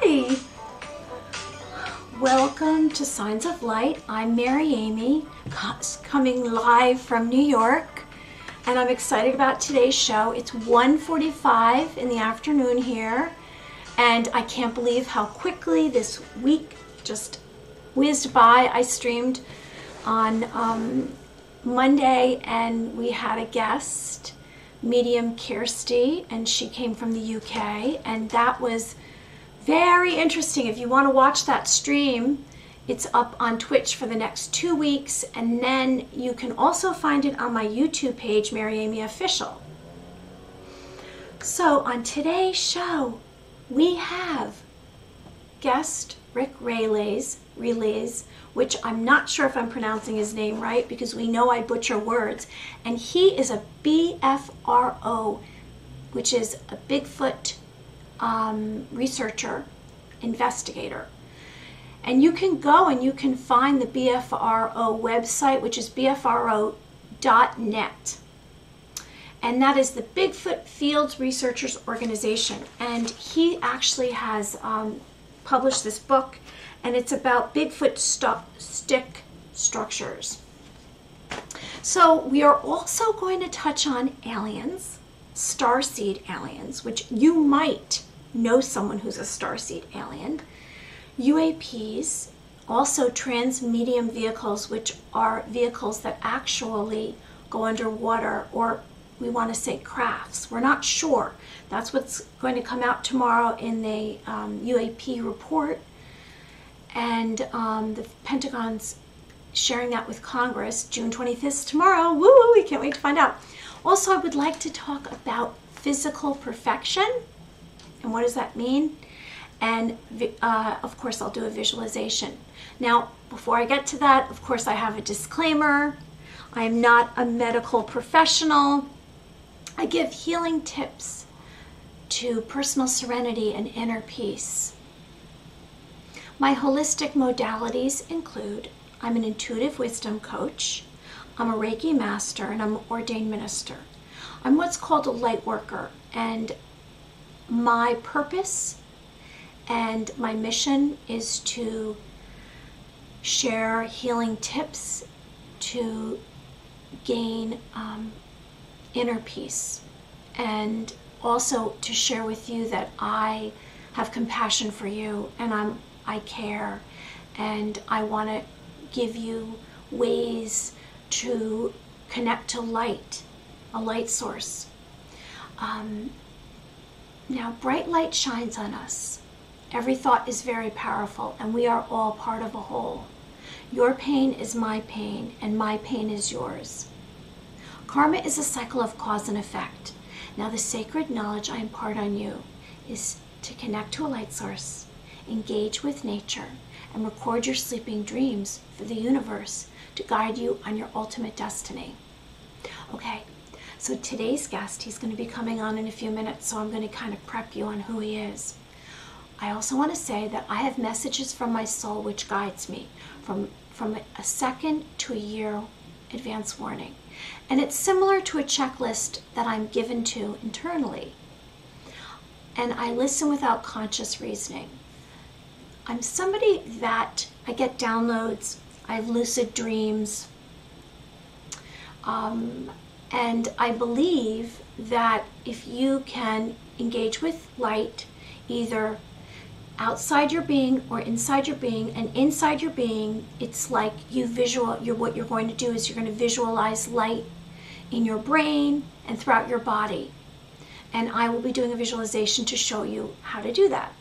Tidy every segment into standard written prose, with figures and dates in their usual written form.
Hi! Welcome to Signs of Light. I'm Mary Amy, coming live from New York, and I'm excited about today's show. It's 1:45 in the afternoon here, and I can't believe how quickly this week just whizzed by. I streamed on Monday, and we had a guest, medium Kirsty, and she came from the UK, and that was very interesting. If you want to watch that stream, it's up on Twitch for the next 2 weeks, and then you can also find it on my YouTube page, Mary Amy Official. So on today's show, we have guest Reles, which I'm not sure if I'm pronouncing his name right because we know I butcher words, and he is a BFRO, which is a Bigfoot researcher, investigator. And you can go and you can find the BFRO website, which is BFRO.net. And that is the Bigfoot Field Researchers Organization. And he actually has published this book, and it's about Bigfoot stick structures. So we are also going to touch on aliens, starseed aliens, which you might know someone who's a starseed alien, UAPs, also transmedium vehicles, which are vehicles that actually go underwater, or we want to say crafts. We're not sure. That's what's going to come out tomorrow in the UAP report, and the Pentagon's sharing that with Congress. June 25th tomorrow. Woo! We can't wait to find out. Also, I would like to talk about physical perfection, and what does that mean? And of course, I'll do a visualization. Now, before I get to that, of course, I have a disclaimer. I am not a medical professional. I give healing tips to personal serenity and inner peace. My holistic modalities include: I'm an intuitive wisdom coach, I'm a Reiki master, and I'm an ordained minister. I'm what's called a light worker, and my purpose and my mission is to share healing tips to gain inner peace, and also to share with you that I have compassion for you, and I care, and I want to give you ways to connect to light, a light source. Now, bright light shines on us. Every thought is very powerful, and we are all part of a whole. Your pain is my pain, and my pain is yours. Karma is a cycle of cause and effect. Now, the sacred knowledge I impart on you is to connect to a light source, engage with nature, and record your sleeping dreams for the universe to guide you on your ultimate destiny. Okay, so today's guest, he's going to be coming on in a few minutes, so I'm going to kind of prep you on who he is. I also want to say that I have messages from my soul which guides me from a second to a year advance warning. And it's similar to a checklist that I'm given to internally. And I listen without conscious reasoning. I'm somebody that I get downloads, I have lucid dreams, and I believe that if you can engage with light, either outside your being or inside your being, and inside your being, it's like what you're going to do is you're going to visualize light in your brain and throughout your body. And I will be doing a visualization to show you how to do that.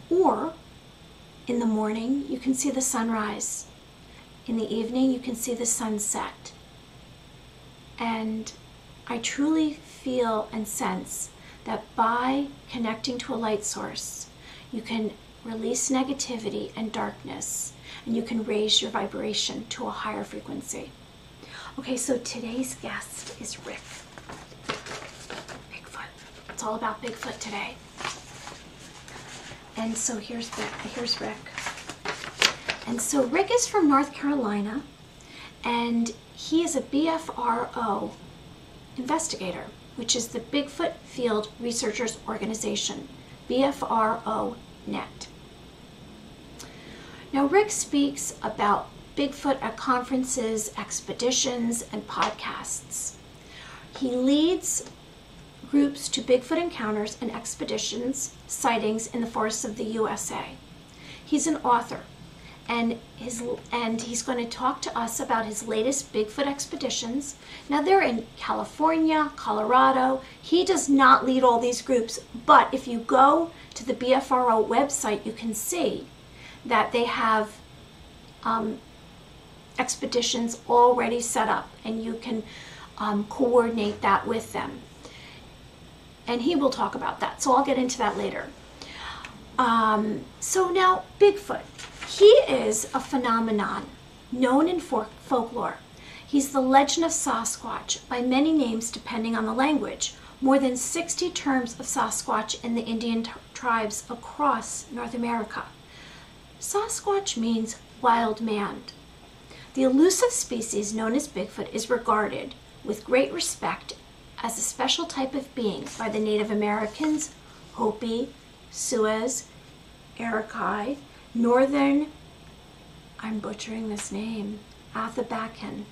Or in the morning, you can see the sunrise. In the evening, you can see the sunset. And I truly feel and sense that by connecting to a light source, you can release negativity and darkness, and you can raise your vibration to a higher frequency. Okay, so today's guest is Rick. Bigfoot. It's all about Bigfoot today. And so here's Rick. And so Rick is from North Carolina, and he is a BFRO investigator, which is the Bigfoot Field Researchers Organization, BFRO.net. Now, Rick speaks about Bigfoot at conferences, expeditions, and podcasts. He leads groups to Bigfoot encounters and expeditions, sightings in the forests of the USA. He's an author, and he's going to talk to us about his latest Bigfoot expeditions. Now, they're in California, Colorado. He does not lead all these groups, but if you go to the BFRO website, you can see that they have expeditions already set up, and you can coordinate that with them. And he will talk about that, so I'll get into that later. So now, Bigfoot. He is a phenomenon known in folklore. He's the legend of Sasquatch, by many names depending on the language. More than 60 terms of Sasquatch in the Indian tribes across North America. Sasquatch means wild man. The elusive species known as Bigfoot is regarded with great respect as a special type of being by the Native Americans, Hopi, Sioux, Iroquois, Northern, I'm butchering this name, Athabascan,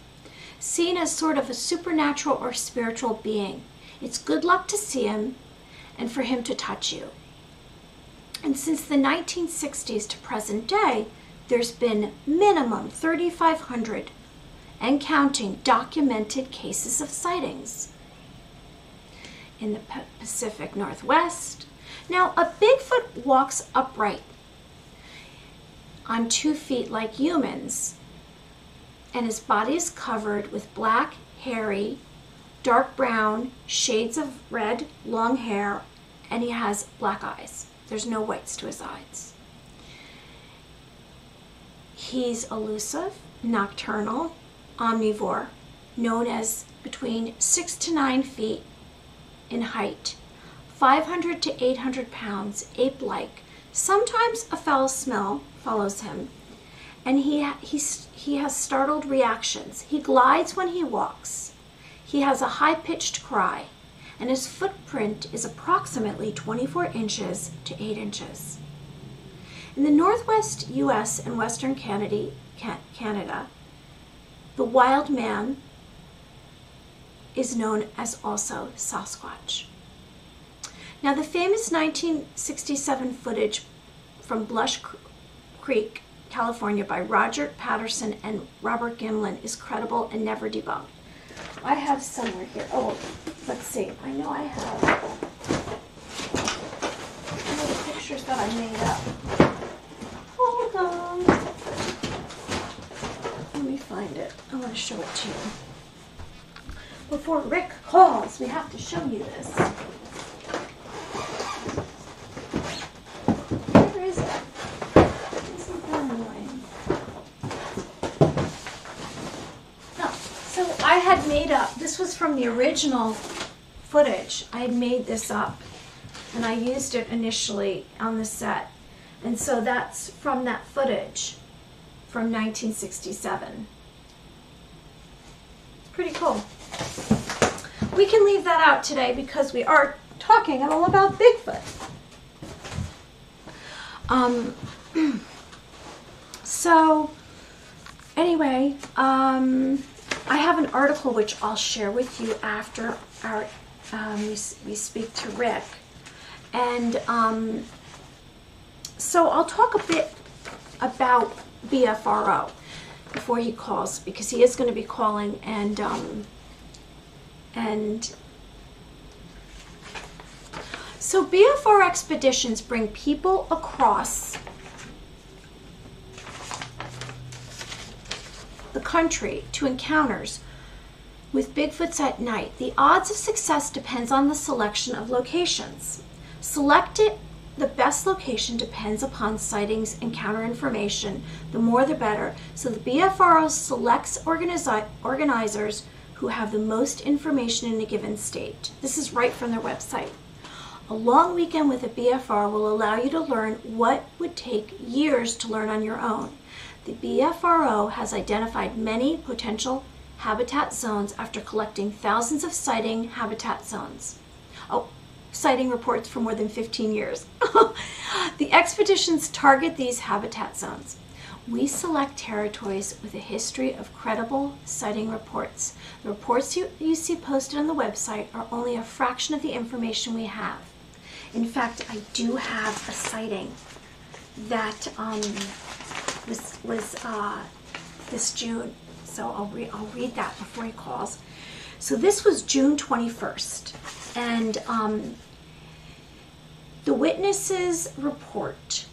seen as sort of a supernatural or spiritual being. It's good luck to see him and for him to touch you. And since the 1960s to present day, there's been minimum 3,500 and counting documented cases of sightings in the Pacific Northwest. Now, a Bigfoot walks upright on 2 feet like humans, and his body is covered with black, hairy, dark brown, shades of red, long hair, and he has black eyes. There's no whites to his eyes. He's elusive, nocturnal, omnivore, known as between 6 to 9 feet in height, 500 to 800 pounds, ape-like. Sometimes a foul smell follows him, and he has startled reactions. He glides when he walks. He has a high-pitched cry, and his footprint is approximately 24 inches to 8 inches. In the northwest U.S. and western Canada, the wild man is known as also Sasquatch. Now, the famous 1967 footage from Blush Creek, California by Roger Patterson and Robert Gimlin is credible and never debunked. I have somewhere here. Oh, let's see. I know I have the pictures that I made up. Hold on. Let me find it. I want to show it to you. Before Rick calls, we have to show you this. Where is it? Isn't that annoying? No. So I had made up, this was from the original footage. I had made this up, and I used it initially on the set. And so that's from that footage from 1967. It's pretty cool. We can leave that out today because we are talking all about Bigfoot. So anyway, I have an article which I'll share with you after our we speak to Rick, and so I'll talk a bit about BFRO before he calls, because he is going to be calling, and so BFR expeditions bring people across the country to encounters with Bigfoots at night. The odds of success depends on the selection of locations. Selected the best location depends upon sightings and counter information. The more the better. So the BFRO selects organizers who have the most information in a given state. This is right from their website. A long weekend with a BFR will allow you to learn what would take years to learn on your own. The BFRO has identified many potential habitat zones after collecting thousands of sighting habitat zones. Sighting reports for more than 15 years. The expeditions target these habitat zones. We select territories with a history of credible sighting reports. The reports you see posted on the website are only a fraction of the information we have. In fact, I do have a sighting that was this June. So I'll read that before he calls. So this was June 21st. And the witnesses report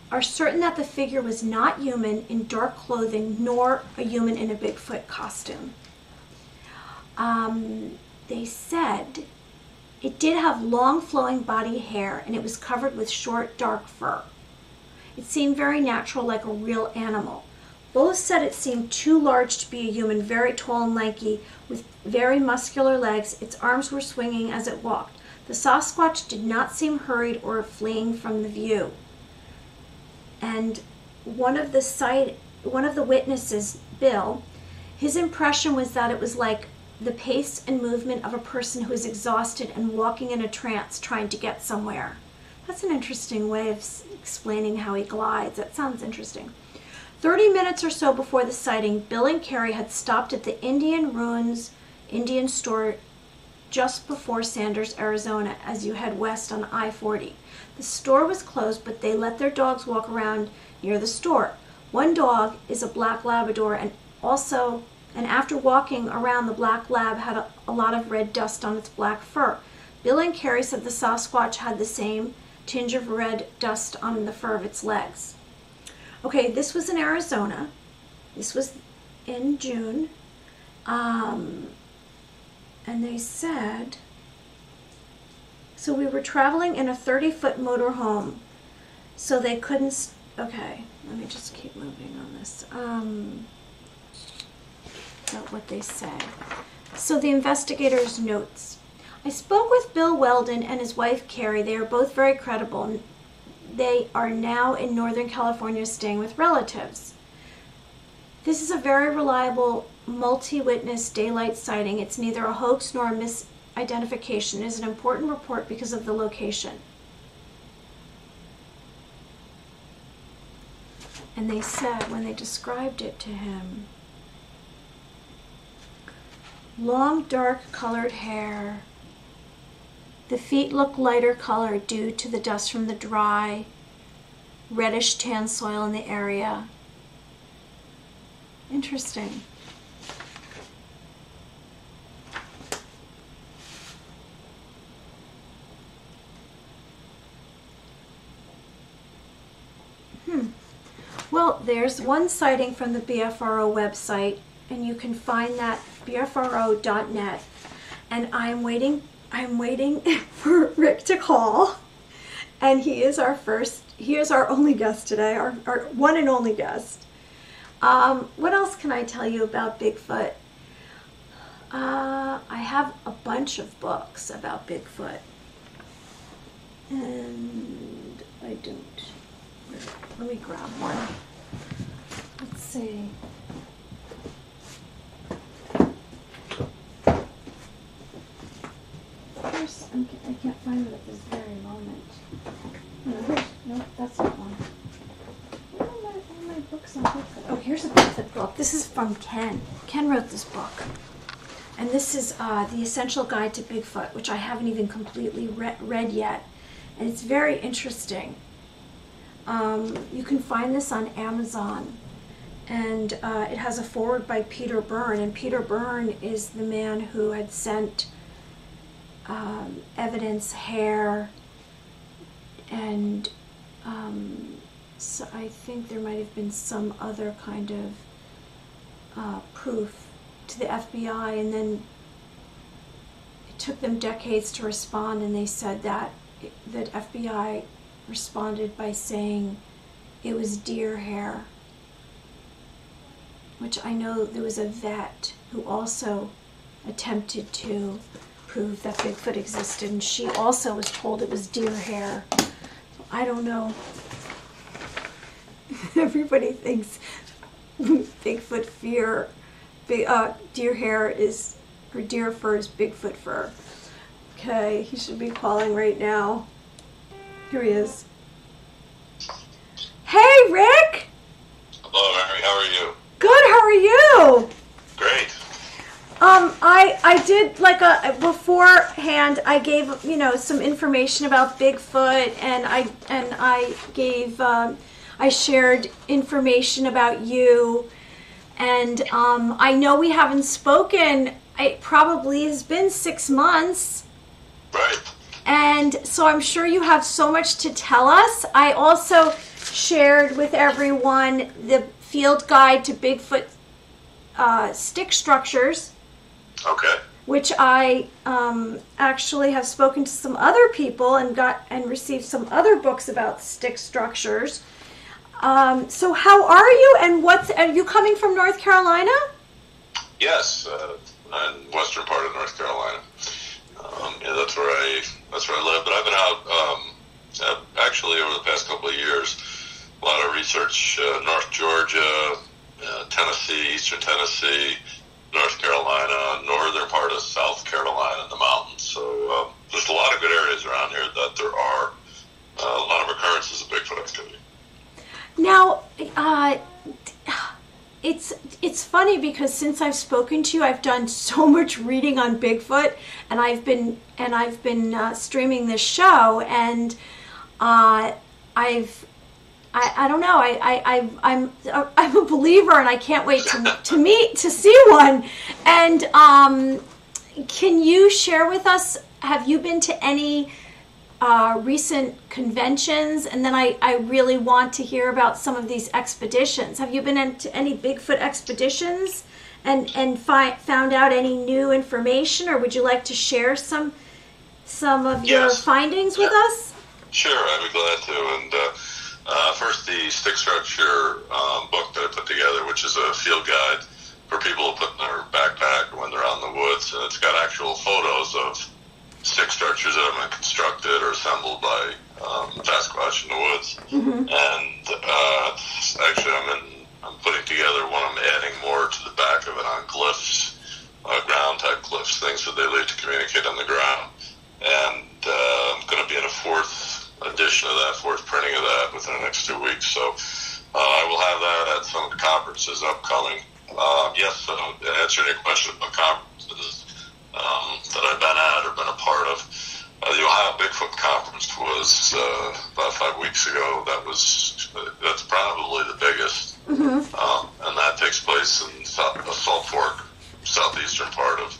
are certain that the figure was not human in dark clothing, nor a human in a Bigfoot costume. They said it did have long flowing body hair, and it was covered with short dark fur. It seemed very natural, like a real animal. Both said it seemed too large to be a human, very tall and lanky, with very muscular legs. Its arms were swinging as it walked. The Sasquatch did not seem hurried or fleeing from the view. And one of the witnesses, Bill, his impression was that it was like the pace and movement of a person who is exhausted and walking in a trance trying to get somewhere. That's an interesting way of explaining how he glides. That sounds interesting. 30 minutes or so before the sighting, Bill and Carrie had stopped at the Indian Ruins Indian store just before Sanders, Arizona, as you head west on I-40. The store was closed, but they let their dogs walk around near the store. One dog is a black Labrador, and after walking around, the black lab had a lot of red dust on its black fur. Bill and Carrie said the Sasquatch had the same tinge of red dust on the fur of its legs. Okay, this was in Arizona. This was in June. And they said, so we were traveling in a 30-foot motorhome, so they couldn't, okay, let me just keep moving on this. About what they say. So the investigator's notes. I spoke with Bill Weldon and his wife Carrie. They are both very credible. They are now in Northern California staying with relatives. This is a very reliable multi-witness daylight sighting. It's neither a hoax nor a misidentification. It is an important report because of the location. And they said, when they described it to him, long dark colored hair. The feet look lighter colored due to the dust from the dry, reddish tan soil in the area. Interesting. Well, there's one sighting from the BFRO website, and you can find that bfro.net. And I'm waiting for Rick to call, and he is our only guest today, our one and only guest. What else can I tell you about Bigfoot? I have a bunch of books about Bigfoot, and I don't. Let me grab one. Let's see. First, I can't find it at this very moment. No, that's not one. Where are all my books on Bigfoot? Oh, here's a Bigfoot book. This is from Ken. Ken wrote this book. And this is The Essential Guide to Bigfoot, which I haven't even completely read yet. And it's very interesting. You can find this on Amazon. And it has a foreword by Peter Byrne. And Peter Byrne is the man who had sent evidence, hair, and so I think there might have been some other kind of proof to the FBI, and then it took them decades to respond, and they said that FBI responded by saying it was deer hair, which I know there was a vet who also attempted to prove that Bigfoot existed, and she also was told it was deer hair. I don't know. Everybody thinks Bigfoot deer hair is, or deer fur is Bigfoot fur. Okay, he should be calling right now. Here he is. Hey, Rick. Hello, Mary. How are you? Good. How are you? Great. I did like beforehand. I gave some information about Bigfoot, and I gave I shared information about you, and I know we haven't spoken. It probably has been 6 months. Right. And so I'm sure you have so much to tell us. I also shared with everyone the field guide to Bigfoot stick structures. Okay. Which I actually have spoken to some other people and received some other books about stick structures. So how are you? And are you coming from North Carolina? Yes, in western part of North Carolina. Yeah, that's where I live. But I've been out actually over the past couple of years. A lot of research, North Georgia, Tennessee, Eastern Tennessee, North Carolina, northern part of South Carolina in the mountains. So there's a lot of good areas around here that there are a lot of occurrences of Bigfoot activity. Now, it's funny because since I've spoken to you, I've done so much reading on Bigfoot, and I've been streaming this show, and I don't know. I'm a believer, and I can't wait to see one. And can you share with us? Have you been to any recent conventions? And then I really want to hear about some of these expeditions. Have you been into any Bigfoot expeditions and found out any new information, or would you like to share some of your findings with us? Sure, I'd be glad to. And first, the stick structure book that I put together, which is a field guide for people to put in their backpack when they're out in the woods. And it's got actual photos of stick structures that have been constructed or assembled by Sasquatch in the woods. Mm-hmm. And actually, I'm putting together one. I'm adding more to the back of it on glyphs, ground type glyphs, things that they leave to communicate on the ground. And I'm going to be in a fourth edition of that, fourth printing of that within the next 2 weeks. So I will have that at some of the conferences upcoming. Yes, answering your question about conferences that I've been at or been a part of. The Ohio Bigfoot Conference was about 5 weeks ago. That's probably the biggest, and that takes place in Salt Fork, southeastern part of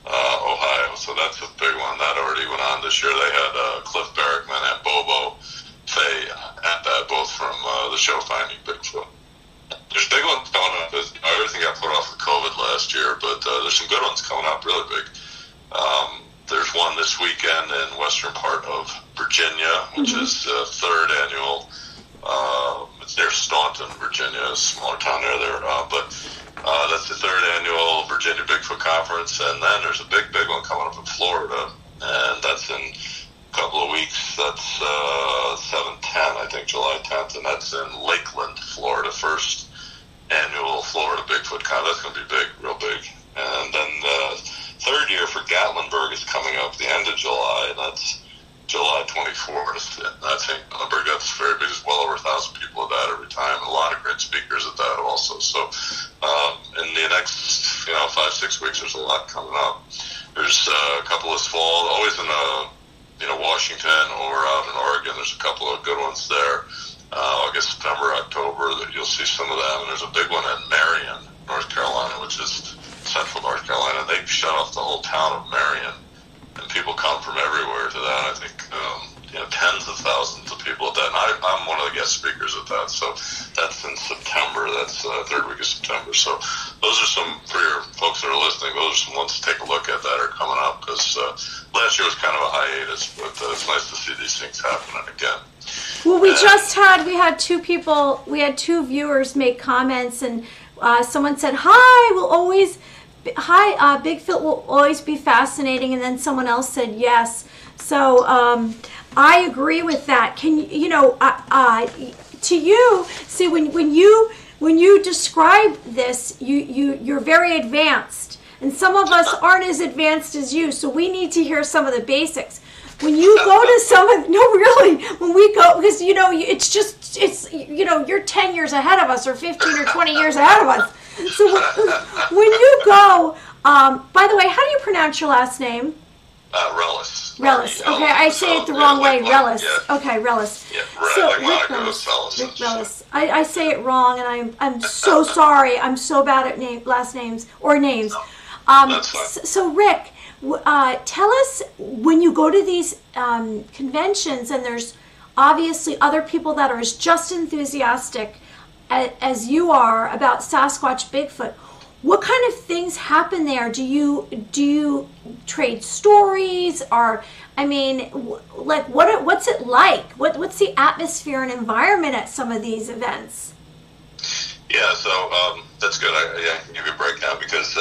Ohio. So that's a big one. That already went on this year. They had Cliff Barrickman and Bobo Fay at that, both from the show Finding Bigfoot. There's big ones coming up. Everything got put off with COVID last year, but there's some good ones coming up, really big. There's one this weekend in western part of Virginia, which is the third annual. It's near Staunton, Virginia, a smaller town there. But that's the third annual Virginia Bigfoot Conference. And then there's a big one coming up in Florida, and that's in a couple of weeks. That's 7-10, I think, July 10th, and that's in Lakeland, Florida, first annual Florida Bigfoot Conference. That's going to be big, real big. And then the third year for Gatlinburg is coming up at the end of July, and that's July 24th. I think Gatlinburg, that's very big. There's well over 1,000 people at that every time, and a lot of great speakers at that also. So in the next 5-6 weeks, there's a lot coming up. There's a couple this fall, always in Washington or out in Oregon. There's a couple of good ones there. August, September, October, that you'll see some of them. And there's a big one in Marion, North Carolina, which is central North Carolina. They shut off the whole town of Marion, and people come from everywhere to that. I think tens of thousands of people at that. And I'm one of the guest speakers at that. So that's in September. That's third week of September. So those are some, for your folks that are listening, those are some ones to take a look at that are coming up, because last year was kind of a hiatus, but it's nice to see these things happening again. Well, we had two viewers make comments, and someone said, Bigfoot will always be fascinating, and then someone else said yes. So I agree with that. Can to you, see, when you describe this, you're very advanced, and some of us aren't as advanced as you, so we need to hear some of the basics. When you go to some of, no, really, when we go, because, you know, it's, you know, you're 10 years ahead of us or 15 or 20 years ahead of us. So when you go, by the way, how do you pronounce your last name? Reles. Reles. Okay, I say it the wrong way. Reles. Yeah. Okay, Reles. Yeah, So like Rick Monica Reles. Rick Reles. Reles. I say it wrong, and I'm so sorry. I'm so bad at last names or names. That's fine. So Rick, tell us, when you go to these conventions, and there's obviously other people that are just enthusiastic as you are about Sasquatch, Bigfoot. What kind of things happen there? Do you trade stories, or, I mean, like, what's it like? What's the atmosphere and environment at some of these events? Yeah, so that's good. I can give you a breakdown, because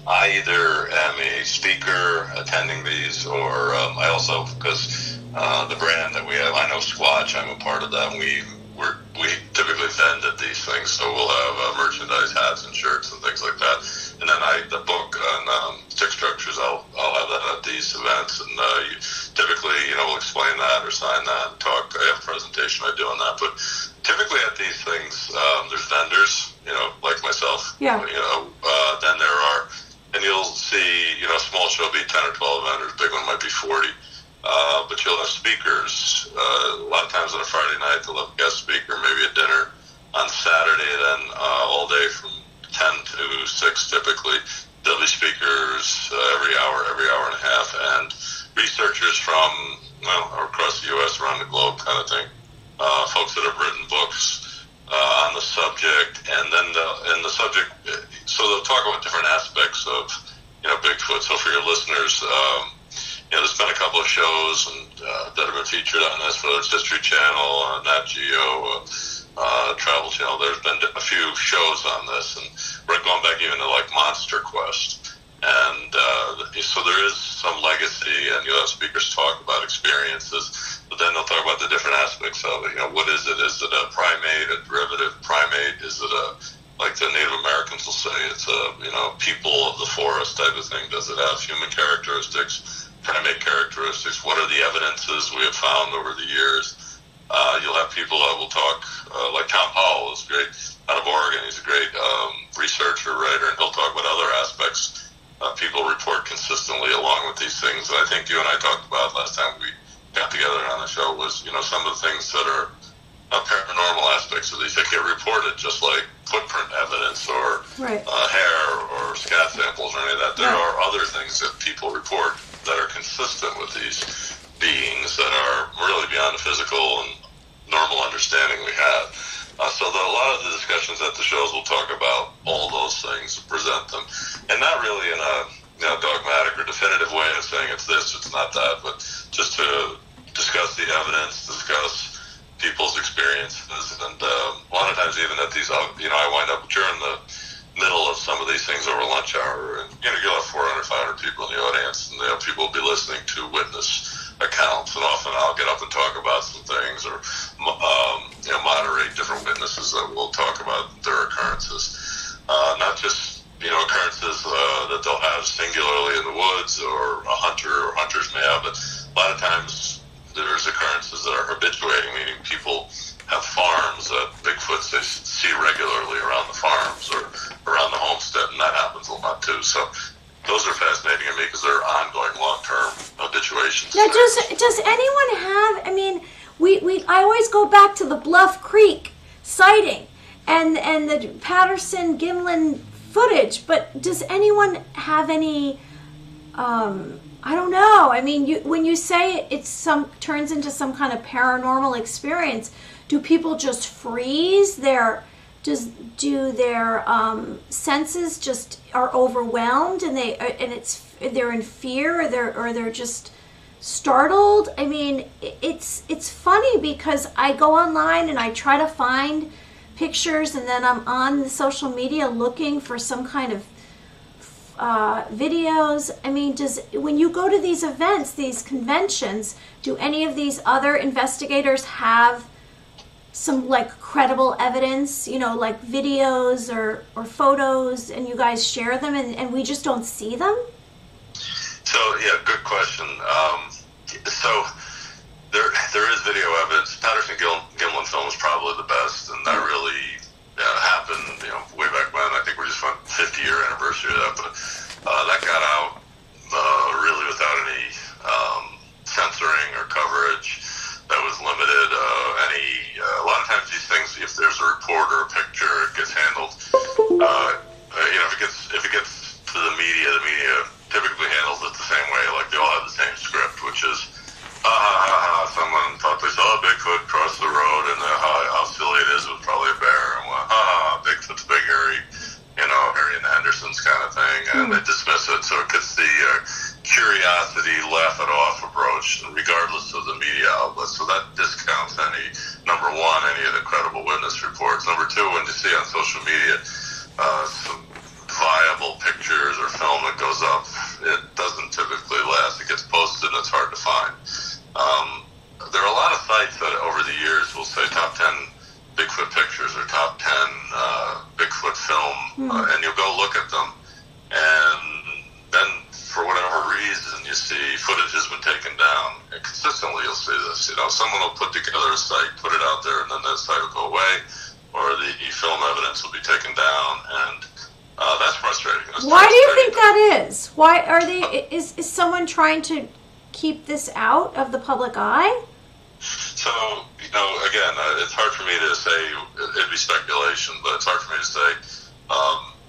I either am a speaker attending these, or I also, because the brand that we have, I Know Squatch, I'm a part of that. We typically vend at these things, so we'll have merchandise, hats, and shirts, and things like that. And then the book on stick structures, I'll have that at these events, and typically, you know, we'll explain that or sign that and talk. I have a presentation I do on that, but typically at these things, there's vendors, you know, like myself. Yeah. You know, then there are, and you'll see, you know, small show will be 10 or 12 vendors, big one might be 40. But you'll have speakers. A lot of times on a Friday night, they'll have a guest speaker, maybe a dinner. On Saturday, then all day from 10 to 6 typically, there'll be speakers every hour and a half, and researchers from, well, across the U.S., around the globe kind of thing. Folks that have written books on the subject, and then the subject, so they'll talk about different aspects of, you know, Bigfoot. So for your listeners, you know, there's been a couple of shows that have been featured on this, whether it's History Channel, Nat Geo, Travel Channel. There's been a few shows on this, and we're going back even to like Monster Quest. And so there is some legacy, and you'll have speakers talk about experiences, but then they'll talk about the different aspects of it. You know, what is it? Is it a primate, a derivative primate? Is it like the Native Americans will say, it's a, you know, people of the forest type of thing? Does it have human characteristics, primate characteristics? What are the evidences we have found over the years? You'll have people that will talk, like Tom Powell is great out of Oregon. He's a great researcher, writer, and he'll talk about other aspects. People report consistently along with these things. And I think you and I talked about last time we got together on the show was, you know, some of the things that are paranormal aspects of these that get reported, just like footprint evidence or hair or scat samples or any of that. There are other things that people report that are consistent with these beings that are really beyond the physical and normal understanding we have. So a lot of the discussions at the shows will talk about all those things, present them, and not really in a, you know, dogmatic or definitive way of saying it's this, it's not that, but just to discuss the evidence, discuss people's experiences, and a lot of times even at these, you know, I wind up during the middle of some of these things over lunch hour, and, you know, you'll have 400, 500 people in the audience, and, you know, people will be listening to witness accounts, and often I'll get up and talk about some things, or you know, moderate different witnesses that will talk about their occurrences, not just, you know, occurrences that they'll have singularly in the woods, or a hunter or hunters may have, but a lot of times there's occurrences that are habituating, meaning people have farms that Bigfoots they see regularly around the farms or around the homestead, and that happens a lot too. So those are fascinating to me because they're ongoing, long-term habituations. Now, does anyone have? I mean, I always go back to the Bluff Creek sighting and the Patterson Gimlin footage, but does anyone have any? I don't know. I mean, when you say turns into some kind of paranormal experience, do people just freeze? Do their senses just are overwhelmed and they're in fear, or they're just startled? I mean, it's funny because I go online and I try to find pictures, and then I'm on the social media looking for some kind of videos. I mean, when you go to these events, these conventions, do any of these other investigators have some like credible evidence, like videos or photos, and you guys share them, and we just don't see them? So yeah, good question. So there is video evidence. Patterson-Gimlin film is probably the best, and that really happened, way back when. I think we just went 50-year anniversary of that, but that got out really without any censoring or coverage. That was limited. A lot of times these things, if there's a report or a picture, it gets handled. If it gets to the media typically handles it the same way. Like they all have the same script, which is, someone thought they saw a Bigfoot cross the road, and how silly it is, it was probably a bear, and Bigfoot's big, hairy, Harry and the Hendersons kind of thing, and they dismiss it. So it gets the curiosity, laugh it off approach, regardless of the media outlet. So that discounts number one, any of the credible witness reports. Number two, when you see on social media some viable pictures or film that goes up, it doesn't typically last. It gets posted and it's hard to find. There are a lot of sites that over the years will say top 10 Bigfoot pictures or top 10 Bigfoot film, and you'll go look at them, and then for whatever reason you see footage has been taken down, and consistently you'll see this. Someone will put together a site, put it out there, and then that site will go away, or the film evidence will be taken down, and that's frustrating. Why do you think that is? Why are they? Is someone trying to keep this out of the public eye? So, again, it's hard for me to say. It'd be speculation, but it's hard for me to say.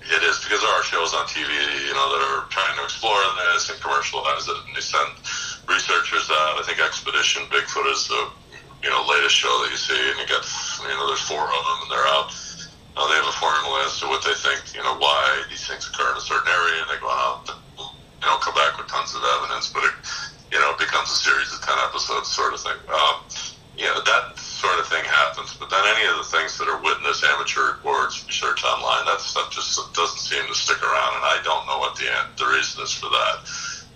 It is because there are shows on TV, that are trying to explore this and commercialize it, and they send researchers out. I think Expedition Bigfoot is the latest show that you see, and you got there's 4 of them, and they're out. They have a formula as to what they think, why these things occur in a certain area, and they go out, come back with tons of evidence, but it becomes a series of 10 episodes sort of thing. That sort of thing happens, but then any of the things that are witness, amateur reports, research online, that stuff just doesn't seem to stick around, and I don't know what the reason is for that.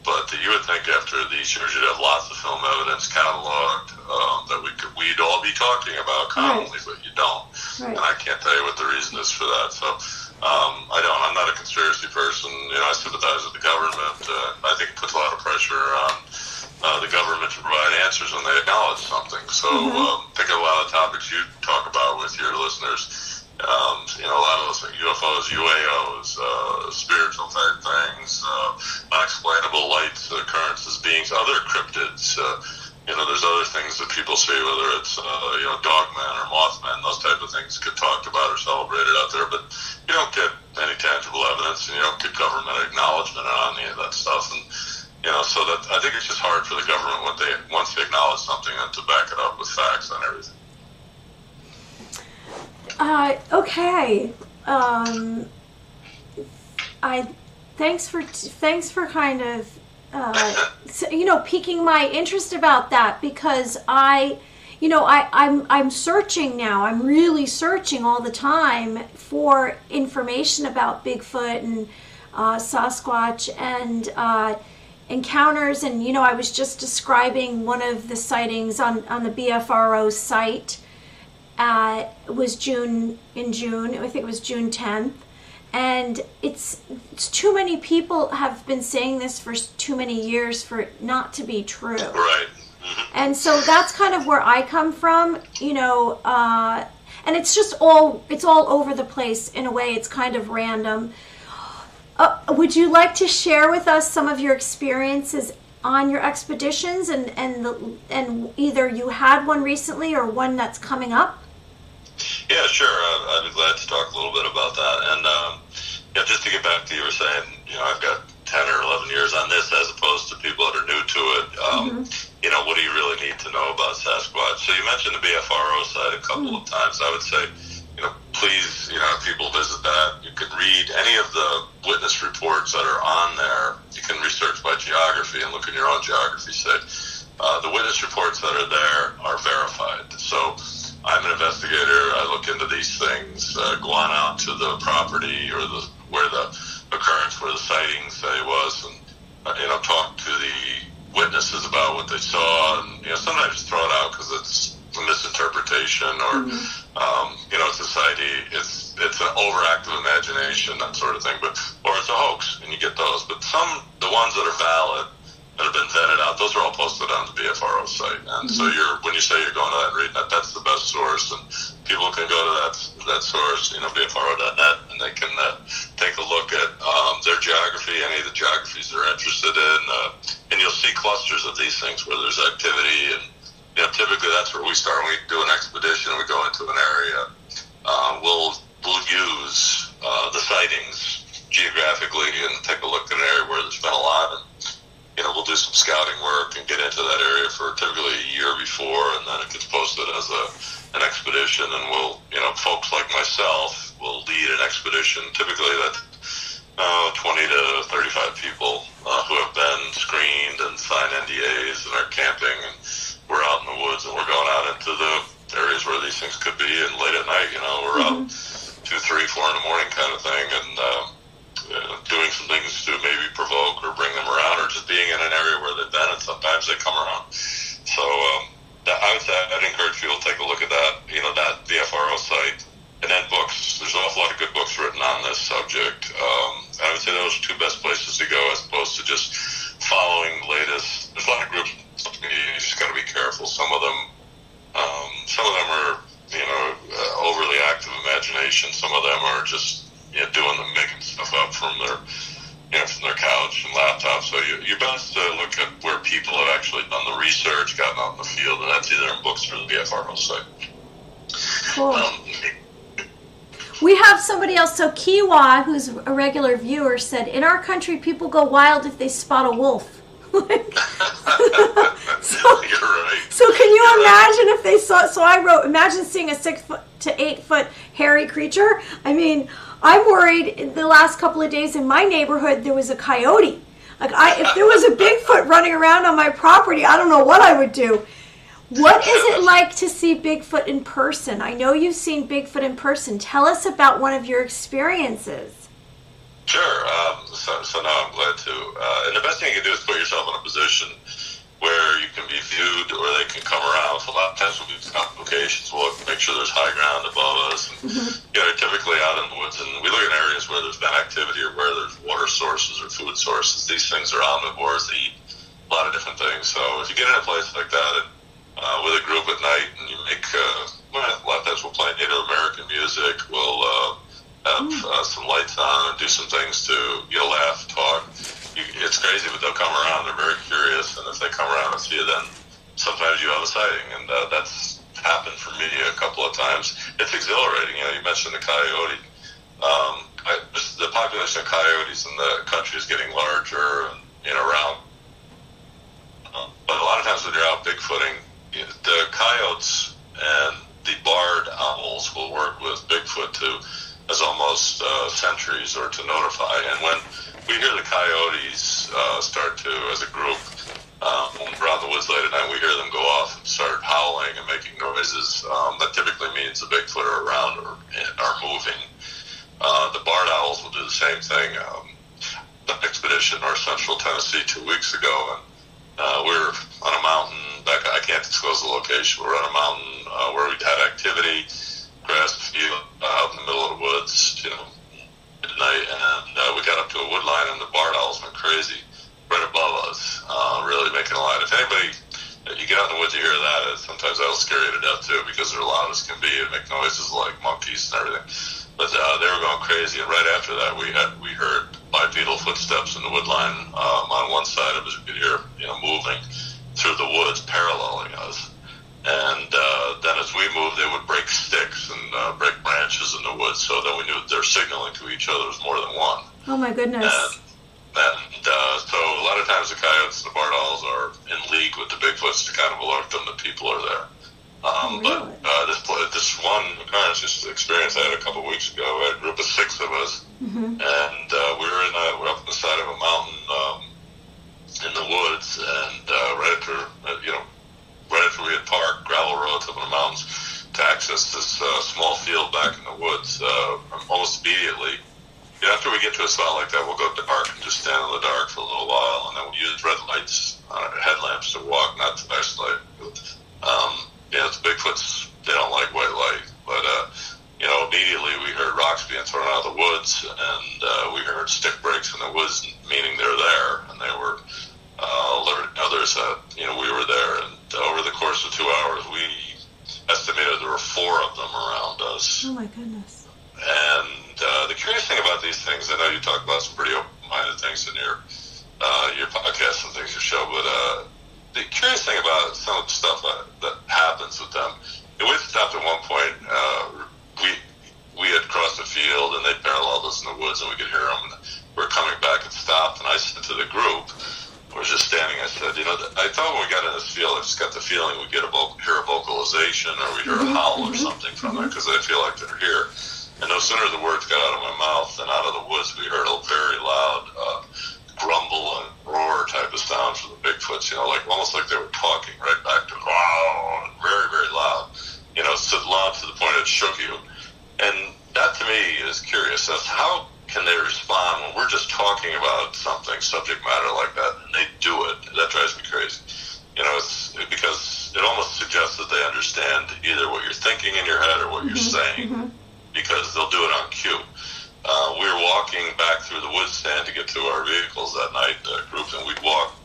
But you would think after these years you'd have lots of film evidence cataloged that we'd all be talking about commonly, but you don't. Right. And I can't tell you what the reason is for that. So I'm not a conspiracy person. I sympathize with the government. I think it puts a lot of pressure on the government to provide answers when they acknowledge something. So think of a lot of topics you talk about with your listeners. A lot of those things, UFOs, UAOs, spiritual type things, unexplainable lights, occurrences, beings, other cryptids. There's other things that people see, whether it's dogmen or mothmen, those type of things get talked about or celebrated out there, but you don't get any tangible evidence, and you don't get government acknowledgement on any of that stuff. And so that I think it's just hard for the government once they acknowledge something and to back it up with facts and everything. Okay. Thanks for kind of piquing my interest about that, because I'm searching now. I'm really searching all the time for information about Bigfoot and Sasquatch and encounters, and I was just describing one of the sightings on the BFRO site. It was June. I think it was June 10th, and it's too many people have been saying this for too many years for it not to be true. Right. And so that's kind of where I come from, and it's just all over the place in a way. It's kind of random. Would you like to share with us some of your experiences on your expeditions, and either you had one recently or one that's coming up? Yeah, sure. I'd be glad to talk a little bit about that. And just to get back to you were saying, I've got 10 or 11 years on this as opposed to people that are new to it. What do you really need to know about Sasquatch? So you mentioned the BFRO site a couple of times. I would say, please, if people visit that, you can read any of the witness reports that are on there. You can research by geography and look in your own geography site. The witness reports that are there are verified. So I'm an investigator. I look into these things, go on out to the property or where the occurrence, where the sighting say was, and talk to the witnesses about what they saw, and sometimes throw it out because it's a misinterpretation teleportation or, society. It's an overactive imagination, that sort of thing, or it's a hoax, and you get those. But the ones that are valid, that have been vetted out, those are all posted on the BFRO site. And so when you say you're going to that and reading that, that's the best source, and people can go to that source, BFRO.net, and they can take a look at their geography, any of the geographies they're interested in, and you'll see clusters of these things where there's activity, and typically that's where we start. When we do an expedition, we go into an area, we'll use the sightings geographically and take a look at an area where there's been a lot, and we'll do some scouting work and get into that area for typically a year before, and then it gets posted as an expedition, and folks like myself will lead an expedition. Typically that's 20 to 35 people who have been screened and signed NDAs and are camping, and we're out in the woods, and we're going out into the areas where these things could be, and late at night, we're out 2, 3, 4 in the morning kind of thing, and doing some things to maybe provoke or bring them around, or just being in an area where they've been, and sometimes they come around. So I'd encourage people to take a look at that, that BFRO site. And then books. There's an awful lot of good books written on this subject. I would say those are two best places to go, as opposed to just following the latest. There's a lot of groups on social media. You just got to be careful. Some of them are, overly active imagination. Some of them are just making stuff up from their couch and laptop. So you're best to look at where people have actually done the research, gotten out in the field, and that's either in books or the BFRO site. Cool. We have somebody else. So Kiwa, who's a regular viewer, said, in our country, people go wild if they spot a wolf. So, you're right. So can you imagine if they saw, so I wrote, imagine seeing a 6 foot to 8 foot hairy creature. I mean, I'm worried in the last couple of days in my neighborhood, there was a coyote. If there was a Bigfoot running around on my property, I don't know what I would do. What is it like to see Bigfoot in person? I know you've seen Bigfoot in person. Tell us about one of your experiences. Sure. So no, I'm glad to. And the best thing you can do is put yourself in a position where you can be viewed, or they can come around. So a lot of times we'll do scout locations. We'll make sure there's high ground above us. And, typically out in the woods, and we look at areas where there's been activity or where there's water sources or food sources. These things are omnivores. They eat a lot of different things. So if you get in a place like that, with a group at night, and you make, a lot of times we'll play Native American music, we'll have some lights on and do some things to, laugh, talk. It's crazy, but they'll come around, they're very curious, and if they come around and see you, then sometimes you have a sighting, and that's happened for me a couple of times. It's exhilarating. You mentioned the coyote. The population of coyotes in the country is getting larger and around. But a lot of times when you're out bigfooting, the coyotes and the barred owls will work with Bigfoot as almost sentries or to notify. And when we hear the coyotes start to, as a group, when we're out in the woods late at night, we hear them go off and start howling and making noises. That typically means the Bigfoot are around or are moving. The barred owls will do the same thing. The expedition in central Tennessee 2 weeks ago, and we're on a mountain. I can't disclose the location. We're on a mountain where we'd had activity, grass field, out in the middle of the woods, at night, and we got up to a wood line, and the barred owls went crazy right above us, really making a line. If anybody, you get out in the woods, you hear that, sometimes that'll scare you to death too, because they're loud as can be and make noises like monkeys and everything. But they were going crazy, and right after that, we heard bipedal footsteps in the wood line on one side of us. You could hear, moving through the woods, paralleling us. And then as we moved, they would break sticks and break branches in the woods, so that we knew they're signaling to each other as more than one. Oh my goodness! And so a lot of times the coyotes and the barred owls are in league with the Bigfoots to kind of alert them that people are there. Really? But this one occurrence, this experience I had a couple of weeks ago, we had a group of 6 of us, and we're up on the side of a mountain in the woods, and right after we had parked gravel roads up in the mountains to access this small field back in the woods, almost immediately. After we get to a spot like that, we'll go dark and just stand in the dark for a little while, and then we'll use red lights on our headlamps to walk, not to flashlight. The Bigfoots, they don't rocks being thrown out of the woods, and we heard stick breaks in the woods, meaning they're there, and they were alerting others that, we were there. And over the course of 2 hours, we estimated there were 4 of them around us. Oh, my goodness. And the curious thing about these things, I know you talk about some pretty open-minded things in your podcast and things you show, but the curious thing about some of the stuff that happens with them, we stopped at one point. We had crossed a field, and they paralleled us in the woods, and we could hear them. And we were coming back and stopped, and I said to the group, I was just standing, I said, I thought when we got in this field, I just got the feeling we'd hear a vocalization, or we'd hear a howl or something from there, because I feel like they're here. And no sooner the words got out of my mouth than out of the woods we heard a very loud grumble and roar type of sound from the Bigfoots, almost like they were talking right back to us. Wow, very, very loud, so loud to the point it shook you. And that to me is curious. That's how can they respond when we're just talking about something, subject matter like that, and they do it? That drives me crazy. It's because it almost suggests that they understand either what you're thinking in your head or what you're saying, because they'll do it on cue. We were walking back through the wood stand to get to our vehicles that night, group, and we'd walk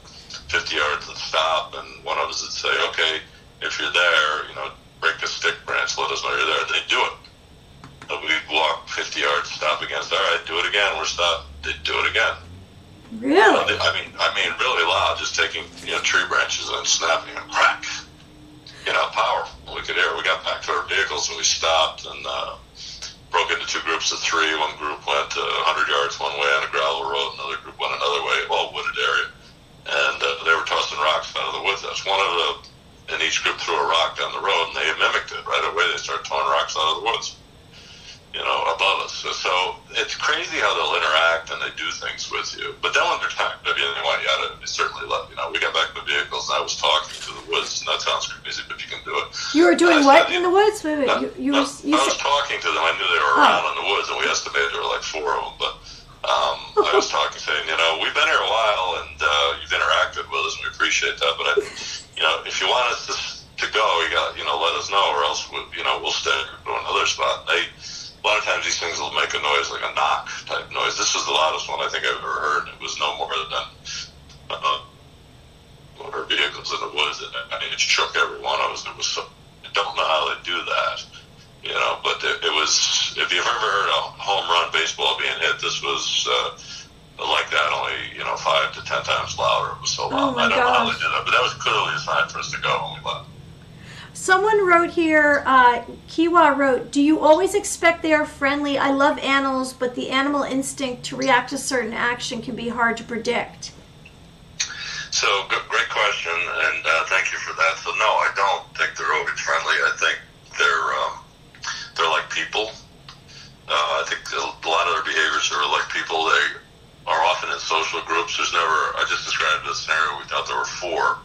50 yards and stop, and one of us would say, okay, if you're there, break a stick branch, let us know you're there. They'd do it. We'd walk 50 yards, stop again, say, all right, do it again, we're stopped. They'd do it again. Really? I mean, really loud, just taking, tree branches and snapping them, crack. Powerful. We could hear it. We got back to our vehicles, and we stopped, and broke into 2 groups of 3. One group went 100 yards one way on a gravel road, another group went another way, all wooded area. And they were tossing rocks out of the woods. That's one of the, and each group threw a rock down the road, and they mimicked it right away. They started throwing rocks out of the woods, above us. So it's crazy how they'll interact and they do things with you. But then when they're talking to you, they want you out of it. They certainly let we got back to the vehicles, and I was talking to the woods, and that sounds crazy, but you can do it. You were doing what in the woods? Wait, I was talking to them. I knew they were around in the woods, and we estimated there were like 4 of them. But I was talking, saying, we've been here a while, and you've interacted with us, and we appreciate that. But if you want us to go, you got let us know, or else we'll stay to another spot. A lot of times these things will make a noise like a knock type noise. This was the loudest one I think I've ever heard. It was no more than our vehicles in the woods. It shook every one of us. It was so, I don't know how they do that, but it was, if you've ever heard a home run baseball being hit, this was like that, only 5 to 10 times louder. It was so loud. I don't know how they did that, but that was clearly a sign for us to go when we left. Someone wrote here, Kiwa wrote, do you always expect they are friendly? I love animals, but the animal instinct to react to certain action can be hard to predict. So, great question, and thank you for that. So, no, I don't think they're always friendly. I think they're like people. I think a lot of their behaviors are like people. They are often in social groups. I just described a scenario, we thought there were 4.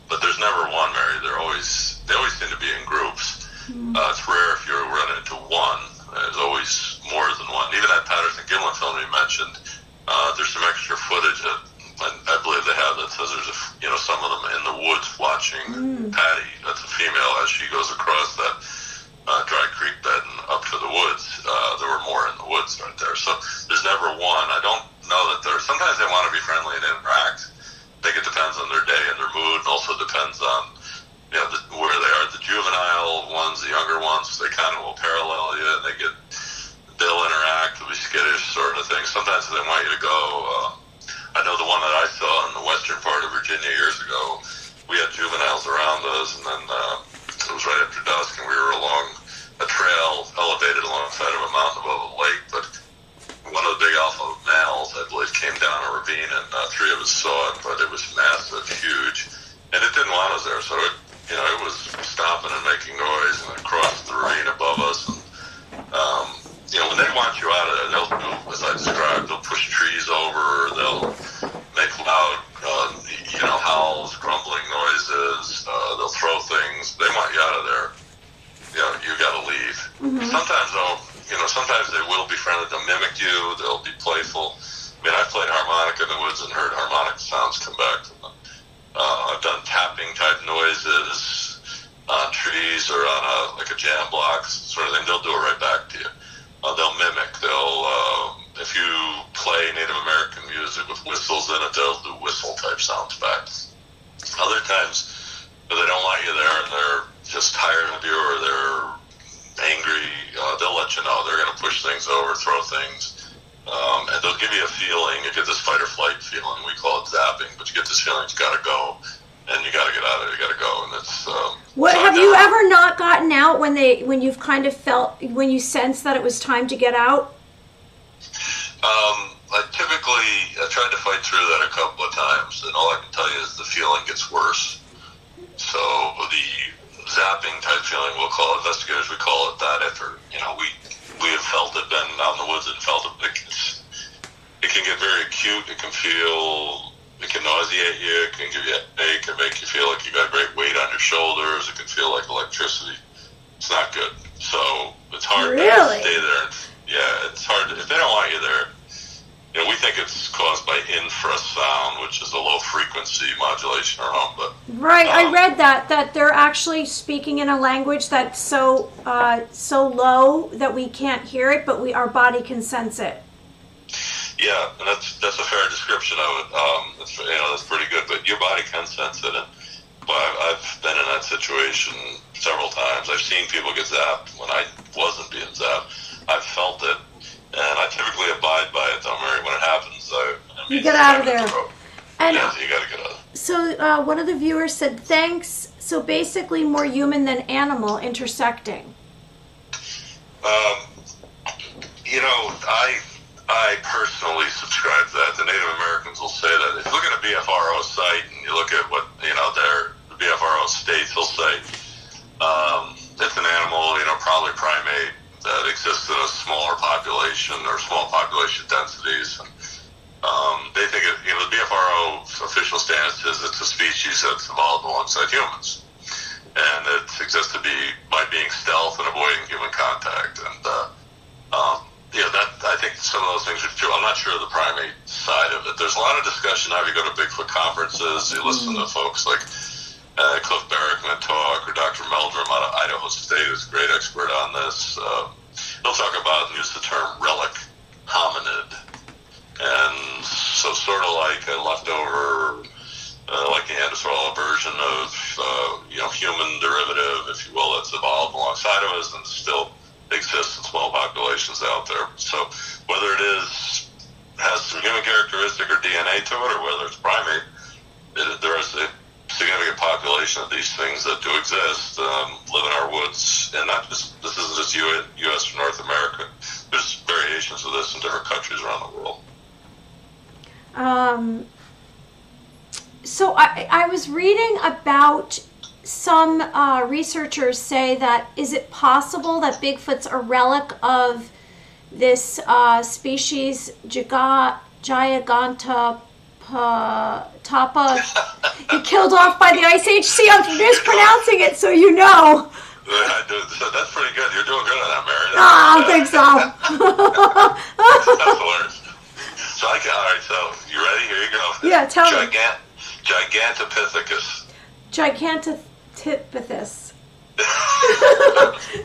But there's never one, Mary. They always seem to be in groups. It's rare if you run into one. There's always more than one. Even that Patterson-Gimlin film you mentioned, there's some extra footage that I believe they have that says there's some of them in the woods watching Patty. That's a female as she goes across that dry creek bed and up to the woods. There were more in the woods right there. So there's never one. I don't know that sometimes they want to be friendly and interact. I think it depends on their day and their mood, and also depends on where they are. The juvenile ones, the younger ones, they kind of will parallel you, and they'll interact, they'll be skittish sort of thing. Sometimes they want you to go. I know the one that I saw in the western part of Virginia years ago, we had juveniles around us, and then it was right after dusk, and we were along a trail elevated alongside of a mountain above a lake, but one of the big alpha males, I believe, came down a ravine, and 3 of us saw it, but it was massive, huge, and it didn't want us there, so it was stomping and making noise, and it crossed the ravine above us, and, when they want you out of there, they'll do, as I described, they'll push trees over, they'll make loud, howls, grumbling noises, they'll throw things, they want you out of there, you gotta leave. Sometimes, though, sometimes they will be friendly. They'll mimic you. They'll be playful. I mean, I've played harmonica in the woods and heard harmonic sounds come back from them. I've done tapping type noises on trees or on a jam block sort of thing. They'll do it right back to you. They'll mimic. minute they'll do whistle type sounds back. Other times they don't want you there and they're just tired of you or they're angry. They'll let you know. They're going to push things over, throw things, and they'll give you a feeling. You get this fight or flight feeling. We call it zapping, but you get this feeling you got to go. And you got to get out of it. You got to go, and it's. What so have you ever not gotten out when you've kind of felt when you sensed that it was time to get out? I tried to fight through that a couple of times, and all I can tell you is the feeling gets worse. So the zapping type feeling, we'll call it, investigators, we call it that after we have felt it, been out in the woods and felt it. It can get very acute. It can feel. It can nauseate you, it can give you a headache, it can make you feel like you got great weight on your shoulders, it can feel like electricity. It's not good. So it's hard to stay there. Yeah, it's hard. If they don't want you there, we think it's caused by infrasound, which is a low frequency modulation or home. But right, I read that they're actually speaking in a language that's so low that we can't hear it, but our body can sense it. Yeah, and that's a fair description of it. That's pretty good. But your body can sense it, and I've been in that situation several times. I've seen people get zapped when I wasn't being zapped. I've felt it, and I typically abide by it. Though, Mary, when it happens, you get out of there. And yeah, you got to get out. So one of the viewers said, "Thanks." So basically, more human than animal intersecting. I personally subscribe to that. The Native Americans will say that. If you look at a BFRO site and you look at what, their BFRO states, they'll say it's an animal, probably primate that exists in a smaller population or small population densities. And, they think the BFRO official stance is it's a species that's evolved alongside humans. And it exists by being stealth and avoiding human contact. And, that I think some of those things are true. I'm not sure of the primate side of it. There's a lot of discussion now. If you go to Bigfoot conferences, you listen to folks like Cliff Barrickman talk or Dr. Meldrum out of Idaho State, who's a great expert on this. He'll talk about and use the term relic hominid. And so sort of like a leftover, like Neanderthal version of, human derivative, if you will, that's evolved alongside of us and still exists in small populations out there. So whether it has some human characteristic or DNA to it, or whether it's primate, there is a significant population of these things that do exist, live in our woods, and this isn't just U.S. or North America. There's variations of this in different countries around the world. So I was reading about some researchers say that is it possible that Bigfoot's a relic of this species Gigantopapa he killed off by the Ice Age? See, I'm mispronouncing it, so you know. That's pretty good. You're doing good on that, Mary. I don't think so. That's hilarious. So all right, so you ready? Here you go. Yeah, tell me. Gigantopithecus. Gigantopithecus.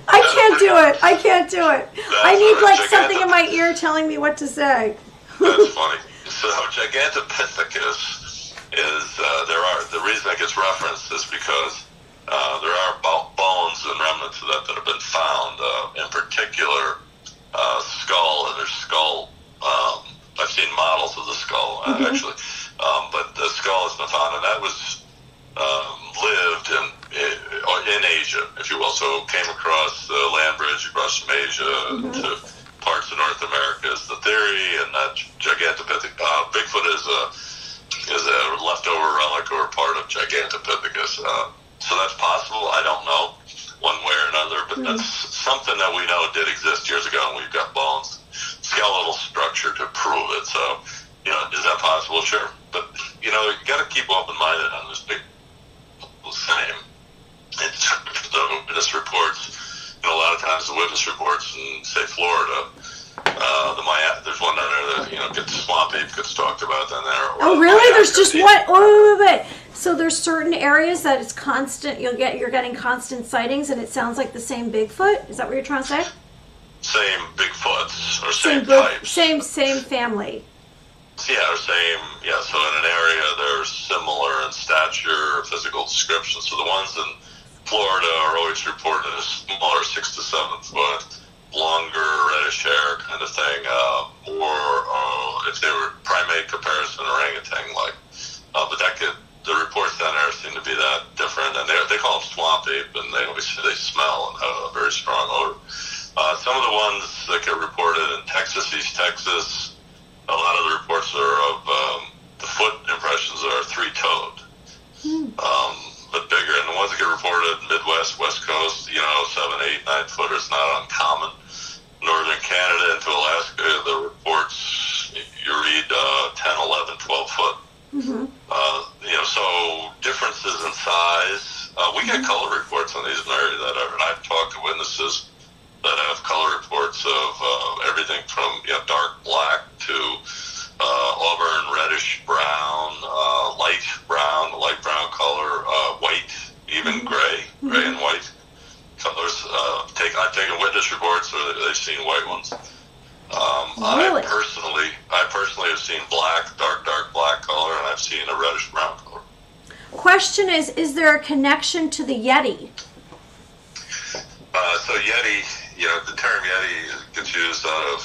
I can't do it. I need something in my ear telling me what to say. That's funny. So Gigantopithecus is the reason that gets referenced is because there are bones and remnants of that have been found. In particular, skull, and there's skull. I've seen models of the skull actually, but the skull has been found, and that was lived in Asia, if you will. So came across the land bridge across from Asia to parts of North America is the theory, and that Bigfoot is a leftover relic or part of Gigantopithecus. So that's possible. I don't know one way or another, but that's something that we know did exist years ago, and we've got bones, skeletal structure to prove it. So, is that possible? Sure. But, you got to keep open-minded on this big same. It's the witness reports. A lot of times the witness reports in, say, Florida, there's one down there that, gets swamp ape gets talked about down there. Oh, really? There's just one? Wait. So there's certain areas that it's constant, you're getting constant sightings, and it sounds like the same Bigfoot? Is that what you're trying to say? Same Bigfoots, or same types. Same family. Yeah, same. Yeah, so in an area they're similar in stature, physical description. So the ones in Florida are always reported as smaller, 6 to 7 foot, longer, reddish hair kind of thing. Or if they were primate comparison, orangutan-like. But the reports down there seem to be that different. And they call them swamp ape, and they always say they smell and have a very strong odor. Some of the ones that get reported in Texas, East Texas, a lot of the reports are of the foot impressions are 3-toed, but bigger. And the ones that get reported Midwest, West Coast, 7, 8, 9 footers, not uncommon. Northern Canada into Alaska, the reports, you read 10, 11, 12 foot. Mm-hmm. So differences in size. We get color reports on these in the area and I've talked to witnesses that have color reports of everything from dark black to auburn, reddish brown, light brown color, white, even gray and white colors. I've taken witness reports where they've seen white ones. Really? I personally have seen black, dark black color, and I've seen a reddish brown color. Question is there a connection to the Yeti? So Yeti, the term Yeti gets used out of,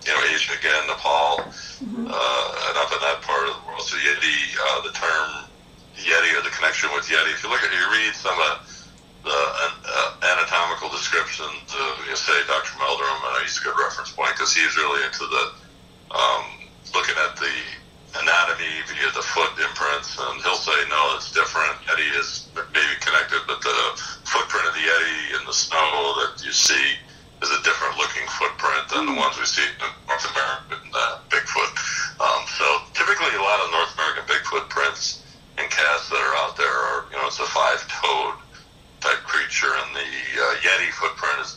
Asia again, Nepal, and up in that part of the world. So Yeti, the term Yeti or the connection with Yeti, if you read some of the anatomical descriptions, say Dr. Meldrum, and he's a good reference point because he's really into the looking at the anatomy via the foot imprints, and he'll say, no, it's different. Yeti is maybe connected, but the footprint of the Yeti in the snow that you see is a different looking footprint than the ones we see in North American Bigfoot. So typically a lot of North American Bigfoot prints and casts that are out there are, it's a 5-toed type creature, and the Yeti footprint it's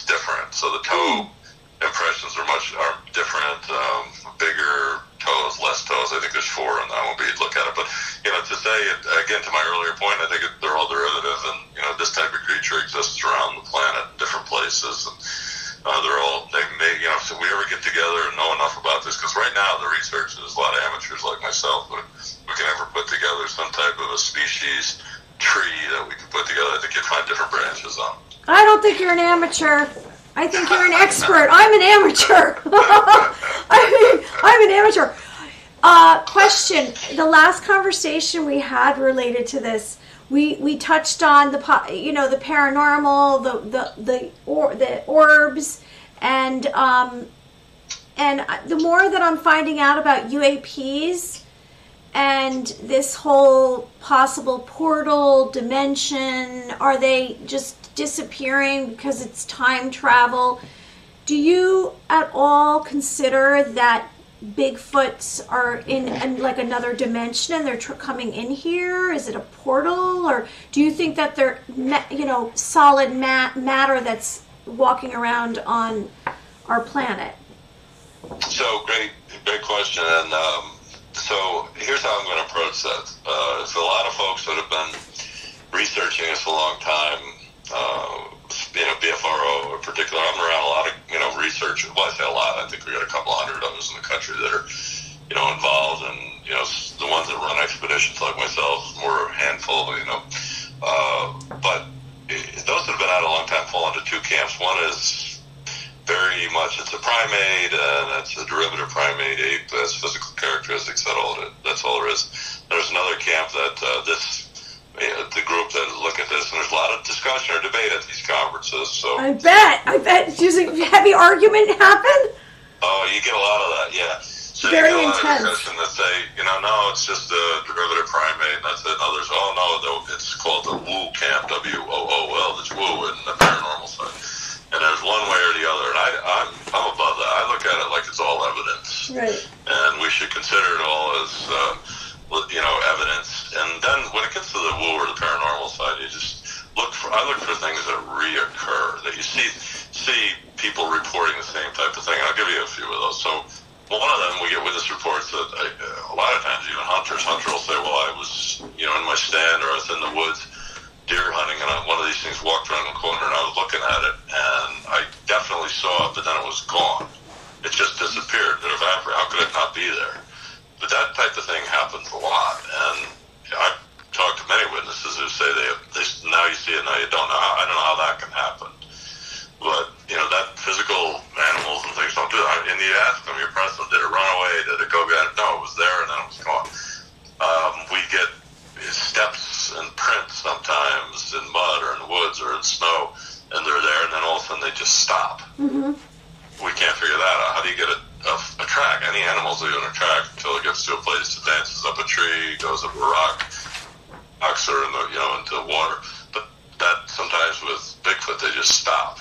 different. So the toe impressions are different, bigger toes, less toes. I think there's 4 in that one, but you'd look at it. But, to say it, again, to my earlier point, I think they're all derivative, and, this type of creature exists around the planet in different places, and if we ever get together and know enough about this, because right now the research is a lot of amateurs like myself, but if we can ever put together some type of a species tree that we can put together, I think you'd find different branches on. I don't think you're an amateur. I think you're an expert. I'm an amateur. I'm an amateur. Question. The last conversation we had related to this, we touched on the paranormal, the orbs, and the more that I'm finding out about UAPs and this whole possible portal dimension, are they just disappearing because it's time travel? Do you at all consider that Bigfoots are in like another dimension and they're coming in here? Is it a portal, or do you think that they're solid matter that's walking around on our planet? So great question, and so here's how I'm going to approach that. So a lot of folks that have been researching this a long time, BFRO in particular, I'm around a lot of, research. Well, I say a lot. I think we got a couple hundred of us in the country that are, involved, and, the ones that run expeditions like myself, more a handful, but those that have been out a long time fall into 2 camps. One is very much, it's a primate, and it's a derivative primate ape, has physical characteristics, that's all there is. There's another camp that the group that look at this, and there's a lot of discussion or debate at these conferences. So I bet. Does a heavy argument happen? Oh, you get a lot of that, yeah. So very you get a lot intense. of discussion that say, no, it's just a derivative primate, and that's it. And others, it's called the woo camp, WOOL, it's woo in the paranormal side. And there's one way or the other, and I'm above that. I look at it like it's all evidence, right? And we should consider it all as evidence. And then when it gets to the woo or the paranormal side, I look for things that reoccur, that you see people reporting the same type of thing. And I'll give you a few of those. So one of them, we get witness reports that a lot of times even hunter will say, well, I was in my stand, or I was in the woods deer hunting, and one of these things walked around the corner, and I was looking at it, and I definitely saw it, but then it was gone. It just disappeared. It evaporated. How could it not be there? but that type of thing happens a lot, and I've talked to many witnesses who say they now you see it, now you don't know. I don't know how that can happen, but that physical animals and things don't do that. And you ask them, you press them, did it run away? Did it go get it? No, it was there, and then it was gone. We get steps and prints sometimes in mud or in the woods or in snow, and they're there, and then all of a sudden they just stop. Mm-hmm. We can't figure that out. How do you get a track? Any animal's leaving a track until it gets to a place, it dances up a tree, goes up a rock, rocks are into the water. But that sometimes with Bigfoot, they just stop.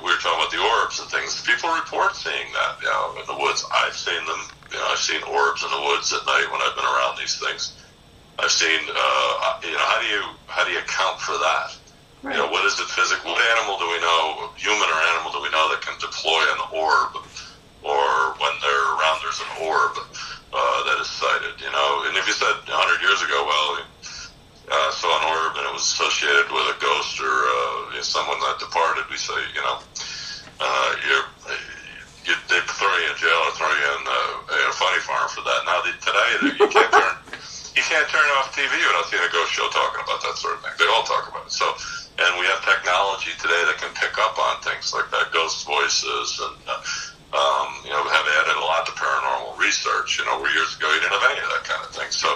We were talking about the orbs and things. People report seeing that, in the woods. I've seen them. I've seen orbs in the woods at night when I've been around these things. I've seen, how do you account for that? Right. What is it physical? What animal do we know, human or animal do we know that can deploy an orb, or when they're around there's an orb that is sighted, And if you said 100 years ago, well, saw an orb and it was associated with a ghost or someone that departed, we say, they throw you in jail or throw you in a funny farm for that. Now, today, you can't turn off TV without seeing a ghost show talking about that sort of thing. They all talk about it. So, and we have technology today that can pick up on things like that, ghost voices, and have added a lot to paranormal research. Where years ago you didn't have any of that kind of thing. So,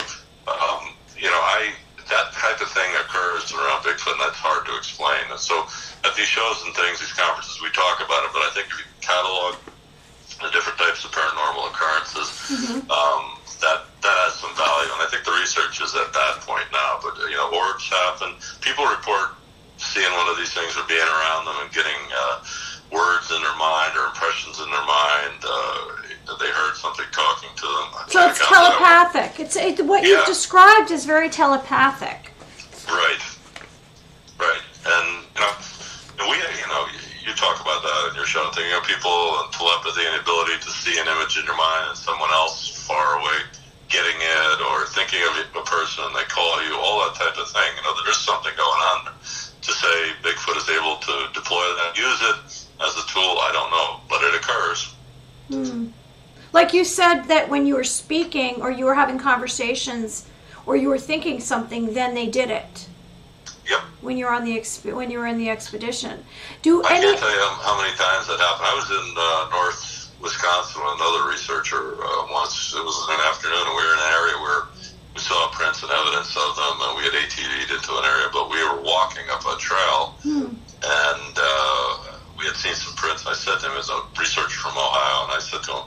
that type of thing occurs around Bigfoot, and that's hard to explain. And so, at these shows and things, these conferences, we talk about it. But I think if you catalog the different types of paranormal occurrences, that has some value. And I think the research is at that point now. But orbs happen. People report seeing one of these things or being around them and getting words in their mind or impressions in their mind. That they heard something talking to them. So it's telepathic. What you've described is very telepathic. Right. And we you talk about that in your show. People and telepathy and the ability to see an image in your mind and someone else far away getting it, or thinking of a person and they call you, all that type of thing. There is something going on. To say Bigfoot is able to deploy that, use it as a tool, I don't know, but it occurs. Like you said that when you were speaking or you were having conversations or you were thinking something, then they did it. Yep. When you were in the expedition. I can't tell you how many times that happened. I was in North Wisconsin with another researcher once. It was in an afternoon, and we were in an area where we saw prints and evidence of them, and we had ATV'd into an area, but we were walking up a trail, and we had seen some prints. I said to him, as a researcher from Ohio, and I said to him,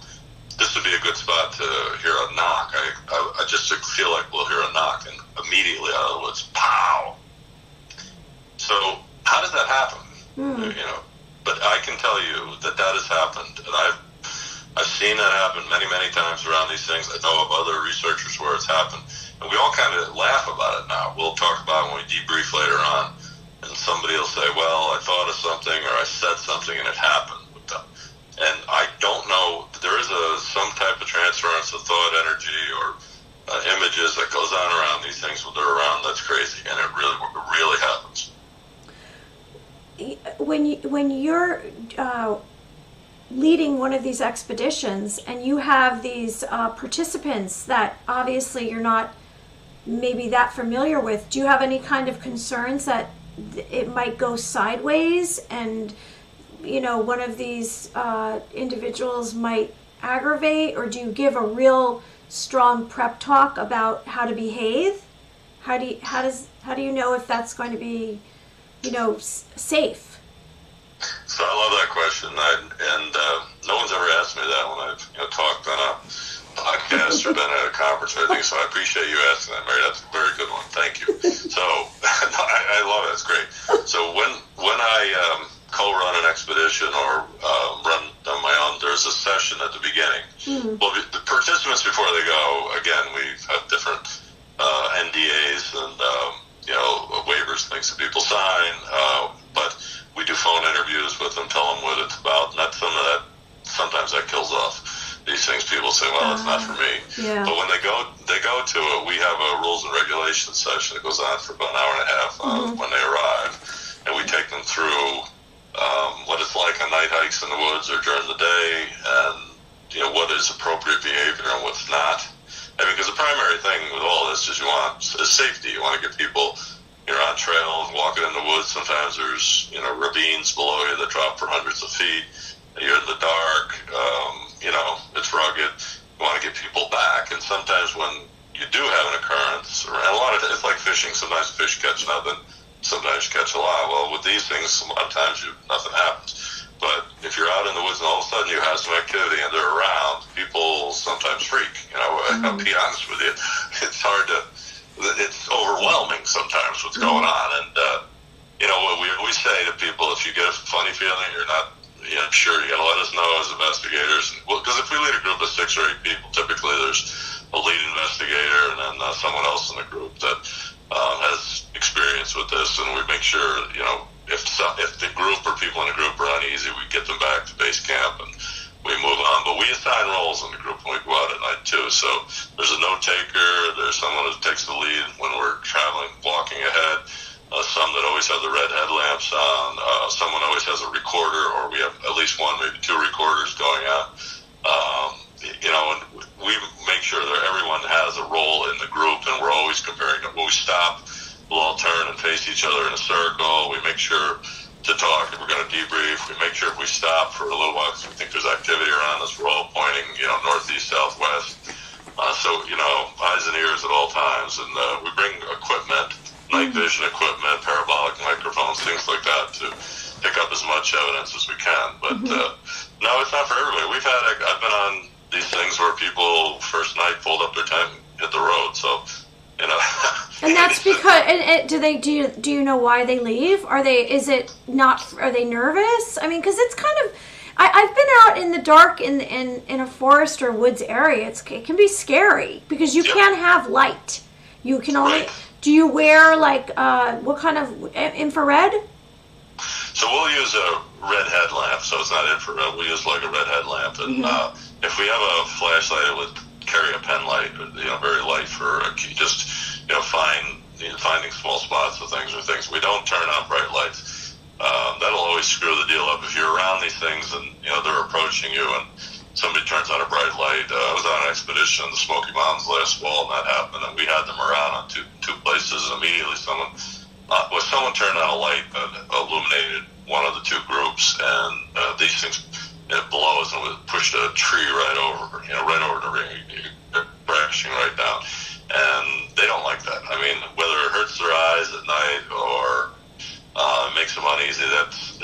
this would be a good spot to hear a knock. I just feel like we'll hear a knock, and immediately out of the woods, pow! So how does that happen? But I can tell you that has happened, and I've seen that happen many, many times around these things. I know of other researchers where it's happened, and we all kind of laugh about it now. We'll talk about it when we debrief later on, and somebody will say, well, I thought of something, or I said something, and it happened with them. And I don't know, there is some type of transference of thought, energy, or images that goes on around these things when they're around. That's crazy, and it really happens. When you're leading one of these expeditions and you have these participants that obviously you're not maybe that familiar with, do you have any kind of concerns that it might go sideways and one of these individuals might aggravate, or do you give a real strong prep talk about how to behave? How do you know if that's going to be safe? So I love that question, and no one's ever asked me that when I've talked on a podcast or been at a conference or anything. So I appreciate you asking that, Mary. That's a very good one. Thank you. So I love it. It's great. So when I co-run an expedition or run on my own, there's a session at the beginning. Well, the participants before they go, again, we have different NDAs and waivers, things that people sign, but we do phone interviews with them, tell them what it's about, and that's sometimes that kills off these things. People say, well, it's not for me. Yeah. But when they go to it, we have a rules and regulations session that goes on for about an hour and a half when they arrive, and we take them through what it's like on night hikes in the woods or during the day, and what is appropriate behavior and what's not. I mean, because the primary thing with all this is you want is safety. You want to get people, you're on trails, walking in the woods. Sometimes there's, ravines below you that drop for hundreds of feet. You're in the dark, it's rugged. You want to get people back. And sometimes when you do have an occurrence, and a lot of it's like fishing. Sometimes fish catch nothing. Sometimes you catch a lot. Well, with these things, a lot of times nothing happens. But if you're out in the woods and all of a sudden you have some activity and they're around, people sometimes freak. I'll be honest with you. It's it's overwhelming sometimes what's going on. And, what we always say to people, if you get a funny feeling, you're not sure, you got to let us know as investigators. Well, because if we lead a group of 6 or 8 people, typically there's a lead investigator and then someone else in the group that has experience with this, and we make sure, if the group or people in the group are uneasy, we get them back to base camp and we move on. But we assign roles in the group when we go out at night too. So there's a note taker, there's someone who takes the lead when we're traveling, walking ahead, some that always have the red headlamps on, someone always has a recorder, or we have at least one, maybe 2 recorders going on. And we make sure that everyone has a role in the group, and we're always comparing them. When we stop, we'll all turn and face each other in a circle. We make sure to talk if we're going to debrief. We make sure if we stop for a little while because we think there's activity around us, we're all pointing, northeast, southwest. Eyes and ears at all times. And we bring equipment, night vision equipment, parabolic microphones, things like that to pick up as much evidence as we can. But no, it's not for everybody. I've been on these things where people first night pulled up their tent and hit the road. So, And that's because, do you know why they leave? Are they nervous? I mean, because it's kind of, I've been out in the dark in a forest or woods area. It can be scary because you can't have light. You can only, do you wear what kind of infrared? So we'll use a red headlamp, so it's not infrared. We'll use like a red headlamp. And if we have a flashlight, it would carry a pen light, very light for just, finding small spots of things. We don't turn on bright lights. That'll always screw the deal up. If you're around these things and, they're approaching you and somebody turns on a bright light. I was on an expedition in the Smoky Mountains last fall, and that happened, and we had them around on two places, and immediately someone turned on a light that illuminated one of the 2 groups, and these things, it blows, and it pushed a tree right over the ring, crashing right down. And they don't like that. I mean, whether it hurts their eyes at night or it makes them uneasy,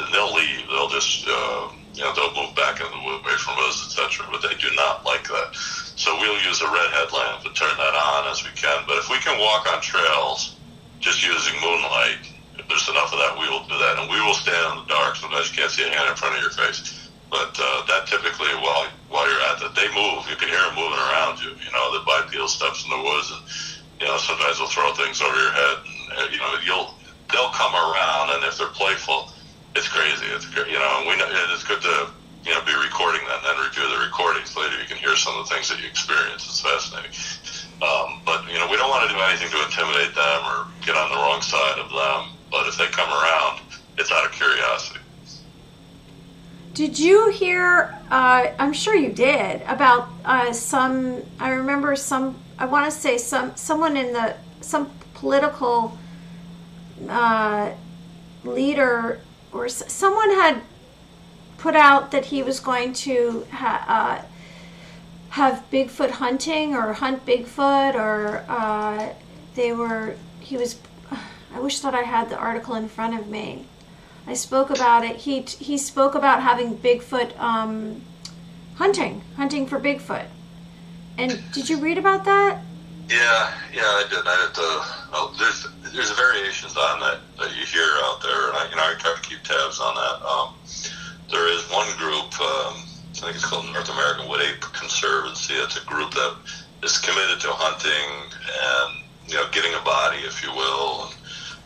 they'll leave. They'll just, they'll move back in the wood away from us, etc. But they do not like that. So we'll use a red headlamp and turn that on as we can. But if we can walk on trails just using moonlight, if there's enough of that, we will do that. And we will stand in the dark. Sometimes you can't see a hand in front of your face. But that typically, while you're at it, they move. You can hear them moving around you. The bipedal steps in the woods, and sometimes they'll throw things over your head. And they'll come around, and if they're playful, it's crazy. It's great. We know it's good to be recording that and then review the recordings later. You can hear some of the things that you experience. It's fascinating. But we don't want to do anything to intimidate them or get on the wrong side of them. But if they come around, it's out of curiosity. Did you hear, I'm sure you did, about some political leader, or someone had put out that he was going to have Bigfoot hunting or hunt Bigfoot, or I wish that I had the article in front of me. I spoke about it. He spoke about having Bigfoot hunting for Bigfoot. And did you read about that? Yeah, I did. There's variations on that you hear out there, and I try to keep tabs on that. There is one group, I think it's called North American Wood Ape Conservancy. It's a group that is committed to hunting and getting a body, if you will.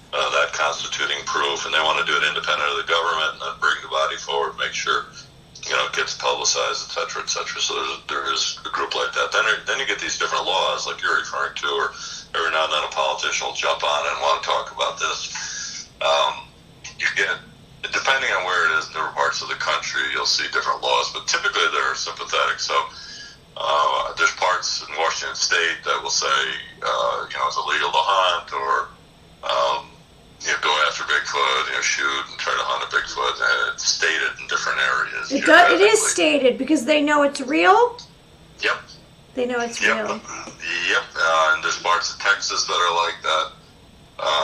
That constituting proof, and they want to do it independent of the government and then bring the body forward, make sure it gets publicized, et cetera, et cetera. So there is a group like that. Then you get these different laws like you're referring to, or every now and then a politician will jump on it and want to talk about this. You get, depending on where it is, different parts of the country, you'll see different laws, but typically they're sympathetic. So there's parts in Washington State that will say, it's illegal to hunt, or go after Bigfoot, shoot and try to hunt a Bigfoot. And it's stated in different areas. It is stated because they know it's real. Yep. They know it's real. Yep. And there's parts of Texas that are like that.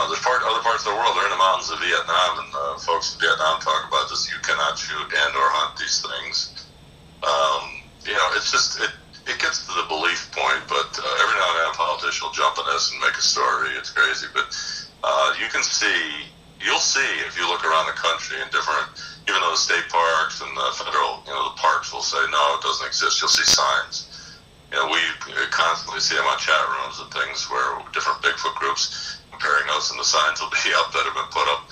There's other parts of the world. They're in the mountains of Vietnam, and folks in Vietnam talk about this. You cannot shoot and or hunt these things. It's just it gets to the belief point. But every now and then, a politician will jump on this and make a story. It's crazy, but you'll see if you look around the country in different, even though the state parks and the federal, the parks will say no, it doesn't exist. You'll see signs. We constantly see them on chat rooms and things where different Bigfoot groups comparing us, and the signs will be up that have been put up.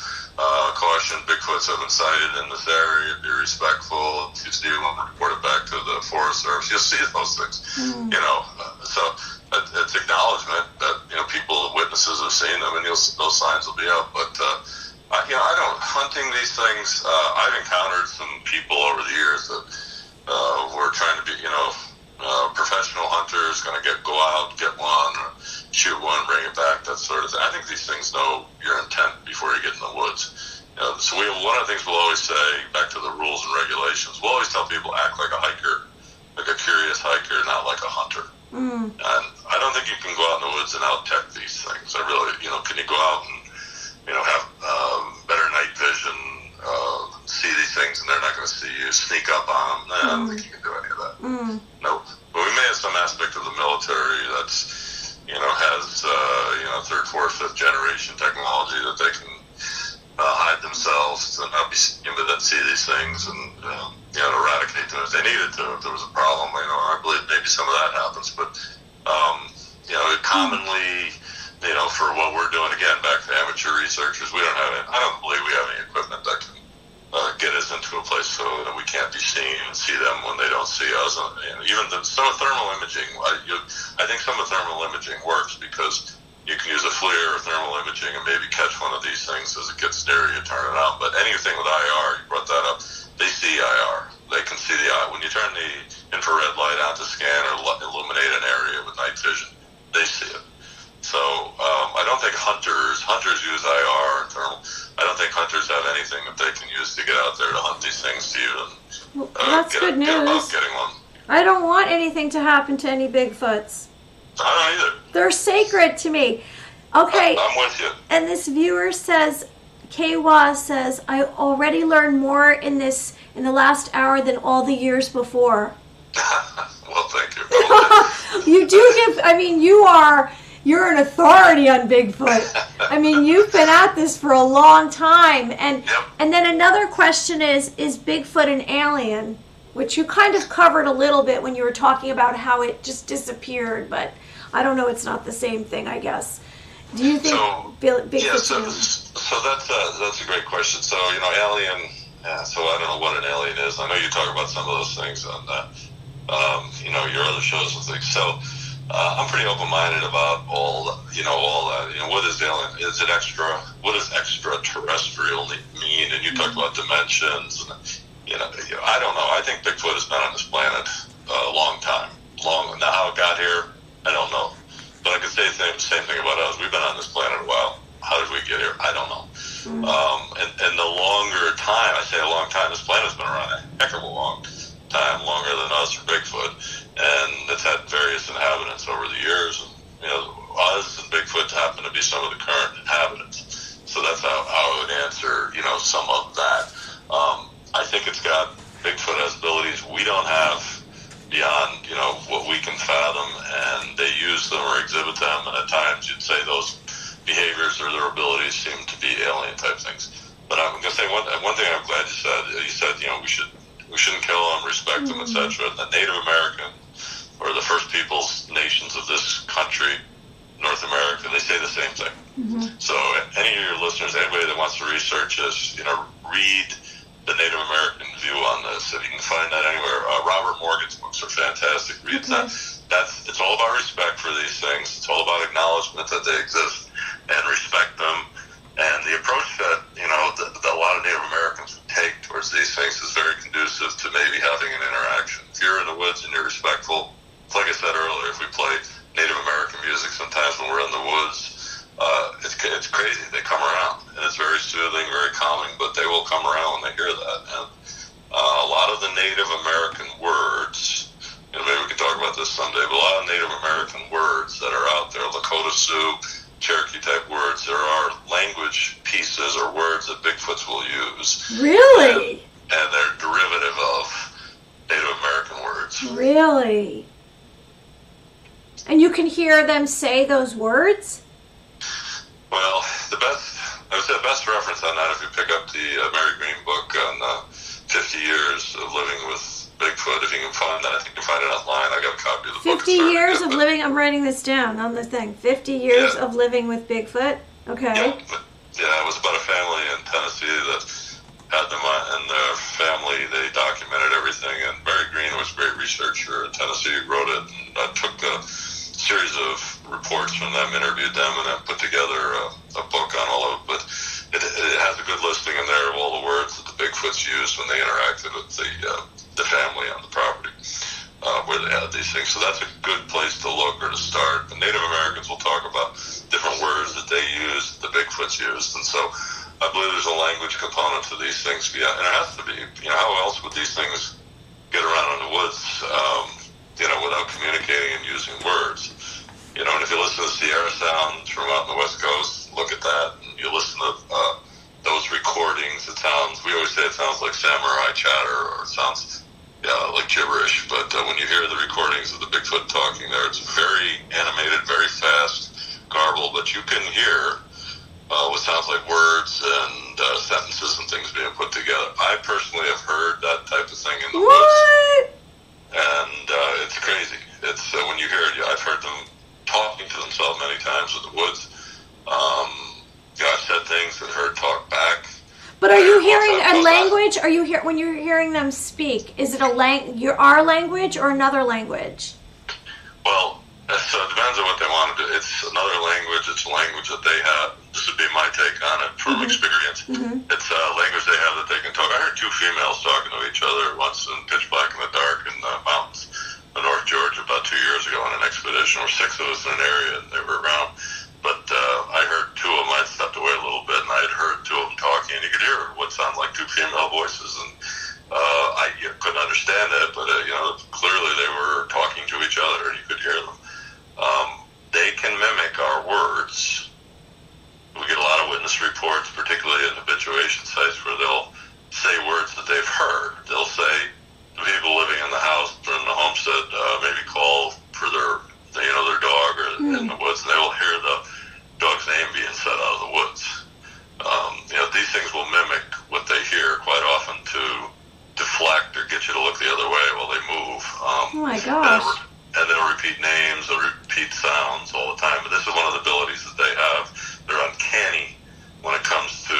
Caution, Bigfoots have been sighted in this area. Be respectful. If you see one, report it back to the Forest Service. You'll see those things. So it's acknowledgement that witnesses have seen them, and those signs will be up. But hunting these things. I've encountered some people over the years that were trying to be professional hunters, going to go out, get one, or shoot one, bring it back, that sort of thing. I think these things know your intent before you get in the woods. So one of the things we'll always say, back to the rules and regulations, we'll always tell people act like a hiker, like a curious hiker, not like a hunter. And I don't think you can go out in the woods and out-tech these things. I really, can you go out and, have better night vision, see these things, and they're not going to see you, sneak up on them? I don't think you can do any of that. Nope. But we may have some aspect of the military that's, has, third, fourth, fifth generation technology that they can hide themselves to not be seen, but then see these things and, eradicate them if they needed to. If there was a problem, I believe maybe some of that happens. But, commonly, for what we're doing, again, back to amateur researchers, I don't believe we have any equipment that can get us into a place so that we can't be seen and see them when they don't see us. And even some of thermal imaging, I think some of thermal imaging works because you can use a FLIR or thermal imaging and maybe catch one of these things as it gets near you, turn it on. But anything with IR, you brought that up, they see IR. They can see the eye. When you turn the infrared light on to scan or illuminate an area with night vision, they see it. So I don't think hunters use IR and thermal. I don't think hunters have anything that they can use to get out there to hunt these things to you. And, that's good news. Getting one. I don't want anything to happen to any Bigfoots. I don't either. They're sacred to me. Okay. I'm with you. And this viewer says, Kwa says, I already learned more in the last hour than all the years before. Well, thank you. You do you're an authority on Bigfoot. You've been at this for a long time. And yep. And then another question is Bigfoot an alien? Which you kind of covered a little bit when you were talking about how it just disappeared, but I don't know, it's not the same thing, I guess. Do you think Bigfoot's an alien? So that's a great question. So, alien, so I don't know what an alien is. I know you talk about some of those things on your other shows and things. So I'm pretty open-minded about all that. What is alien? Is it extra? What does extraterrestrial mean? And you talked about dimensions. And, I don't know. I think Bigfoot has been on this planet a long time. Now, how it got here, I don't know. But I can say the same thing about us. We've been on this planet a while. How did we get here? I don't know. And the longer time, I say a long time, this planet's been around a heck of a long time, longer than us or Bigfoot. And it's had various inhabitants over the years. And, us and Bigfoot happen to be some of the current inhabitants. So that's how I would answer, some of that. I think Bigfoot has abilities we don't have beyond, what we can fathom, and they use them or exhibit them, and at times you'd say those behaviors or their abilities seem to be alien type things. But I'm going to say one thing I'm glad you said. You said, we shouldn't kill them, respect them, etc. The Native American, or the first peoples, nations of this country, North America, they say the same thing. So any of your listeners, anybody that wants to research this, read the Native American view on this. If you can find that anywhere, Robert Morgan's books are fantastic. Read that. It's all about respect for these things. It's all about acknowledgement that they exist and respect them. And the approach that a lot of Native Americans would take towards these things crazy. They come around, and it's very soothing, very calming, but they will come around when they hear that. And a lot of the Native American words, maybe we can talk about this someday, but a lot of Native American words that are out there, Lakota Sioux, Cherokee-type words, there are language pieces or words that Bigfoots will use. Really? And they're derivative of Native American words. Really? And you can hear them say those words? Well, I would say the best reference on that, if you pick up the Mary Green book on 50 years of living with Bigfoot, if you can find that, I think you can find it online. I got a copy of the book. 50 years of living, I'm writing this down on the thing. 50 years of living with Bigfoot? Okay. Yeah, it was about a family in Tennessee that had them and their family. They documented everything, and Mary Green was a great researcher in Tennessee, wrote it, and I took a series of reports from them, interviewed them, and then put together a book on all of it. But it has a good listing in there of all the words that the Bigfoots used when they interacted with the family on the property where they had these things. So that's a good place to look or to start. The Native Americans will talk about different words that they used, the Bigfoots used, and so I believe there's a language component to these things. And it has to be. How else would these things get around in the woods, without communicating and using words? And if you listen to Sierra sounds from out on the West Coast, look at that, and you listen to those recordings, we always say it sounds like samurai chatter, or it sounds like gibberish, but when you hear the recordings of the Bigfoot talking there, it's very animated, very fast, garbled, but you can hear what sounds like words and sentences and things being put together. I personally have heard that type of thing in the woods, and it's crazy. It's when you hear it, I've heard them talking to themselves many times in the woods. I've said things and heard talk back. But are you hearing a language? When you're hearing them speak? Is it our language or another language? Well, so it depends on what they want to do. It's another language. It's a language that they have. This would be my take on it from experience. Mm-hmm. It's a language they have that they can talk. I heard two females talking to each other once in pitch black in the dark in the mountains of North Georgia about 2 years ago on an expedition. There were 6 of us in an area, and they were around. But I heard 2 of them. I stepped away a little bit, and I had heard 2 of them talking, and you could hear what sounded like 2 female voices, and I couldn't understand it, but clearly they were talking to each other, and you could hear them. They can mimic our words. We get a lot of witness reports, particularly in habituation sites, where they'll say words that they've heard. They'll say to people living in the house or in the homestead, maybe call for their dog or in the woods, and they will hear the dog's name being said out of the woods. These things will mimic what they hear quite often to deflect or get you to look the other way while they move. Oh my gosh. And they'll repeat names, they'll repeat sounds all the time. But this is one of the abilities that they have. They're uncanny when it comes to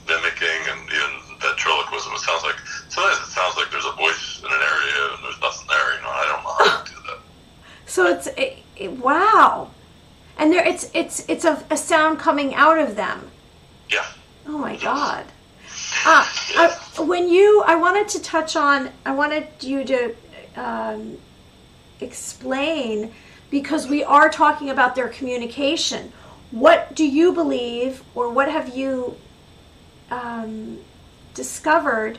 mimicking and even ventriloquism. Sometimes it sounds like there's a voice in an area and there's nothing there. I don't know how to do that. So wow. And it's a sound coming out of them. Yeah. Oh my God. I wanted you to explain, because we are talking about their communication. What do you believe, or what have you discovered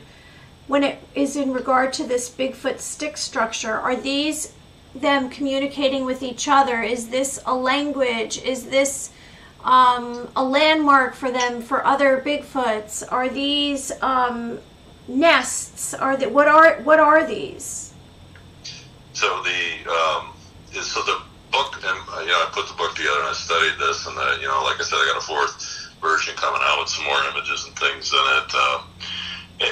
when it is in regard to this Bigfoot stick structure? Are these them communicating with each other? Is this a language? Is this a landmark for them for other Bigfoots? Are these nests? What are these? So the book, and I put the book together and I studied this, and like I said, I got a 4th version coming out with some more images and things in it.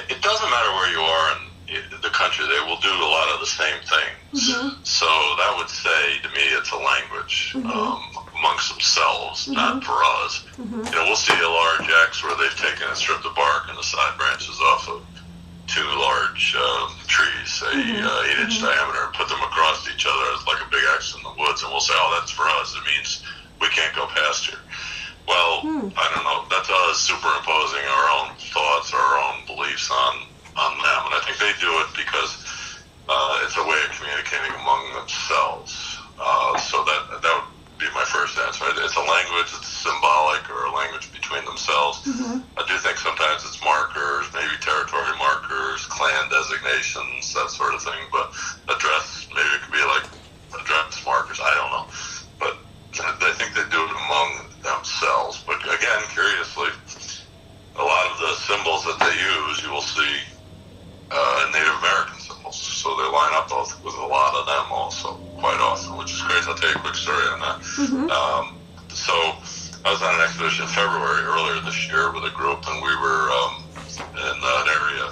It doesn't matter where you are in the country; they will do a lot of the same things. Mm-hmm. So that would say to me, it's a language amongst themselves, not for us. Mm-hmm. We'll see a large X where they've taken and stripped the bark and the side branches off of 2 large trees, say 8-inch diameter, and put them across each other as like a big X in the woods, and we'll say, oh, that's for us. It means we can't go past here. Well, I don't know. That's us superimposing our own thoughts, our own beliefs on them, and I think they do it because it's a way of communicating among themselves. So that would be my first answer. It's a language. It's symbolic, or a language I do think sometimes it's markers, maybe territory markers, clan designations, that sort of thing. But address, maybe it could be like address markers. I don't know. But I think they do it among themselves. But again, curiously, a lot of the symbols that they use, you will see Native American symbols. So they line up with a lot of them also quite often, which is crazy. I'll tell you a quick story on that. So I was on an expedition in February earlier this year with a group, and we were in that area,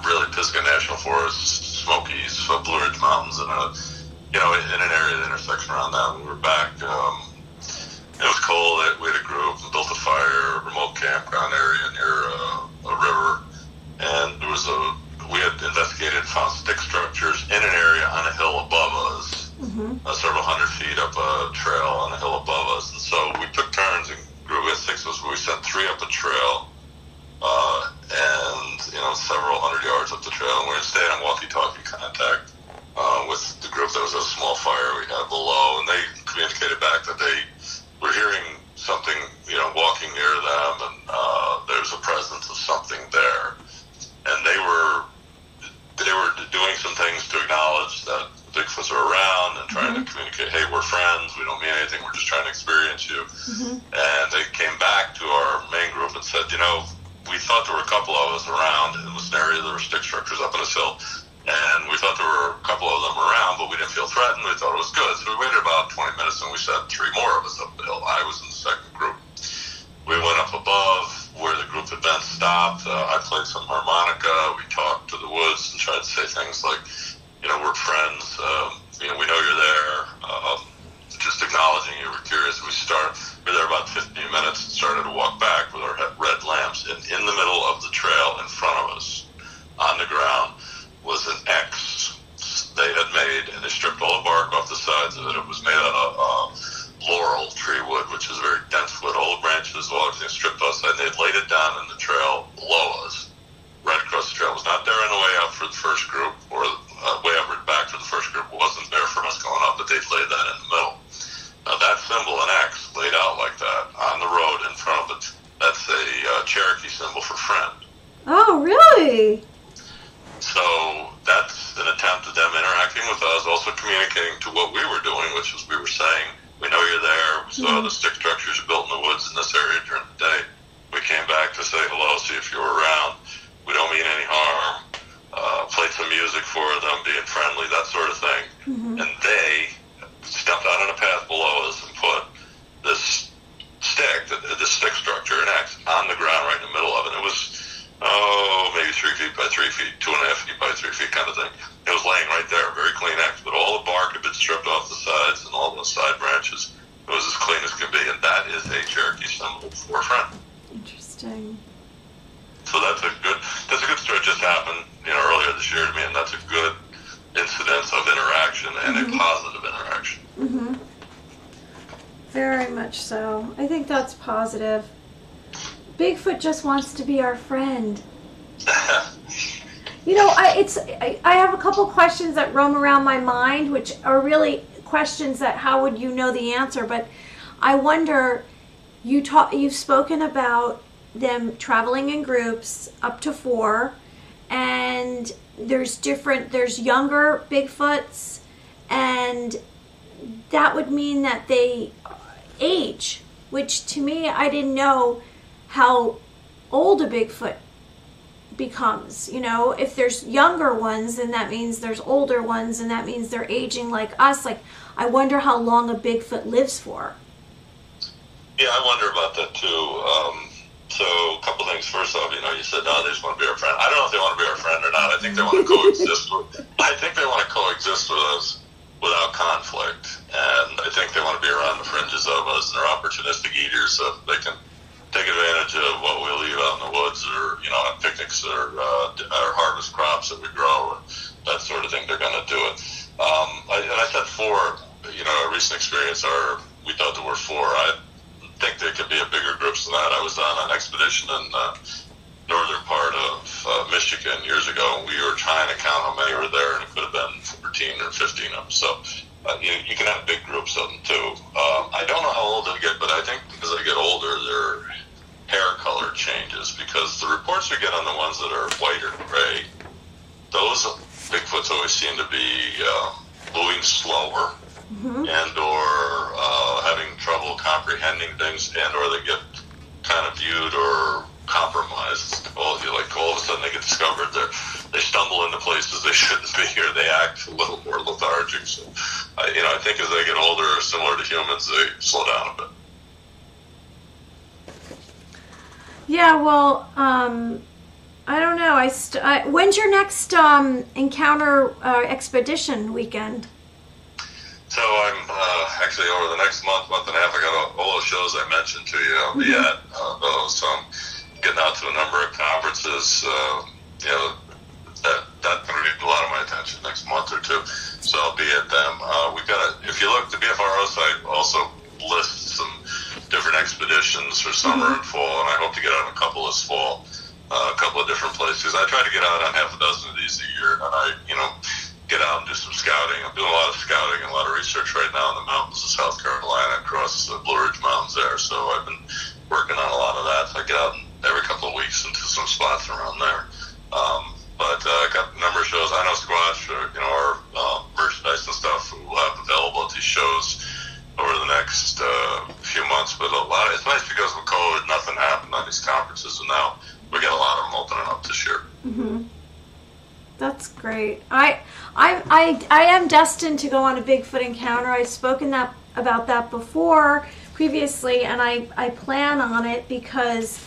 really Pisgah National Forest, Smokies, Blue Ridge Mountains, and in an area, the intersection around that. We were back. It was cold. We had a group and built a fire, remote campground area near a river, and we had investigated and found stick structures in an area on a hill above us. Several hundred feet up a trail on a hill above us. And so we took turns and grew with 6 of us. We sent 3 up a trail, and several hundred yards up the trail. And we were staying on walkie-talkie contact with the group. That was a small fire we had below, and they communicated back that they were hearing something, walking near them, and there's a presence of something there. And they were doing some things to acknowledge that Bigfoots are around and trying to communicate, hey, we're friends, we don't mean anything, we're just trying to experience you. And they came back to our main group and said, we thought there were a couple of us around. In this area, there were stick structures up on this hill, and we thought there were a couple of them around, but we didn't feel threatened. We thought it was good. So we waited about 20 minutes, and we sent 3 more of us up the hill. I was in the second group. We went up above where the group had been stopped. I played some harmonica. We talked to the woods and tried to say things like, we're friends. We know you're there. Just acknowledging you. We're curious. We were there about 15 minutes and started to walk back with our red lamps. And in the middle of the trail in front of us, on the ground, was an X they had made, and they stripped all the bark off the sides of it. It was made out of laurel tree wood, which is very dense wood. All the branches, all everything stripped off the side. They had laid it down in the trail below us, right across the trail. It was not there on the way up for the first group, or way upward back for the first group. It wasn't there for us going up, but they'd laid that in the middle. Now that symbol, an X, laid out like that on the road in front of it, that's a Cherokee symbol for friend. Oh, really? So that's an attempt at them interacting with us, also communicating to what we were doing, which was we were saying, we know you're there. We saw the stick structures built in the woods in this area during the day. We came back to say hello, see if you were around. We don't mean any harm. Played some music for them, being friendly, that sort of thing. And they stepped out on a path below us and put this stick structure, an X, on the ground right in the middle of it. It was, maybe 3 feet by 3 feet, 2.5 feet by 3 feet kind of thing. It was laying right there, very clean X, but all the bark had been stripped off the sides and all the side branches. It was as clean as can be, and that is a Cherokee symbol for a friend. Interesting. So that's a good story. It just happened, earlier this year to me, and that's a good incidence of interaction and a positive interaction. Very much so. I think that's positive. Bigfoot just wants to be our friend. I have a couple questions that roam around my mind, which are really questions that how would you know the answer? But I wonder, you've spoken about them traveling in groups up to 4, and there's younger Bigfoots, and that would mean that they age, which to me, I didn't know how old a Bigfoot becomes. If there's younger ones, then that means there's older ones, and that means they're aging like us. Like, I wonder how long a Bigfoot lives for. Yeah, I wonder about that too. So a couple things. First off, you said, no, they just want to be our friend. I don't know if they want to be our friend or not. I think they want to coexist with us without conflict. And I think they want to be around the fringes of us. They're opportunistic eaters, so they can take advantage of what we leave out in the woods, or on picnics, or harvest crops that we grow, or that sort of thing. They're going to do it. I said 4. A recent experience, we thought there were 4. I think there could be a bigger groups than that. I was on an expedition in the northern part of Michigan years ago, and we were trying to count how many were there, and it could have been 14 or 15 of them. So you can have big groups of them too. I don't know how old they get, but I think as they get older, they're apprehending things and or they get kind of viewed or compromised. All of a sudden they get discovered. They stumble into places they shouldn't be, or they act a little more lethargic. So, I think as they get older, similar to humans, they slow down a bit. Yeah, well, I don't know. When's your next encounter expedition weekend? So I'm actually over the next month and a half. I got all those shows I mentioned to you. I'll be at those. So I'm getting out to a number of conferences. That's going to need a lot of my attention next month or two. So I'll be at them. We've got if you look, the BFRO site also lists some different expeditions for summer and fall, and I hope to get out on a couple this fall, a couple of different places. I try to get out on half a dozen of these a year, and I, get out and do some scouting. I'm doing a lot of scouting and a lot of research right now in the mountains of South Carolina, across the Blue Ridge Mountains there. So I've been working on a lot of that. So I get out every couple of weeks into some spots around there. But I got a number of shows. I know Squash, our merchandise and stuff we'll have available at these shows over the next few months. But it's nice because with COVID, nothing happened on these conferences, and now we got a lot of them opening up this year. Mm-hmm. That's great. I am destined to go on a Bigfoot encounter. I've spoken about that previously, and I plan on it because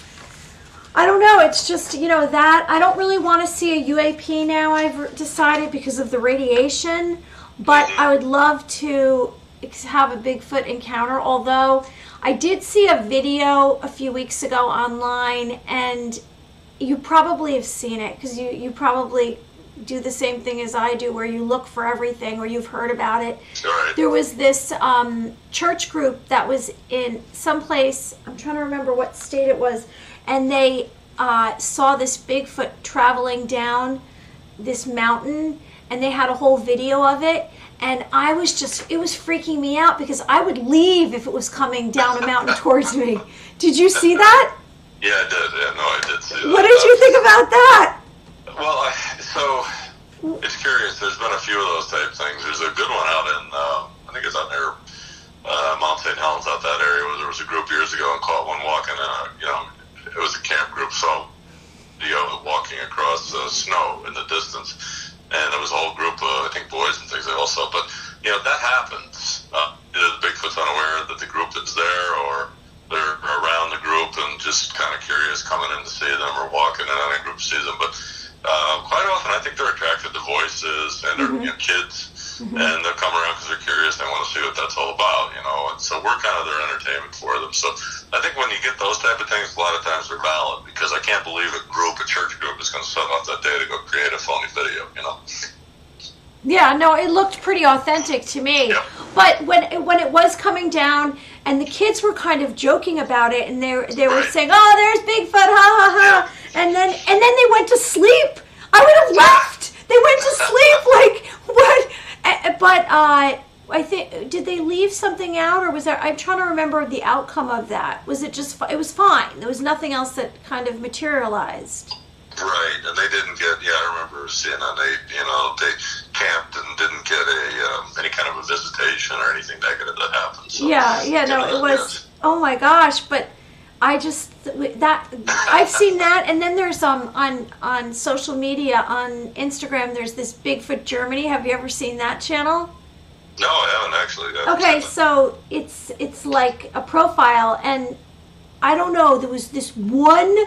I don't know. It's just that I don't really want to see a UAP now. I've decided because of the radiation, but I would love to have a Bigfoot encounter. Although I did see a video a few weeks ago online, and you probably have seen it because you probably do the same thing as I do, where you look for everything or you've heard about it. Right. There was this church group that was in some place, I'm trying to remember what state it was, and they saw this Bigfoot traveling down this mountain, and they had a whole video of it, and it was freaking me out because I would leave if it was coming down a mountain towards me. Did you see that? Yeah, I did. Yeah, no, I did see that. What did you think about that? Well, so it's curious. There's been a few of those type things. There's a good one out in, I think it's out near Mount St. Helens, out that area, where there was a group years ago and caught one walking in it was a camp group, so walking across snow in the distance, and there was a whole group of, I think, boys and things they all saw. But that happens. Either the Bigfoot's unaware that the group is there, or they're around the group and just kind of curious, coming in to see them, or walking in and a group sees them. But quite often, I think they're attracted to voices, and they're kids, and they'll come around because they're curious. They want to see what that's all about, and so we're kind of their entertainment for them. So I think when you get those type of things, a lot of times they're valid, because I can't believe a church group is going to set off that day to go create a phony video, Yeah, no, it looked pretty authentic to me. Yep. But when it was coming down, and the kids were kind of joking about it, and they were saying, "Oh, there's Bigfoot, ha ha ha," and then they went to sleep. I would have left. They went to sleep. Like what? But I think, did they leave something out, or was there? I'm trying to remember the outcome of that. Was it just? It was fine. There was nothing else that kind of materialized. Right, and they didn't get. Yeah, I remember seeing that they camped and didn't get any kind of a visitation or anything negative that happened. So, it was. Oh my gosh! But I've seen that, and then there's on social media, on Instagram, there's this Bigfoot Germany. Have you ever seen that channel? No, I haven't actually. Okay, so it's like a profile, and I don't know. There was this one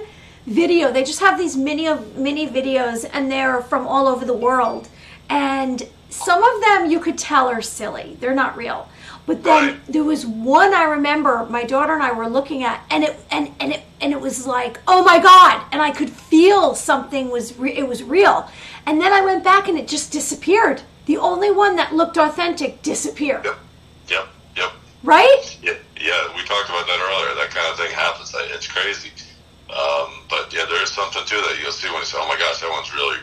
video. They just have these mini videos, and they're from all over the world. And some of them you could tell are silly. They're not real. But then there was one I remember my daughter and I were looking at, and it was like, oh my God! And I could feel something was real. And then I went back and it just disappeared. The only one that looked authentic disappeared. Yep. Right? Yeah, we talked about that earlier. That kind of thing happens. It's crazy. But yeah, there is something to that. You'll see when you say, "Oh my gosh,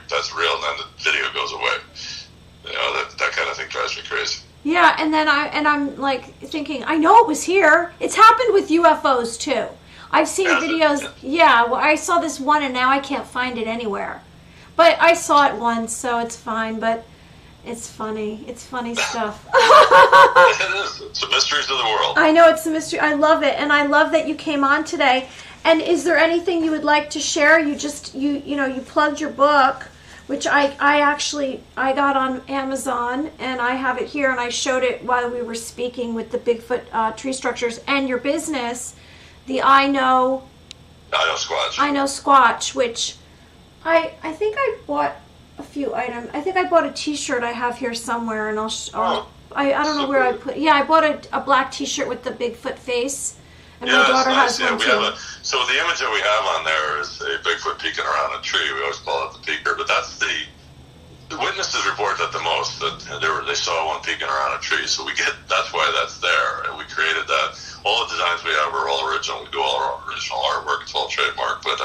that's real," and then the video goes away. That kind of thing drives me crazy. Yeah, and then I'm like thinking, I know it was here. It's happened with UFOs too. I've seen videos. Yeah, well, I saw this one, and now I can't find it anywhere. But I saw it once, so it's fine. But It's funny. It's funny stuff. It is. It's the mysteries of the world. I know, it's a mystery. I love it, and I love that you came on today. And is there anything you would like to share? You just you plugged your book, which I got on Amazon, and I have it here, and I showed it while we were speaking with the Bigfoot tree structures, and your business, the I know Squatch, which I think I bought a few items. I think I bought a T-shirt I have here somewhere, and I don't know where I put. Yeah, I bought a black T-shirt with the Bigfoot face, and my daughter has one too. So the image that we have on there is a Bigfoot peeking around a tree. We always call it the peeker, but that's the witnesses report that the most that they saw one peeking around a tree. So that's why that's there, and we created that. All the designs we have are all original. We do all our original artwork. It's all trademark, but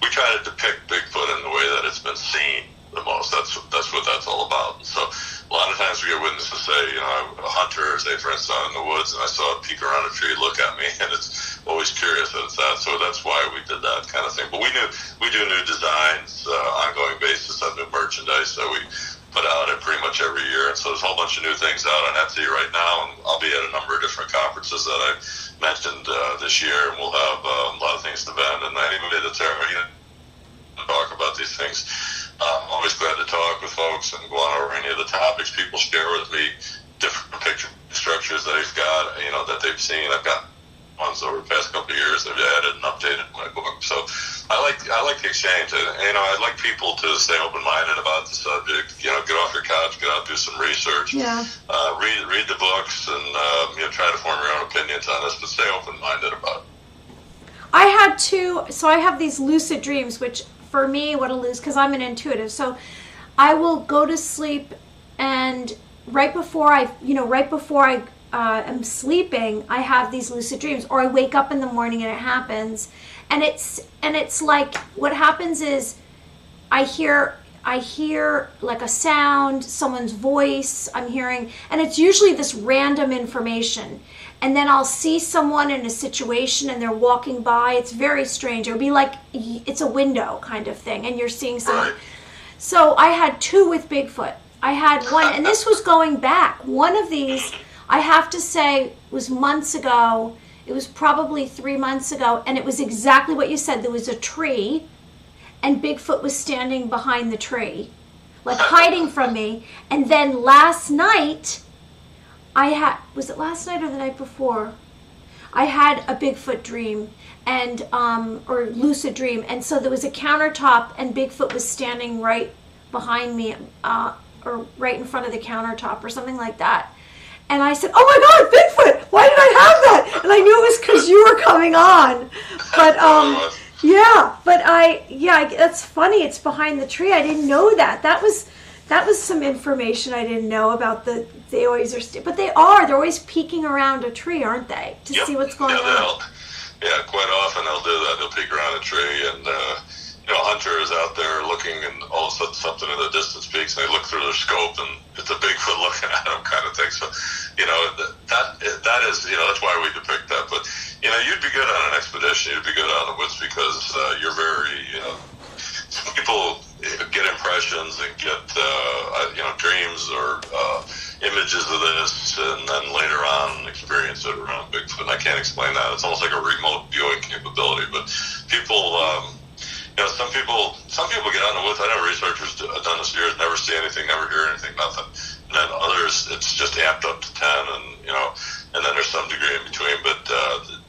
we try to depict Bigfoot in the way that it's been seen the most. That's what that's all about. So a lot of times we get witnesses say, a hunter, say for instance, in the woods, and I saw it peek around a tree, look at me, and it's always curious that it's that. So that's why we did that kind of thing. But we do new designs, ongoing basis of new merchandise that we put out at pretty much every year. And so there's a whole bunch of new things out on Etsy right now, and I'll be at a number of different conferences that I mentioned this year, and we'll have a lot of things to vend. And anybody that's there, talk about these things. I'm always glad to talk with folks and go on over any of the topics. People share with me different picture structures that they've got, that they've seen. I've got ones over the past couple of years I've added and updated my book. So I like the exchange. And, I'd like people to stay open-minded about the subject. Get off your couch, get out, do some research. Yeah. Read the books and try to form your own opinions on this, but stay open-minded about it. I have these lucid dreams, which for me, because I'm an intuitive, so I will go to sleep, and right before I am sleeping, I have these lucid dreams, or I wake up in the morning and it happens, and it's like what happens is I hear like a sound, someone's voice I'm hearing, and it's usually this random information. And then I'll see someone in a situation and they're walking by. It's very strange. It would be like it's a window kind of thing, and you're seeing someone. Right. So I had two with Bigfoot. I had one, and this was going back. One of these, I have to say, was months ago. It was probably 3 months ago, and it was exactly what you said. There was a tree, and Bigfoot was standing behind the tree, like hiding from me. And then last night, was it last night or the night before? I had a Bigfoot dream, and or lucid dream, and so there was a countertop, and Bigfoot was standing right behind me, or right in front of the countertop, or something like that. And I said, "Oh my God, Bigfoot! Why did I have that?" And I knew it was because you were coming on. But that's funny. It's behind the tree. I didn't know that. That was some information I didn't know about they always are, but they're always peeking around a tree, aren't they, to see what's going on? Yeah, quite often they'll do that. They'll peek around a tree, and a hunter is out there looking, and all of a sudden something in the distance peeks, and they look through their scope, and it's a Bigfoot looking at them, kind of thing. So, that is, that's why we depict that. But you'd be good on an expedition. You'd be good on the woods because you're very, people get impressions and get dreams or images of this, and then later on experience it around Bigfoot. And I can't explain that. It's almost like a remote viewing capability. But people, some people get out in the woods. I know researchers have done this years, never see anything, never hear anything, nothing. And then others, it's just amped up to 10, and then there's some degree in between. But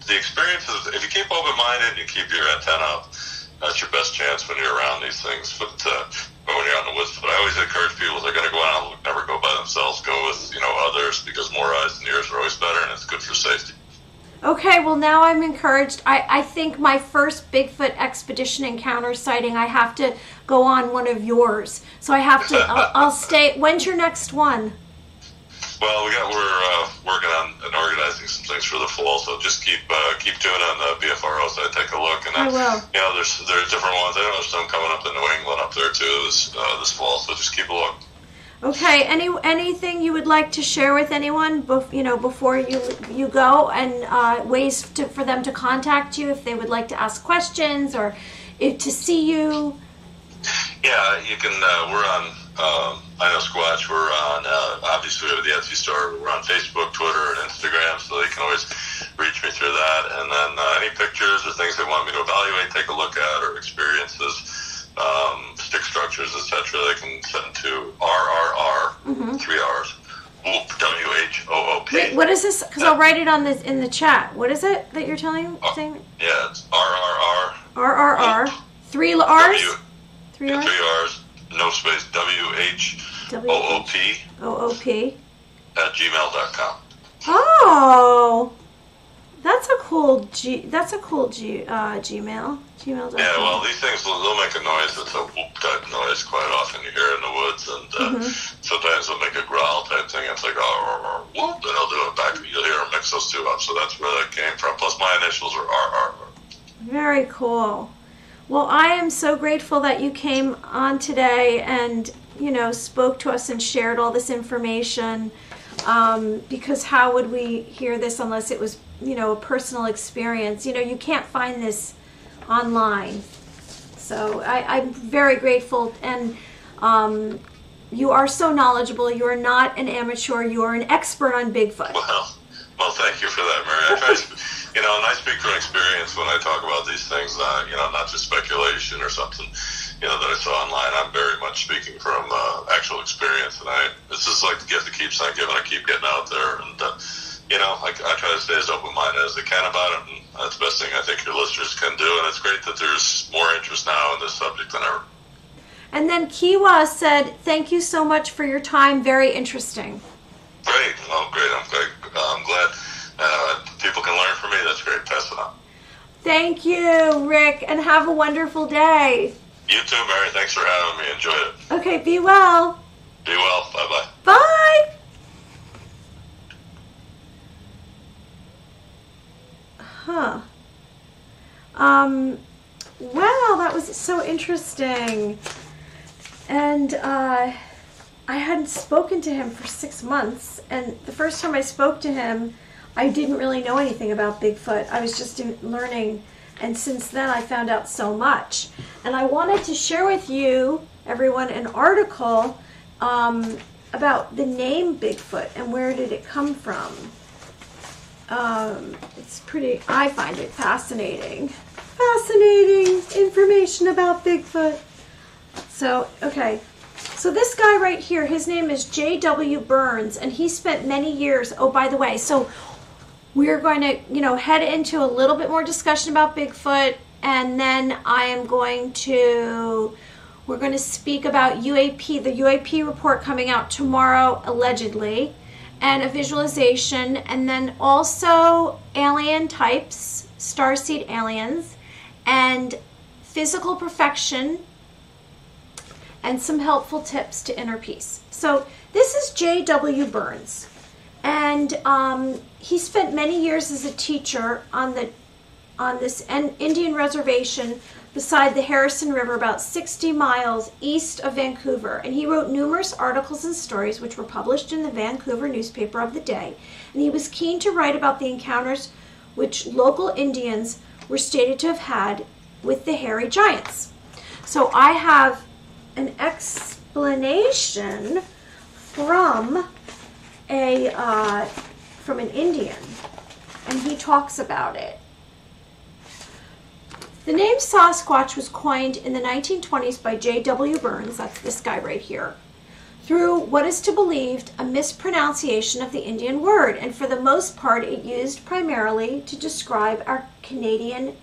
the experience is, if you keep open-minded and you keep your antenna up, that's your best chance when you're around these things. But when you're out in the woods, but I always encourage people, if they're going to go out and never go by themselves, go with others, because more eyes and ears are always better, and it's good for safety. Okay, well now I'm encouraged. I think my first Bigfoot expedition encounter sighting, I have to go on one of yours. So I have to. I'll stay. When's your next one? Well, we're working on and organizing some things for the fall, so just keep tuning on the BFRO site, take a look, and then, I will. There's different ones. I know there's some coming up in New England up there too this fall, so just keep a look. Okay. Anything you would like to share with anyone, before you go, and ways for them to contact you if they would like to ask questions or to see you? Yeah, you can. We're on I know Squatch, we're on, obviously we have the Etsy store, we're on Facebook, Twitter, and Instagram, so they can always reach me through that. And then any pictures or things they want me to evaluate, take a look at, or experiences, stick structures, etc., they can send to RRR, 3 R's, Whoop, WHOOP. Wait, what is this? Because I'll write it on this in the chat. What is it that you're saying? Yeah, it's RRR. RRR. Whoop, 3 R's? 3 R's? 3 R's, no space, WHOOP. OOP. At gmail.com. Oh, that's a cool Gmail. Gmail.com. Yeah, well, these things, they'll make a noise. It's a whoop type noise quite often. You hear it in the woods, and sometimes they'll make a growl type thing. It's like, oh, whoop, then they'll do it back. You'll hear them mix those two up. So that's where that came from. Plus my initials are RR. Very cool. Well, I am so grateful that you came on today and, spoke to us and shared all this information, because how would we hear this unless it was, a personal experience? You can't find this online. So I'm very grateful, and you are so knowledgeable. You are not an amateur. You are an expert on Bigfoot. Well, thank you for that, Mary. And I speak from experience when I talk about these things, not just speculation or something, that I saw online. I'm very much speaking from actual experience, and this is like the gift that keeps on giving. I keep getting out there, and, I try to stay as open-minded as I can about it, and that's the best thing I think your listeners can do, and it's great that there's more interest now in this subject than ever. And then Kiwa said, thank you so much for your time. Very interesting. Great. Oh, great. I'm glad people can learn from me. That's great. Pass it on. Thank you, Rick, and have a wonderful day. You too, Mary. Thanks for having me. Enjoy it. Okay, be well. Be well. Bye-bye. Bye. Huh. Wow, that was so interesting. And I hadn't spoken to him for 6 months, and the first time I spoke to him, I didn't really know anything about Bigfoot. I was just learning, and since then I found out so much. And I wanted to share with you, everyone, an article about the name Bigfoot and where did it come from. I find it fascinating. Fascinating information about Bigfoot. So, okay. So this guy right here, his name is J.W. Burns, and he spent many years, oh, by the way, so we're going to, head into a little bit more discussion about Bigfoot, and then we're going to speak about UAP, the UAP report coming out tomorrow, allegedly, and a visualization, and then also alien types, starseed aliens, and physical perfection, and some helpful tips to inner peace. So this is J.W. Burns, and he spent many years as a teacher on this Indian reservation beside the Harrison River, about 60 miles east of Vancouver. And he wrote numerous articles and stories which were published in the Vancouver newspaper of the day. And he was keen to write about the encounters which local Indians were stated to have had with the hairy giants. So I have an explanation from an Indian, and he talks about it. The name Sasquatch was coined in the 1920s by J.W. Burns, that's this guy right here, through what is to believed a mispronunciation of the Indian word, and for the most part it used primarily to describe our Canadian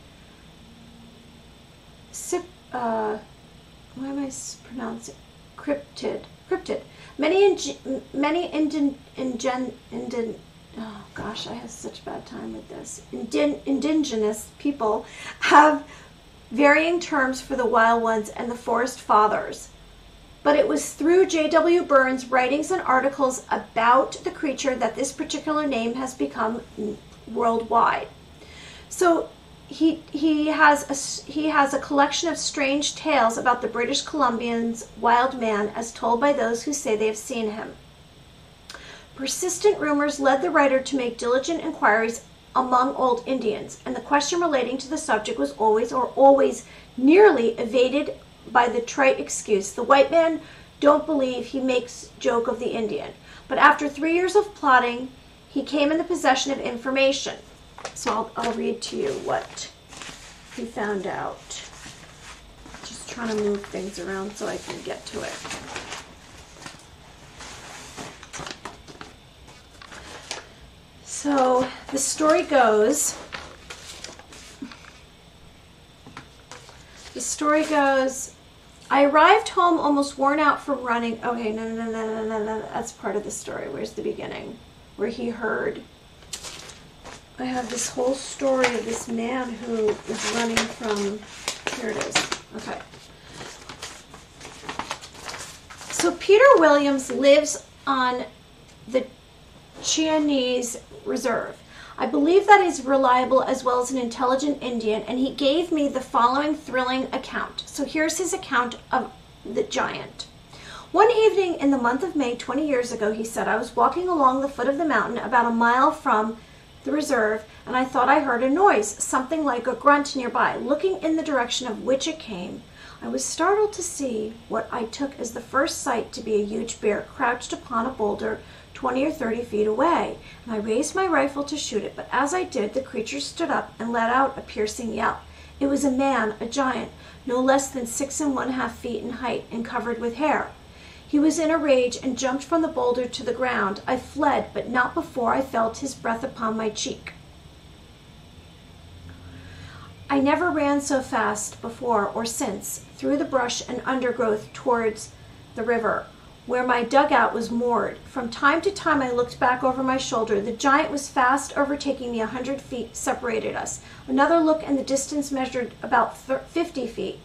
cryptid. Many I have such a bad time with this. Indigenous people have varying terms for the wild ones and the forest fathers. But it was through J.W. Burns' writings and articles about the creature that this particular name has become worldwide. So he has a collection of strange tales about the British Columbian's wild man as told by those who say they have seen him. Persistent rumors led the writer to make diligent inquiries among old Indians, and the question relating to the subject was always nearly evaded by the trite excuse, the white man don't believe he makes joke of the Indian. But after 3 years of plotting, he came in the possession of information. So I'll read to you what he found out. Just trying to move things around so I can get to it. So the story goes, I arrived home almost worn out from running. Okay, no. That's part of the story. Where's the beginning? Where he heard. I have this whole story of this man who is running from, here it is. Okay. So Peter Williams lives on the Chianese Reserve. I believe that he's reliable as well as an intelligent Indian, and he gave me the following thrilling account. So here's his account of the giant. One evening in the month of May 20 years ago, he said, I was walking along the foot of the mountain about a mile from the reserve, and I thought I heard a noise, something like a grunt nearby. Looking in the direction of which it came, I was startled to see what I took as the first sight to be a huge bear crouched upon a boulder 20 or 30 feet away, and I raised my rifle to shoot it, but as I did, the creature stood up and let out a piercing yell. It was a man, a giant, no less than 6 1/2 feet in height and covered with hair. He was in a rage and jumped from the boulder to the ground. I fled, but not before I felt his breath upon my cheek. I never ran so fast before or since, through the brush and undergrowth towards the river, where my dugout was moored. From time to time I looked back over my shoulder. The giant was fast overtaking me. 100 feet separated us. Another look and the distance measured about 50 feet.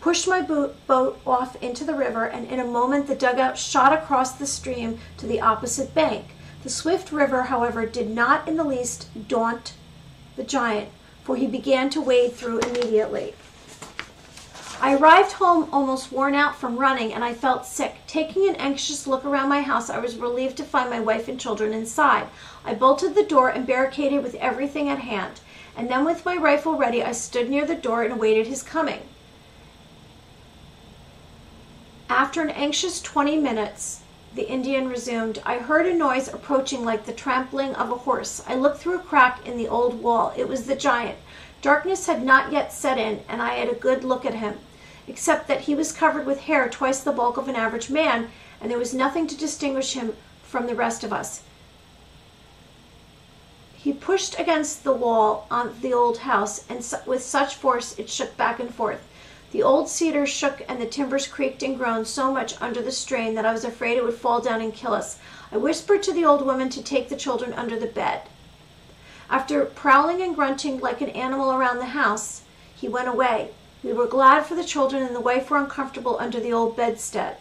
Pushed my boat off into the river, and in a moment the dugout shot across the stream to the opposite bank. The swift river, however, did not in the least daunt the giant, for he began to wade through immediately. I arrived home almost worn out from running, and I felt sick. Taking an anxious look around my house, I was relieved to find my wife and children inside. I bolted the door and barricaded with everything at hand, and then with my rifle ready, I stood near the door and awaited his coming. After an anxious 20 minutes, the Indian resumed, I heard a noise approaching like the trampling of a horse. I looked through a crack in the old wall. It was the giant. Darkness had not yet set in, and I had a good look at him, except that he was covered with hair twice the bulk of an average man, and there was nothing to distinguish him from the rest of us. He pushed against the wall of the old house, and with such force it shook back and forth. The old cedar shook and the timbers creaked and groaned so much under the strain that I was afraid it would fall down and kill us. I whispered to the old woman to take the children under the bed. After prowling and grunting like an animal around the house, he went away. We were glad, for the children and the wife were uncomfortable under the old bedstead.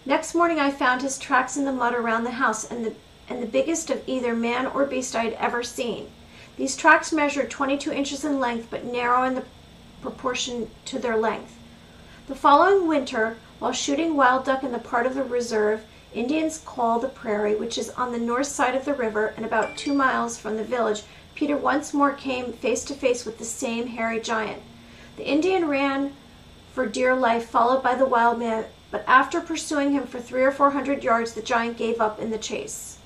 Next morning I found his tracks in the mud around the house, and the biggest of either man or beast I had ever seen. These tracks measured 22 inches in length, but narrow in the proportion to their length. The following winter, while shooting wild duck in the part of the reserve Indians call the prairie, which is on the north side of the river and about 2 miles from the village, Peter once more came face to face with the same hairy giant. The Indian ran for dear life, followed by the wild man, but after pursuing him for 300 or 400 yards, the giant gave up in the chase.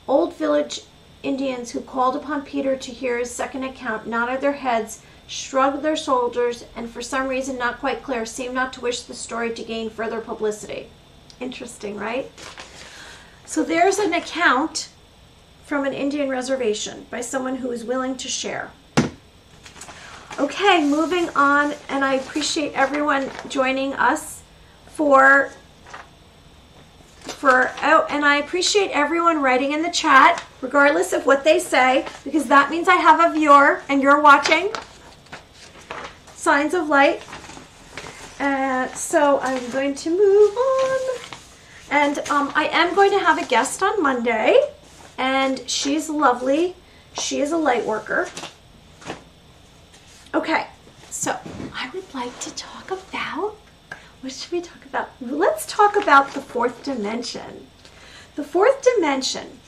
Old village Indians who called upon Peter to hear his second account nodded their heads, shrugged their shoulders, and for some reason not quite clear, seemed not to wish the story to gain further publicity. Interesting, right? So there's an account from an Indian reservation by someone who is willing to share. Okay, moving on, and I appreciate everyone joining us and I appreciate everyone writing in the chat, regardless of what they say, because that means I have a viewer and you're watching. Signs of light. So I'm going to move on. And I am going to have a guest on Monday, and she's lovely. She is a light worker. Okay, so I would like to talk about, what should we talk about? Let's talk about the fourth dimension. The fourth dimension.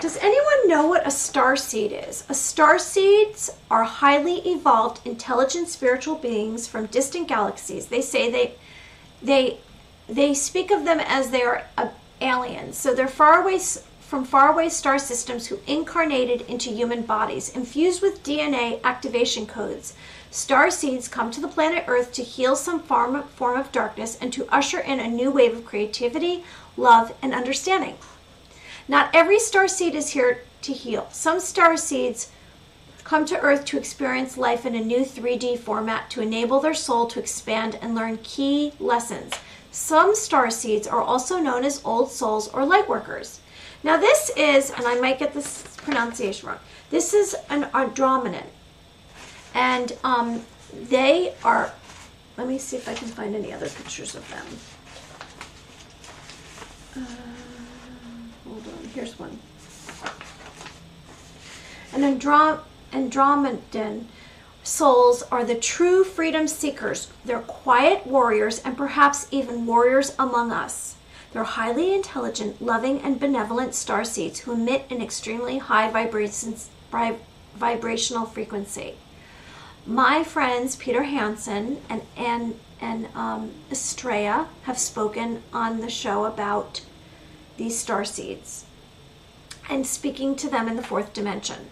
Does anyone know what a starseed is? A starseeds are highly evolved, intelligent spiritual beings from distant galaxies. They say they speak of them as they are aliens. So they're from faraway star systems who incarnated into human bodies, infused with DNA activation codes. Starseeds come to the planet Earth to heal some form of darkness and to usher in a new wave of creativity, love, and understanding. Not every starseed is here to heal. Some starseeds come to Earth to experience life in a new 3D format to enable their soul to expand and learn key lessons. Some starseeds are also known as old souls or light workers. Now this is, and I might get this pronunciation wrong, this is an Andromedan. And they are, let me see if I can find any other pictures of them. Hold on, here's one. An Andromedan souls are the true freedom seekers. They're quiet warriors and perhaps even warriors among us. They're highly intelligent, loving, and benevolent starseeds who emit an extremely high vibrational frequency. My friends Peter Hansen and Estrella have spoken on the show about these starseeds and speaking to them in the fourth dimension.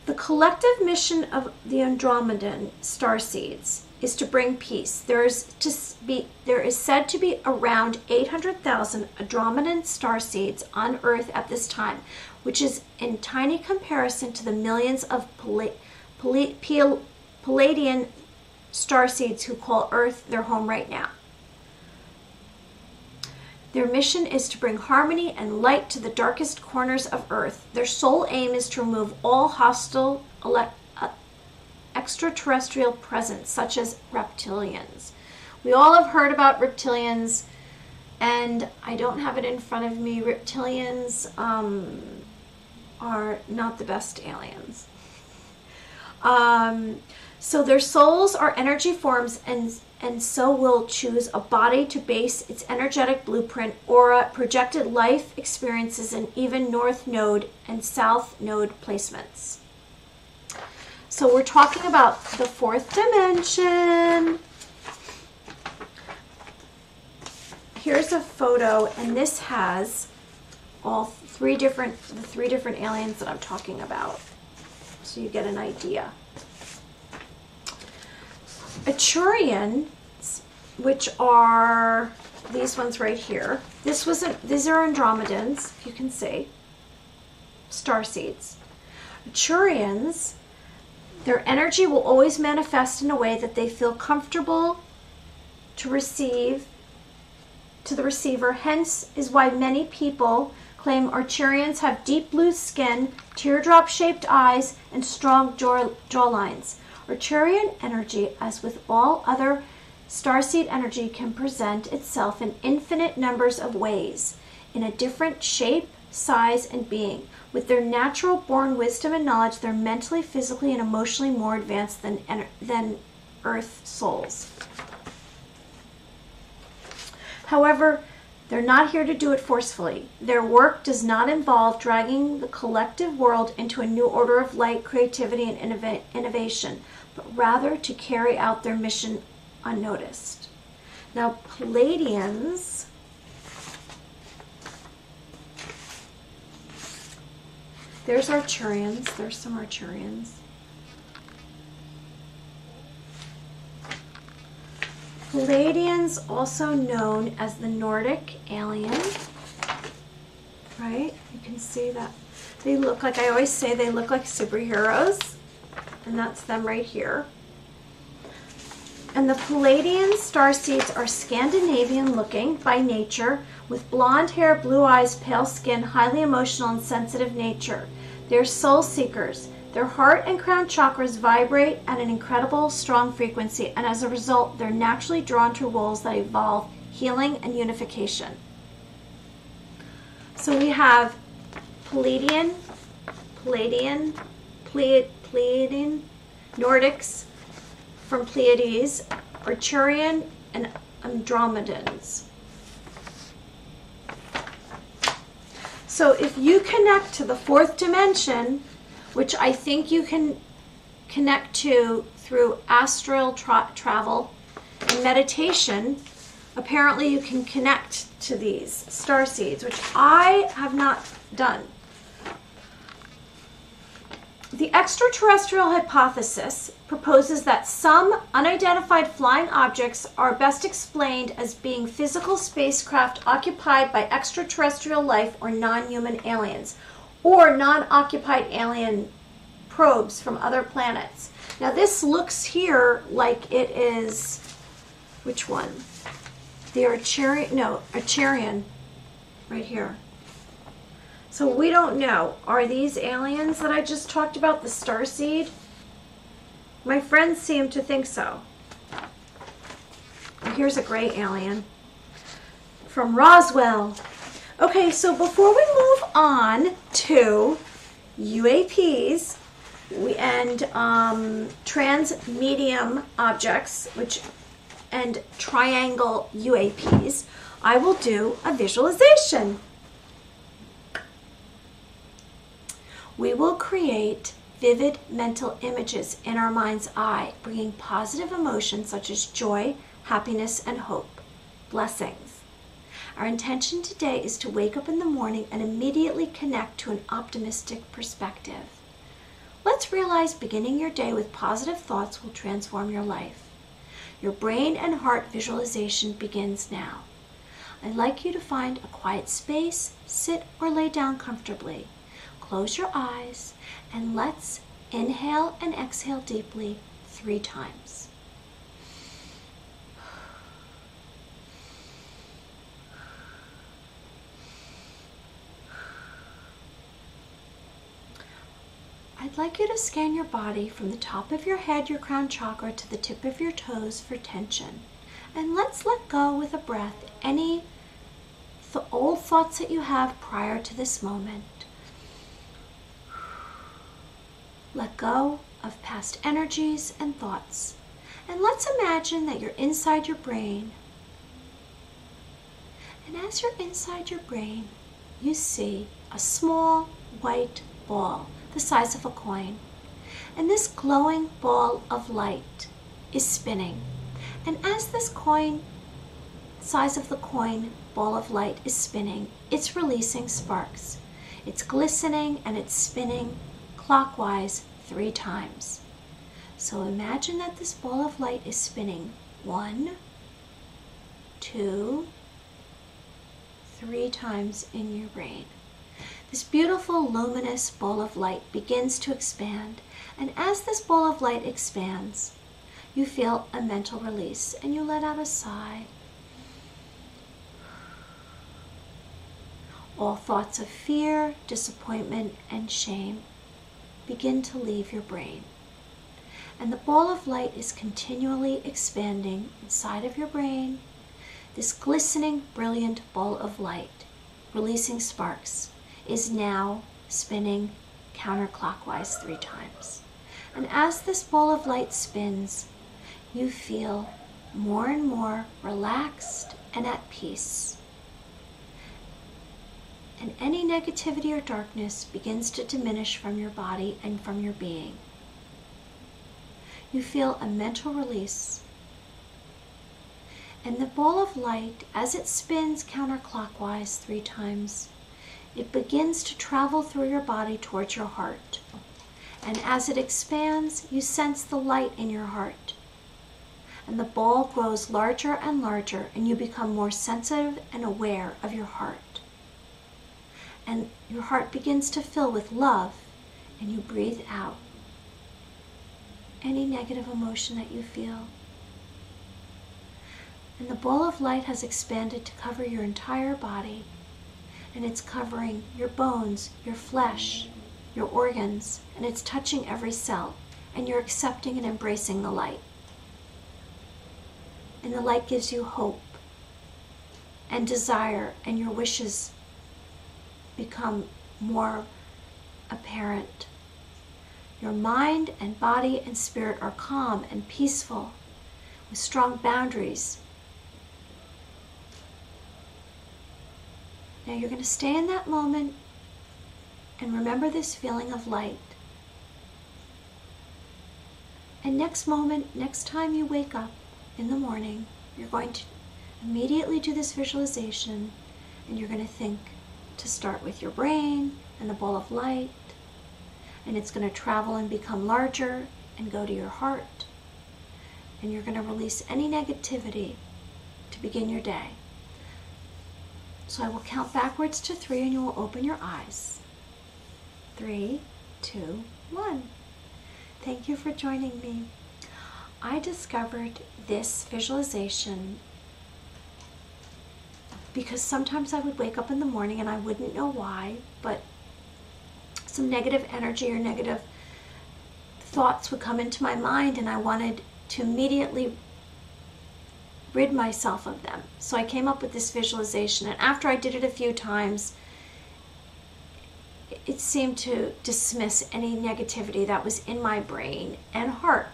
The collective mission of the Andromedan starseeds is to bring peace. There is said to be around 800,000 Andromedan starseeds on Earth at this time, which is in tiny comparison to the millions of Palladian starseeds who call Earth their home right now. Their mission is to bring harmony and light to the darkest corners of Earth. Their sole aim is to remove all hostile extraterrestrial presence, such as reptilians. We all have heard about reptilians, and I don't have it in front of me. Reptilians are not the best aliens. So their souls are energy forms, and so will choose a body to base its energetic blueprint, aura, projected life experiences, and even north node and south node placements. So we're talking about the fourth dimension. Here's a photo, and this has all the three different aliens that I'm talking about, so you get an idea. Achurians, which are these ones right here. These are Andromedans, if you can see, starseeds. Achurians, their energy will always manifest in a way that they feel comfortable to receive to the receiver. Hence is why many people claim Arcturians have deep blue skin, teardrop-shaped eyes, and strong jawlines. Arcturian energy, as with all other starseed energy, can present itself in infinite numbers of ways, in a different shape, size, and being. With their natural born wisdom and knowledge, they're mentally, physically, and emotionally more advanced than Earth souls. However, they're not here to do it forcefully. Their work does not involve dragging the collective world into a new order of light, creativity, and innovation, but rather to carry out their mission unnoticed. Now, Palladians, there's Arcturians. There's some Arcturians. Palladians, also known as the Nordic alien, right? You can see that. They look like, I always say, they look like superheroes, and that's them right here. And the Palladian starseeds are Scandinavian looking by nature, with blonde hair, blue eyes, pale skin, highly emotional and sensitive nature. They're soul seekers. Their heart and crown chakras vibrate at an incredible strong frequency, and as a result, they're naturally drawn to roles that involve healing and unification. So we have Palladian, Nordics from Pleiades, Arcturian, and Andromedans. So if you connect to the fourth dimension, which I think you can connect to through astral travel and meditation, apparently you can connect to these star seeds, which I have not done. The extraterrestrial hypothesis proposes that some unidentified flying objects are best explained as being physical spacecraft occupied by extraterrestrial life or non-human aliens, or non-occupied alien probes from other planets. Now this looks here like it is, which one? The Archerian, right here. So we don't know. Are these aliens that I just talked about the starseed? My friends seem to think so. Here's a gray alien from Roswell. Okay, so before we move on to UAPs and transmedium objects, and triangle UAPs, I will do a visualization. We will create vivid mental images in our mind's eye, bringing positive emotions such as joy, happiness, and hope. Blessings. Our intention today is to wake up in the morning and immediately connect to an optimistic perspective. Let's realize beginning your day with positive thoughts will transform your life. Your brain and heart visualization begins now. I'd like you to find a quiet space, sit or lay down comfortably. Close your eyes and let's inhale and exhale deeply 3 times. I'd like you to scan your body from the top of your head, your crown chakra, to the tip of your toes for tension. And let's let go with a breath any old thoughts that you have prior to this moment. Let go of past energies and thoughts. And let's imagine that you're inside your brain. And as you're inside your brain, you see a small white ball the size of a coin. And this glowing ball of light is spinning. And as this size of the coin ball of light is spinning, it's releasing sparks. It's glistening and it's spinning clockwise 3 times. So imagine that this ball of light is spinning 1, 2, 3 times in your brain. This beautiful luminous ball of light begins to expand, and as this ball of light expands, you feel a mental release and you let out a sigh. All thoughts of fear, disappointment, and shame begin to leave your brain. And the ball of light is continually expanding inside of your brain, this glistening, brilliant ball of light, releasing sparks, is now spinning counterclockwise 3 times. And as this ball of light spins, you feel more and more relaxed and at peace. And any negativity or darkness begins to diminish from your body and from your being. You feel a mental release. And the ball of light, as it spins counterclockwise 3 times, it begins to travel through your body towards your heart. And as it expands, you sense the light in your heart. And the ball grows larger and larger, and you become more sensitive and aware of your heart. And your heart begins to fill with love, and you breathe out any negative emotion that you feel. And the ball of light has expanded to cover your entire body. And it's covering your bones, your flesh, your organs, and it's touching every cell. And you're accepting and embracing the light. And the light gives you hope and desire, and your wishes become more apparent. Your mind and body and spirit are calm and peaceful, with strong boundaries. Now you're going to stay in that moment And remember this feeling of light. And next time you wake up in the morning, you're going to immediately do this visualization, and you're going to think to start with your brain and the ball of light, and it's going to travel and become larger and go to your heart, and you're going to release any negativity to begin your day. So I will count backwards to 3, and you will open your eyes. 3, 2, 1. Thank you for joining me. I discovered this visualization because sometimes I would wake up in the morning and I wouldn't know why, but some negative energy or negative thoughts would come into my mind, and I wanted to immediately rid myself of them. So I came up with this visualization, and after I did it a few times, it seemed to dismiss any negativity that was in my brain and heart.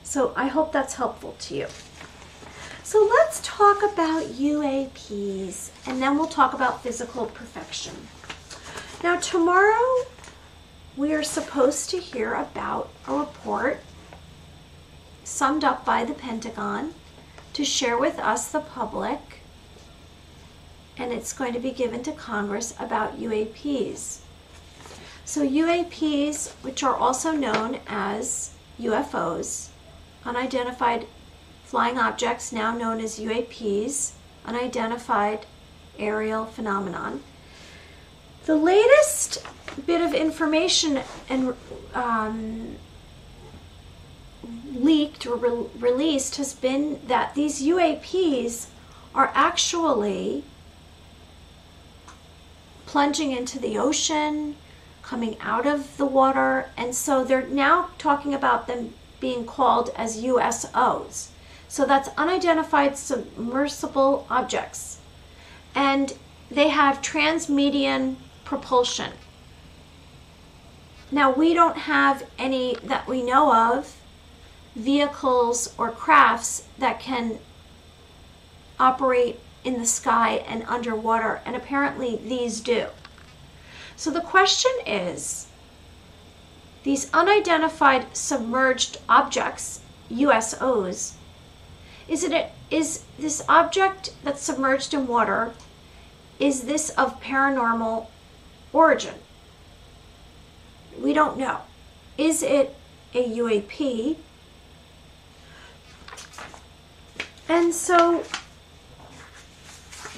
So I hope that's helpful to you. So let's talk about UAPs, and then we'll talk about physical perfection. Now tomorrow we are supposed to hear about a report summed up by the Pentagon to share with us, the public, and it's going to be given to Congress about UAPs. So UAPs, which are also known as UFOs, unidentified flying objects, now known as UAPs, unidentified aerial phenomenon. The latest bit of information and leaked or released has been that these UAPs are actually plunging into the ocean, coming out of the water, and so they're now talking about them being called as USOs. So that's unidentified submersible objects, and they have transmedium propulsion. Now we don't have any that we know of vehicles or crafts that can operate in the sky and underwater, and apparently these do. So the question is, these unidentified submerged objects, USOs, is this object that's submerged in water, is this of paranormal origin? We don't know. Is it a UAP? And so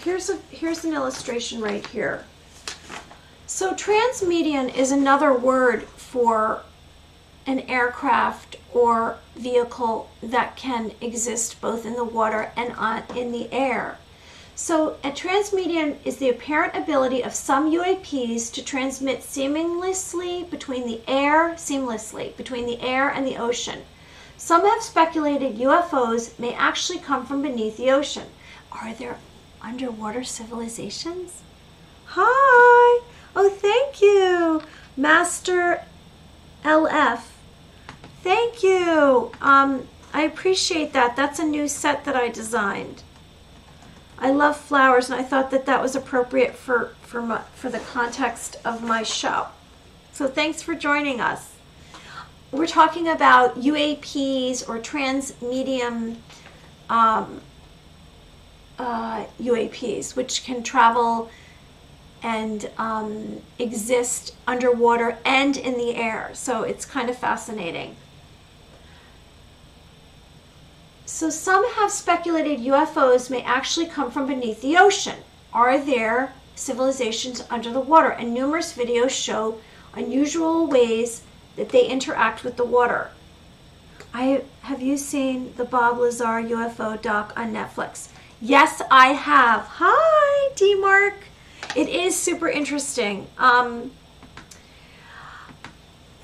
here's an illustration right here. So transmedium is another word for an aircraft or vehicle that can exist both in the water and in the air. So a transmedium is the apparent ability of some UAPs to transmit seamlessly between the air and the ocean. Some have speculated UFOs may actually come from beneath the ocean. Are there underwater civilizations? Hi! Oh, thank you, Master LF. Thank you. I appreciate that. That's a new set that I designed. I love flowers, and I thought that that was appropriate for the context of my show. So thanks for joining us. We're talking about UAPs or transmedium UAPs, which can travel and exist underwater and in the air. So it's kind of fascinating. So some have speculated UFOs may actually come from beneath the ocean. Are there civilizations under the water? And numerous videos show unusual ways that they interact with the water. Have you seen the Bob Lazar UFO doc on Netflix? Yes, I have. Hi, D-Mark. It is super interesting.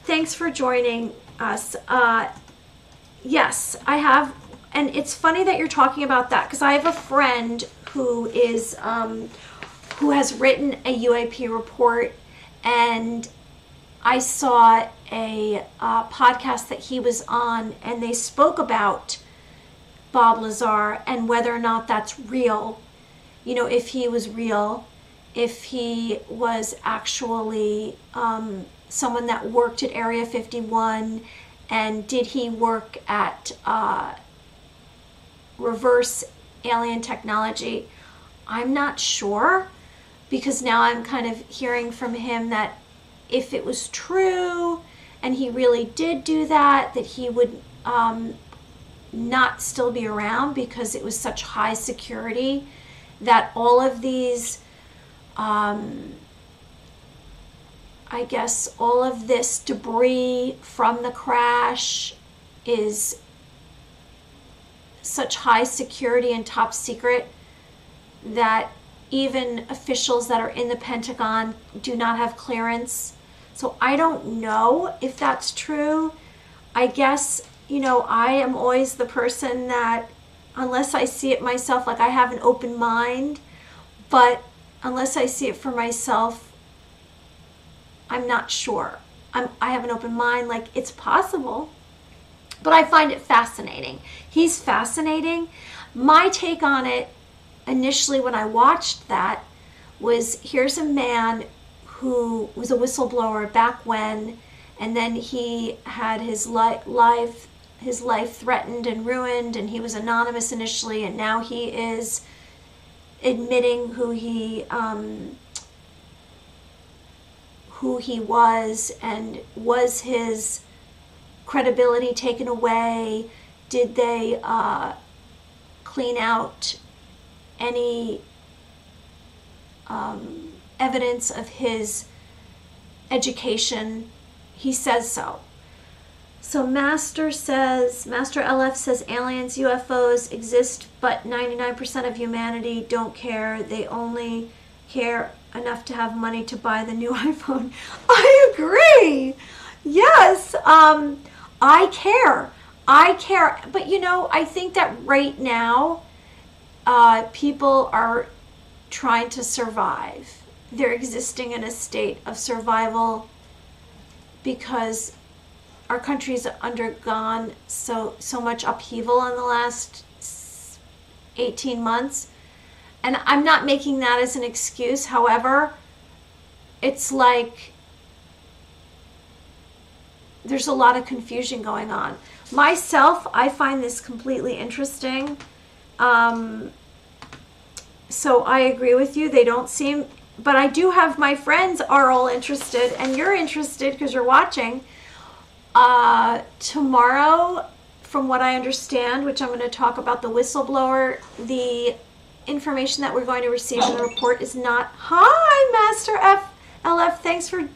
Thanks for joining us. Yes, I have. And it's funny that you're talking about that, because I have a friend who is who has written a UAP report, and I saw a podcast that he was on, and they spoke about Bob Lazar and whether or not that's real, you know, if he was real. if he was actually someone that worked at Area 51, and did he work at reverse alien technology. I'm not sure, because now I'm kind of hearing from him that if it was true and he really did do that, that he would not still be around, because it was such high security that all of these I guess all of this debris from the crash is such high security and top secret that even officials that are in the Pentagon do not have clearance. So I don't know if that's true. I guess, I am always the person that, unless I see it myself, like I have an open mind, but unless I see it for myself, I'm not sure. I have an open mind, like it's possible, but I find it fascinating. He's fascinating. My take on it initially when I watched that was, here's a man who was a whistleblower back when, and then he had his life threatened and ruined, and he was anonymous initially, and now he is admitting who he was, and was his credibility taken away? Did they clean out any evidence of his education? He says so. So Master LF says aliens, UFOs exist, but 99% of humanity don't care. They only care enough to have money to buy the new iPhone. I agree. Yes, I care. But I think that right now, people are trying to survive. They're existing in a state of survival because our country's undergone so much upheaval in the last 18 months. And I'm not making that as an excuse. However, it's like there's a lot of confusion going on. Myself, I find this completely interesting. So I agree with you. They don't seem, but I do have my friends are all interested, and you're interested because you're watching. Tomorrow, from what I understand, which I'm going to talk about the whistleblower, the information that we're going to receive in the report is not. Hi, Master LF. Thanks for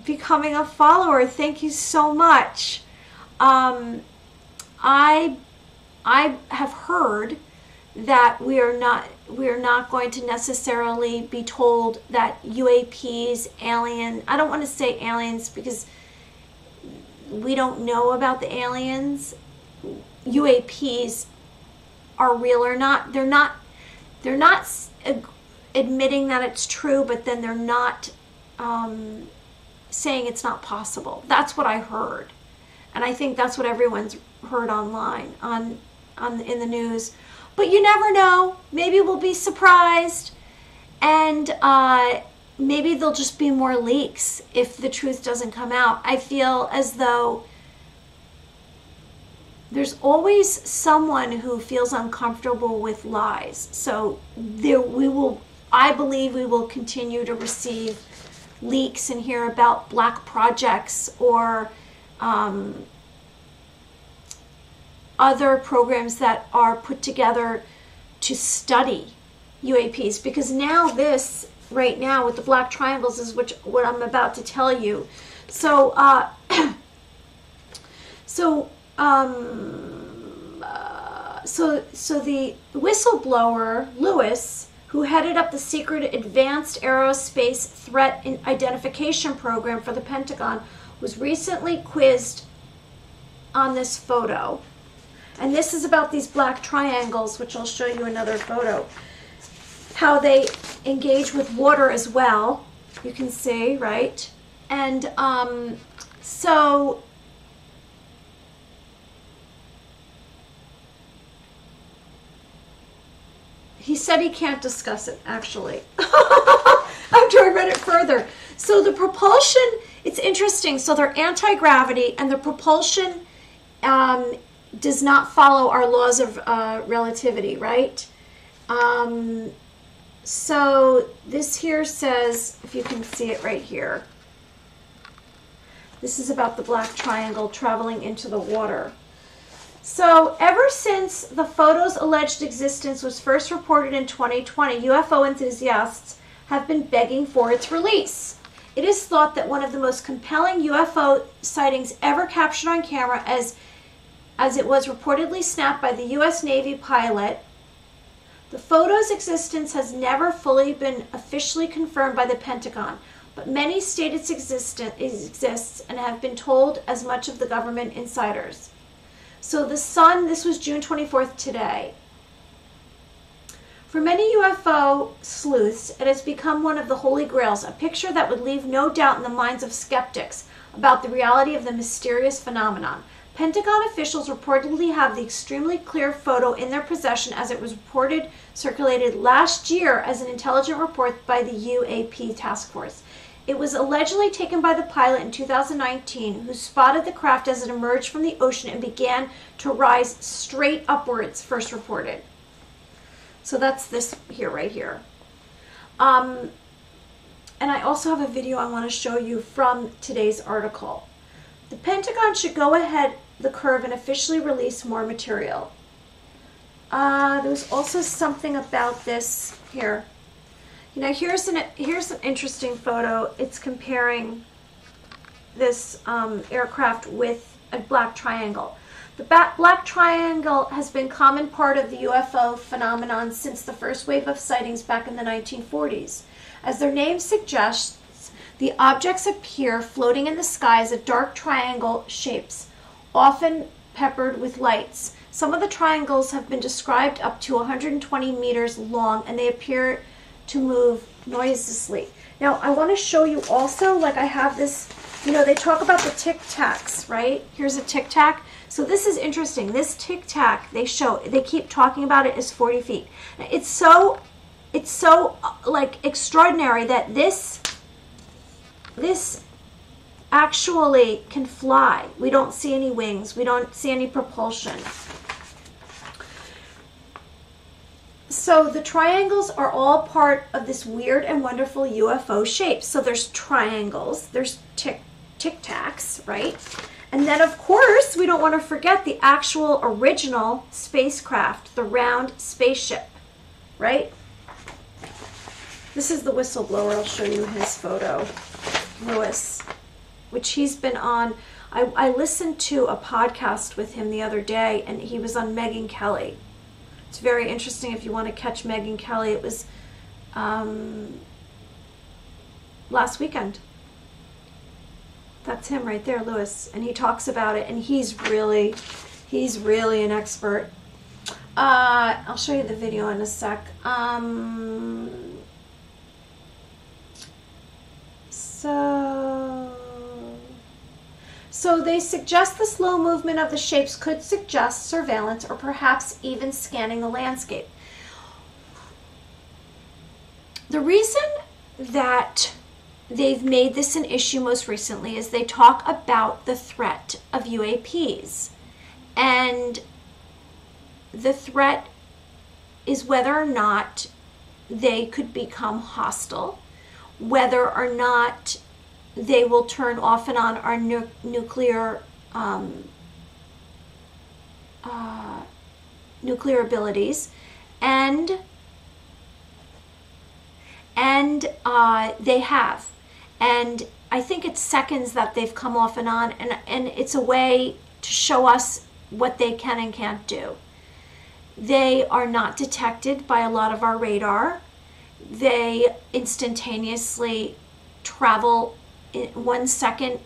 becoming a follower. Thank you so much. I have heard that we are not going to necessarily be told that UAPs, I don't want to say aliens because we don't know about the aliens. UAPs are real or not. They're not admitting that it's true, but then they're not saying it's not possible. That's what I heard, and I think that's what everyone's heard online in the news. But you never know. Maybe we'll be surprised, and maybe there'll just be more leaks if the truth doesn't come out. I feel as though there's always someone who feels uncomfortable with lies. So I believe we will continue to receive leaks and hear about black projects or other programs that are put together to study UAPs. Because now this, right now, with the black triangles is what I'm about to tell you. So, so the whistleblower, Lewis, who headed up the secret advanced aerospace threat identification program for the Pentagon, was recently quizzed on this photo. And this is about these black triangles, which I'll show you another photo. How they engage with water as well. You can see, right? And so He said he can't discuss it, actually, after I read it further. So the propulsion, it's interesting. So they're anti-gravity, and the propulsion does not follow our laws of relativity, right? So this here says, if you can see it right here, this is about the black triangle traveling into the water. So ever since the photo's alleged existence was first reported in 2020, UFO enthusiasts have been begging for its release. It is thought that one of the most compelling UFO sightings ever captured on camera, as it was reportedly snapped by the U.S. Navy pilot. The photo's existence has never fully been officially confirmed by the Pentagon, but many state it exists and have been told as much of the government insiders. So the Sun, this was June 24th today. For many UFO sleuths, it has become one of the holy grails, a picture that would leave no doubt in the minds of skeptics about the reality of the mysterious phenomenon. Pentagon officials reportedly have the extremely clear photo in their possession, as it was circulated last year as an intelligence report by the UAP task force. It was allegedly taken by the pilot in 2019, who spotted the craft as it emerged from the ocean and began to rise straight upwards, first reported. So that's this here, right here. And I also have a video I want to show you from today's article. The Pentagon should go ahead the curve and officially release more material. There was also something about this here. You know, here's an interesting photo. It's comparing this aircraft with a black triangle. The black triangle has been a common part of the UFO phenomenon since the first wave of sightings back in the 1940s. As their name suggests, the objects appear floating in the sky as a dark triangle shapes, often peppered with lights. Some of the triangles have been described up to 120 meters long, and they appear to move noiselessly. Now, I want to show you also, like I have this, you know, they talk about the tic-tacs, right? Here's a tic-tac. So this is interesting. This tic-tac, they keep talking about it as 40 feet. It's so like extraordinary that this actually can fly. We don't see any wings. We don't see any propulsion. So the triangles are all part of this weird and wonderful UFO shape. So there's triangles, there's tic-tacs, right? And then, of course, we don't want to forget the actual original spacecraft, the round spaceship, right? This is the whistleblower. I'll show you his photo, Lewis, which he's been on. I listened to a podcast with him the other day, and he was on Megyn Kelly. It's very interesting if you want to catch Megyn Kelly. It was last weekend. That's him right there, Lewis. And he talks about it, and he's really an expert. I'll show you the video in a sec. So they suggest the slow movement of the shapes could suggest surveillance or perhaps even scanning the landscape. The reason that they've made this an issue most recently is they talk about the threat of UAPs. And the threat is whether or not they could become hostile, whether or not they will turn off and on our nuclear abilities, and they have. And I think it's seconds that they've come off and on, and it's a way to show us what they can and can't do. They are not detected by a lot of our radar. They instantaneously travel in 1 second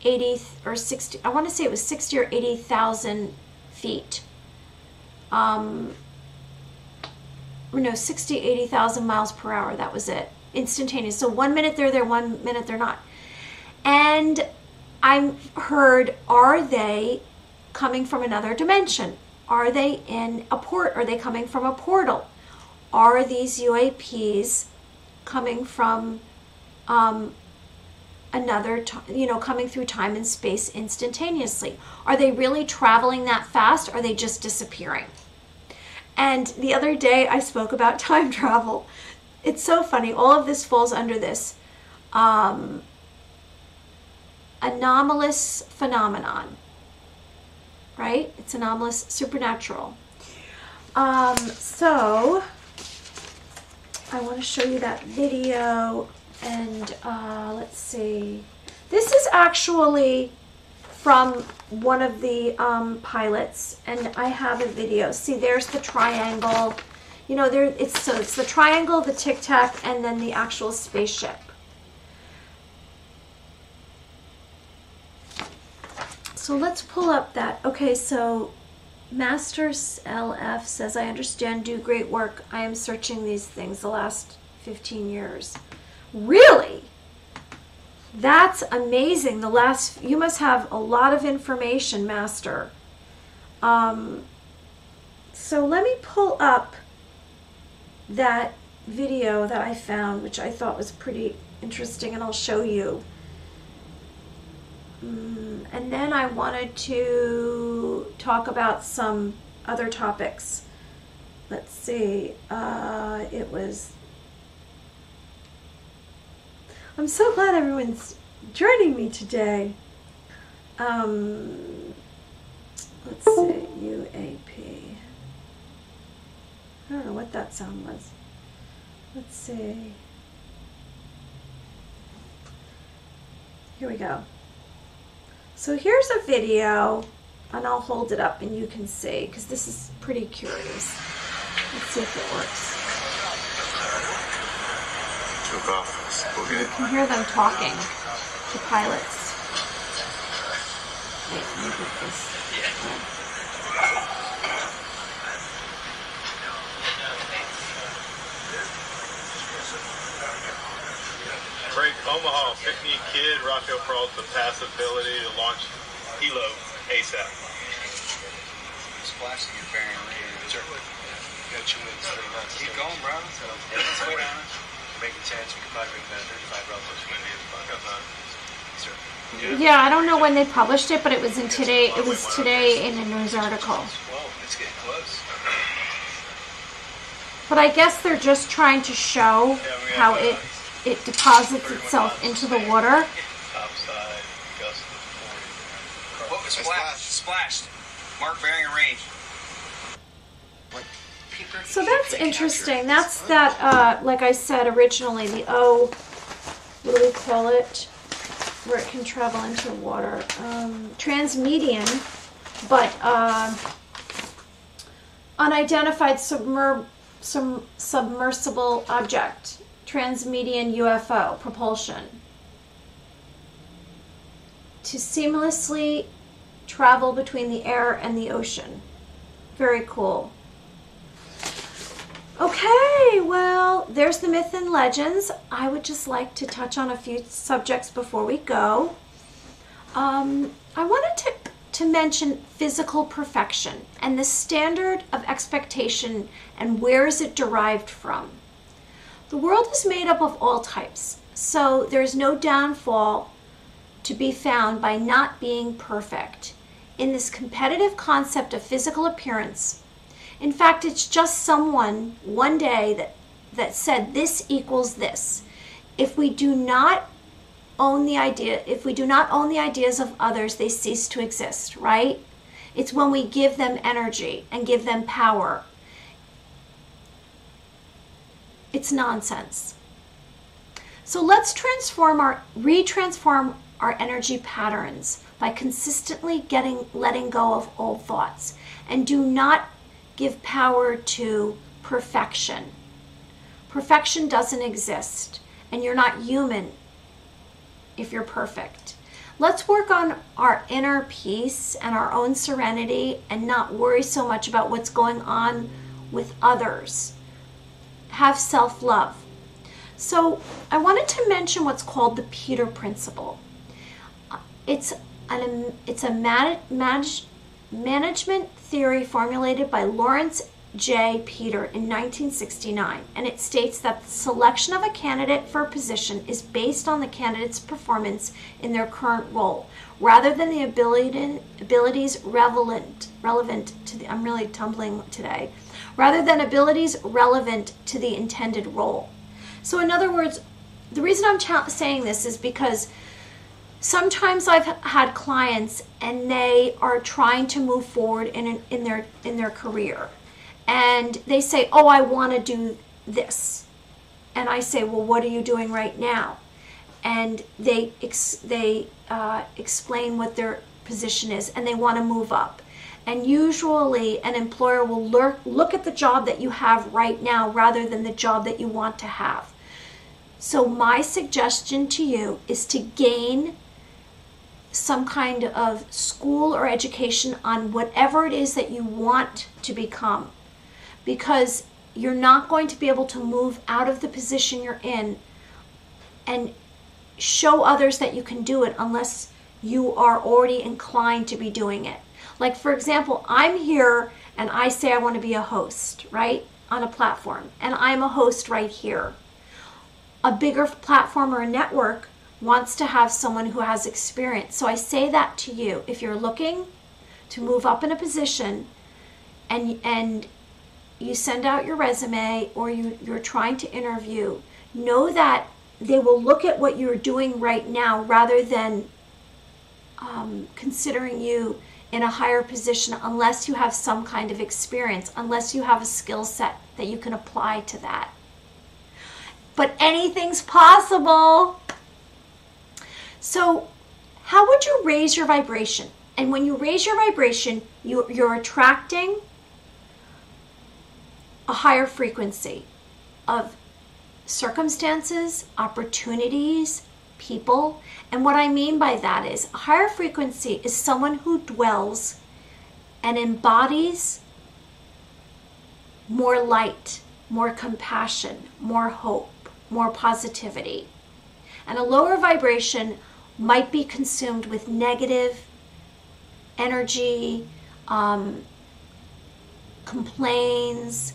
80 or 60, I want to say it was 60 or 80,000 feet. No, 60, 80,000 miles per hour. That was it. Instantaneous. So 1 minute they're there, 1 minute they're not. And I've heard, are they coming from another dimension? Are they in a port? Are they coming from a portal? are these UAPs coming from coming through time and space instantaneously? Are they really traveling that fast? Or are they just disappearing? And the other day I spoke about time travel. It's so funny. All of this falls under this anomalous phenomenon, right? It's anomalous, supernatural. So I want to show you that video, and let's see. This is actually from one of the pilots, and I have a video. See, there's the triangle. You know, it's the triangle, the Tic Tac, and then the actual spaceship. So let's pull up that. Okay, so Masters LF says, I understand, do great work. I am searching these things the last 15 years. Really? That's amazing. You must have a lot of information, Master. So let me pull up that video that I found, which I thought was pretty interesting, and I'll show you. And then I wanted to talk about some other topics. Let's see. I'm so glad everyone's joining me today. Let's see. UAP. I don't know what that sound was. Let's see. Here we go. So here's a video, and I'll hold it up and you can see, because this is pretty curious. Let's see if it works. You can hear them talking, the pilots. Wait, let me get this. Break Omaha, 15 kid, Rafael Peralta, passability to launch Hilo ASAP. Splashing your bearing range. Sure. Got you in 3 months. Keep going, bro. Let's way down. Make a chance we could probably bring that 35 relatives. Sure. Yeah, I don't know when they published it, but it was in today. It was today in a news article. Whoa, it's getting close. But I guess they're just trying to show how it deposits itself into the water. Topside, gust of 40. What was splashed? Mark bearing range. So that's interesting. That's that, like I said originally, the what do we call it? Where it can travel into water. Transmedium, but unidentified submersible object. Transmedium UFO propulsion. To seamlessly travel between the air and the ocean. Very cool. Okay, well, there's the myth and legends. I would just like to touch on a few subjects before we go. I wanted to mention physical perfection and the standard of expectation and where is it derived from. The world is made up of all types, so there's no downfall to be found by not being perfect in this competitive concept of physical appearance. In fact, it's just someone one day that said this equals this. If we do not own the ideas of others, they cease to exist, right? It's when we give them energy and give them power. It's nonsense. So let's retransform our energy patterns by consistently letting go of old thoughts, and do not give power to perfection. Perfection doesn't exist, and you're not human if you're perfect. Let's work on our inner peace and our own serenity and not worry so much about what's going on with others. Have self-love. So I wanted to mention what's called the Peter Principle. It's a management theory formulated by Lawrence J. Peter in 1969, and it states that the selection of a candidate for a position is based on the candidate's performance in their current role, rather than the abilities relevant to the, I'm really tumbling today, rather than abilities relevant to the intended role. So in other words, the reason I'm saying this is because sometimes I've had clients and they are trying to move forward in their career, and they say, oh, I want to do this, and I say, well, what are you doing right now? And they explain what their position is, and they want to move up. And usually an employer will look at the job that you have right now rather than the job that you want to have. So my suggestion to you is to gain some kind of school or education on whatever it is that you want to become, because you're not going to be able to move out of the position you're in and show others that you can do it unless you are already inclined to be doing it. Like, for example, I'm here and I say I want to be a host, right, on a platform, and I'm a host right here. A bigger platform or a network wants to have someone who has experience. So I say that to you. If you're looking to move up in a position and you send out your resume, or you're trying to interview, know that they will look at what you're doing right now rather than considering you in a higher position unless you have some kind of experience, unless you have a skill set that you can apply to that. But anything's possible. So how would you raise your vibration? And when you raise your vibration, you're attracting a higher frequency of circumstances, opportunities, people. And what I mean by that is a higher frequency is someone who dwells and embodies more light, more compassion, more hope, more positivity. And a lower vibration might be consumed with negative energy, complains,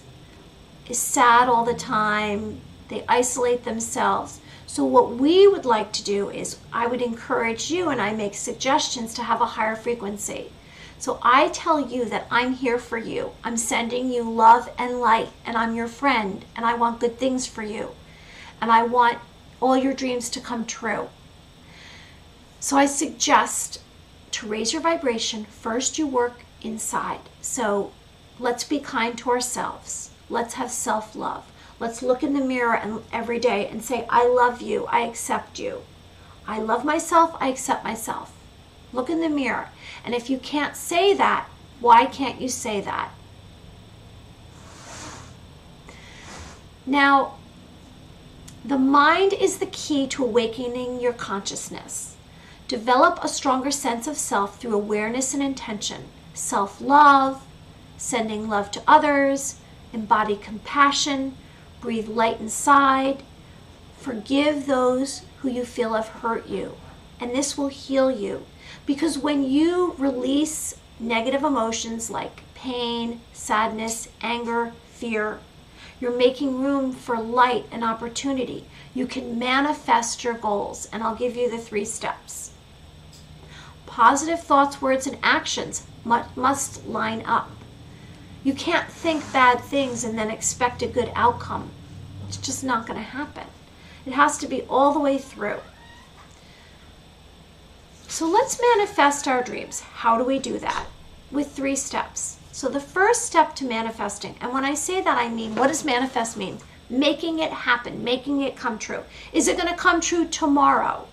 is sad all the time, they isolate themselves. So what we would like to do is, I would encourage you, and I make suggestions to have a higher frequency. So I tell you that I'm here for you. I'm sending you love and light, and I'm your friend, and I want good things for you. And I want all your dreams to come true. So I suggest to raise your vibration, first you work inside. So let's be kind to ourselves. Let's have self-love. Let's look in the mirror every day and say, I love you, I accept you. I love myself, I accept myself. Look in the mirror. And if you can't say that, why can't you say that? Now, the mind is the key to awakening your consciousness. Develop a stronger sense of self through awareness and intention. Self-love, sending love to others, embody compassion, breathe light inside, forgive those who you feel have hurt you. And this will heal you. Because when you release negative emotions like pain, sadness, anger, fear, you're making room for light and opportunity. You can manifest your goals, and I'll give you the 3 steps. Positive thoughts, words, and actions must line up. You can't think bad things and then expect a good outcome. It's just not going to happen. It has to be all the way through. So let's manifest our dreams. How do we do that? With 3 steps. So the first step to manifesting, and when I say that, I mean, what does manifest mean? Making it happen, making it come true. Is it going to come true tomorrow?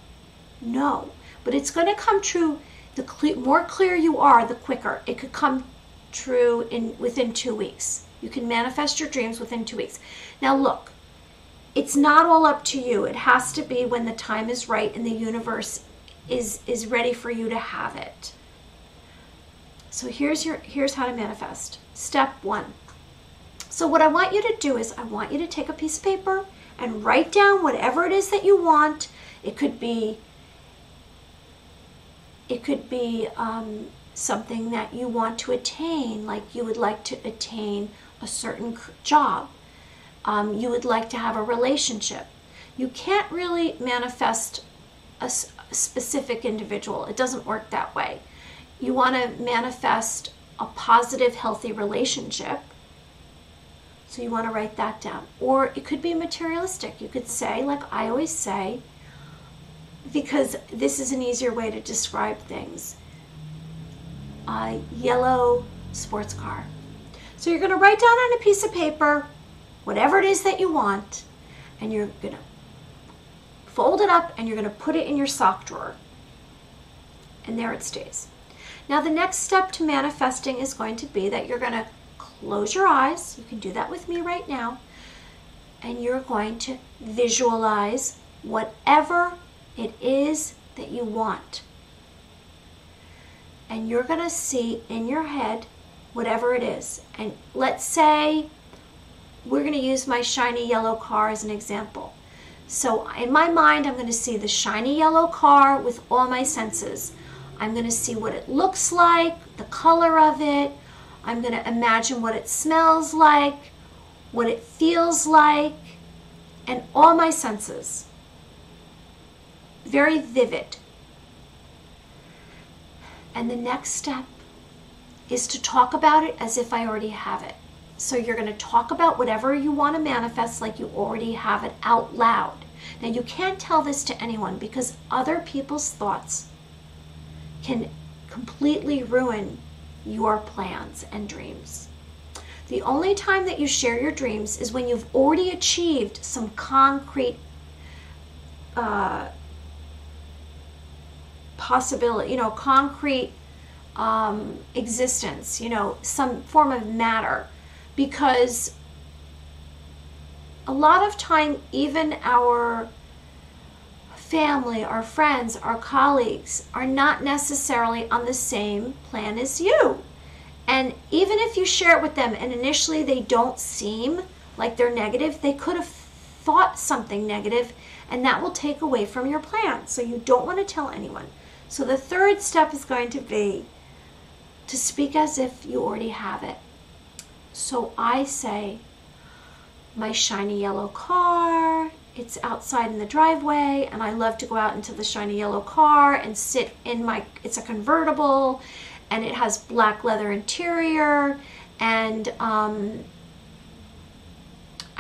No, but it's going to come true. The more clear you are, the quicker. It could come true within 2 weeks. You can manifest your dreams within 2 weeks. Now look, it's not all up to you. It has to be when the time is right and the universe is ready for you to have it. So here's how to manifest. Step 1. So what I want you to do is I want you to take a piece of paper and write down whatever it is that you want. It could be something that you want to attain, like you would like to attain a certain job. You would like to have a relationship. You can't really manifest a specific individual. It doesn't work that way. You want to manifest a positive, healthy relationship. So you want to write that down. Or it could be materialistic. You could say, like I always say, because this is an easier way to describe things, a yellow sports car. So you're going to write down on a piece of paper whatever it is that you want, and you're going to fold it up and you're going to put it in your sock drawer. And there it stays. Now the next step to manifesting is going to be that you're going to close your eyes. You can do that with me right now. And you're going to visualize whatever it is that you want. And you're going to see in your head whatever it is. And let's say we're going to use my shiny yellow car as an example. So in my mind, I'm going to see the shiny yellow car with all my senses. I'm going to see what it looks like, the color of it. I'm going to imagine what it smells like, what it feels like, and all my senses. Very vivid. And the next step is to talk about it as if I already have it. So you're going to talk about whatever you want to manifest like you already have it out loud. Now you can't tell this to anyone because other people's thoughts can completely ruin your plans and dreams. The only time that you share your dreams is when you've already achieved some concrete possibility, concrete existence, some form of matter. Because a lot of time, even our family, our friends, our colleagues are not necessarily on the same plan as you. And even if you share it with them and initially they don't seem like they're negative, they could have thought something negative, and that will take away from your plan. So you don't want to tell anyone. So the third step is going to be to speak as if you already have it. So I say, my shiny yellow car, it's outside in the driveway, and I love to go out into the shiny yellow car and sit in it's a convertible, and it has black leather interior, and I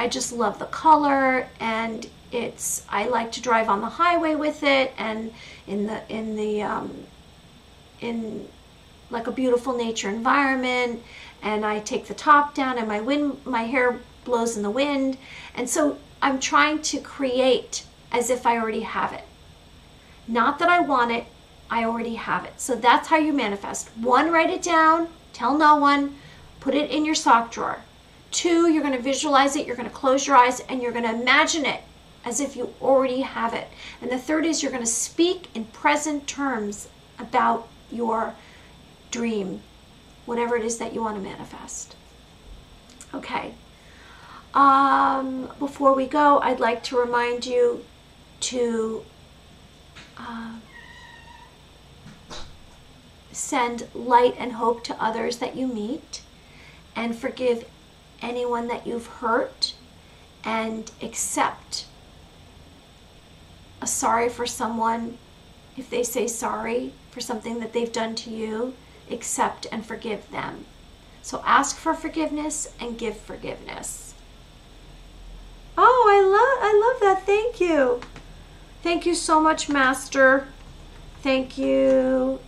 just love the color, and I like to drive on the highway with it, and in like a beautiful nature environment, and I take the top down, and my hair blows in the wind. And so I'm trying to create as if I already have it. Not that I want it, I already have it. So that's how you manifest. 1, write it down, tell no one, put it in your sock drawer. 2, you're going to visualize it, you're going to close your eyes, and you're going to imagine it as if you already have it. And the third is you're going to speak in present terms about your dream, whatever it is that you want to manifest. Okay. Before we go, I'd like to remind you to send light and hope to others that you meet, and forgive anyone that you've hurt, and accept a sorry for someone. If they say sorry for something that they've done to you, accept and forgive them. So ask for forgiveness and give forgiveness. Oh, I love that. Thank you. Thank you so much, Master. Thank you.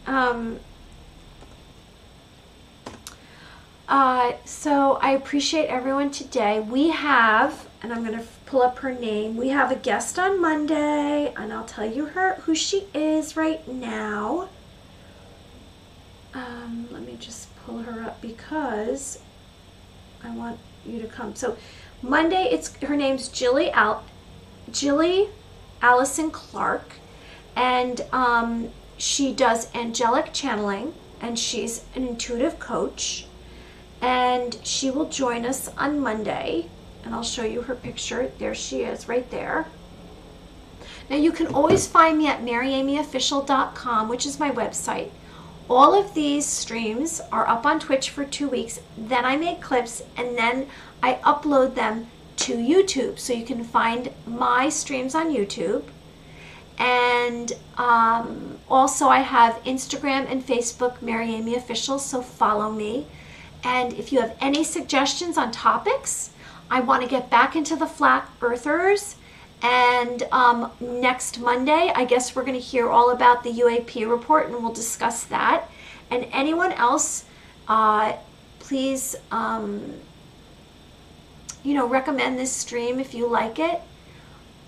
So I appreciate everyone today. We have, and I'm going to pull up her name, we have a guest on Monday, and I'll tell you who she is right now. Let me just pull her up because I want you to come. So Monday, her name's Jilly Allison Clark, and she does angelic channeling, and she's an intuitive coach, and she will join us on Monday, and I'll show you her picture. There she is right there. Now you can always find me at maryamyofficial.com, which is my website, all of these streams are up on Twitch for 2 weeks. Then I make clips and then I upload them to YouTube. So you can find my streams on YouTube. And also I have Instagram and Facebook, Mary Amy Official, so follow me. And if you have any suggestions on topics, I want to get back into the flat earthers. And next Monday, I guess we're going to hear all about the UAP report, and we'll discuss that. And anyone else, please, recommend this stream if you like it.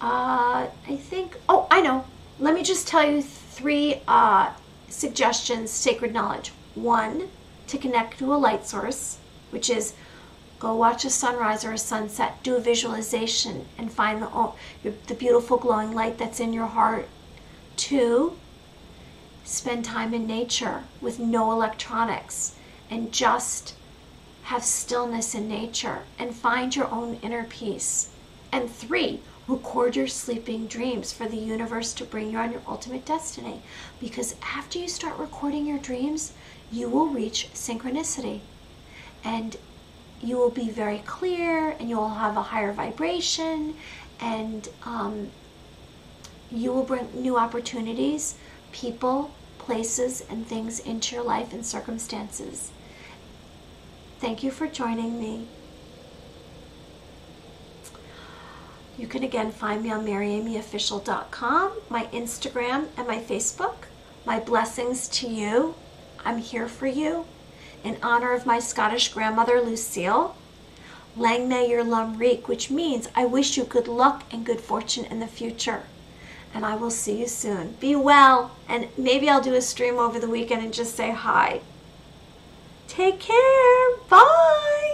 I think, oh, I know. Let me just tell you 3 suggestions, sacred knowledge. 1, to connect to a light source, which is go watch a sunrise or a sunset, do a visualization, and find the beautiful glowing light that's in your heart. 2, spend time in nature with no electronics and just have stillness in nature and find your own inner peace. And 3, record your sleeping dreams for the universe to bring you on your ultimate destiny. Because after you start recording your dreams, you will reach synchronicity. And you will be very clear, and you will have a higher vibration, and you will bring new opportunities, people, places, and things into your life and circumstances. Thank you for joining me. You can again find me on MaryAmyOfficial.com, my Instagram, and my Facebook. My blessings to you. I'm here for you. In honor of my Scottish grandmother, Lucille, Lang me your lum reek, which means I wish you good luck and good fortune in the future. And I will see you soon. Be well, and maybe I'll do a stream over the weekend and just say hi. Take care. Bye.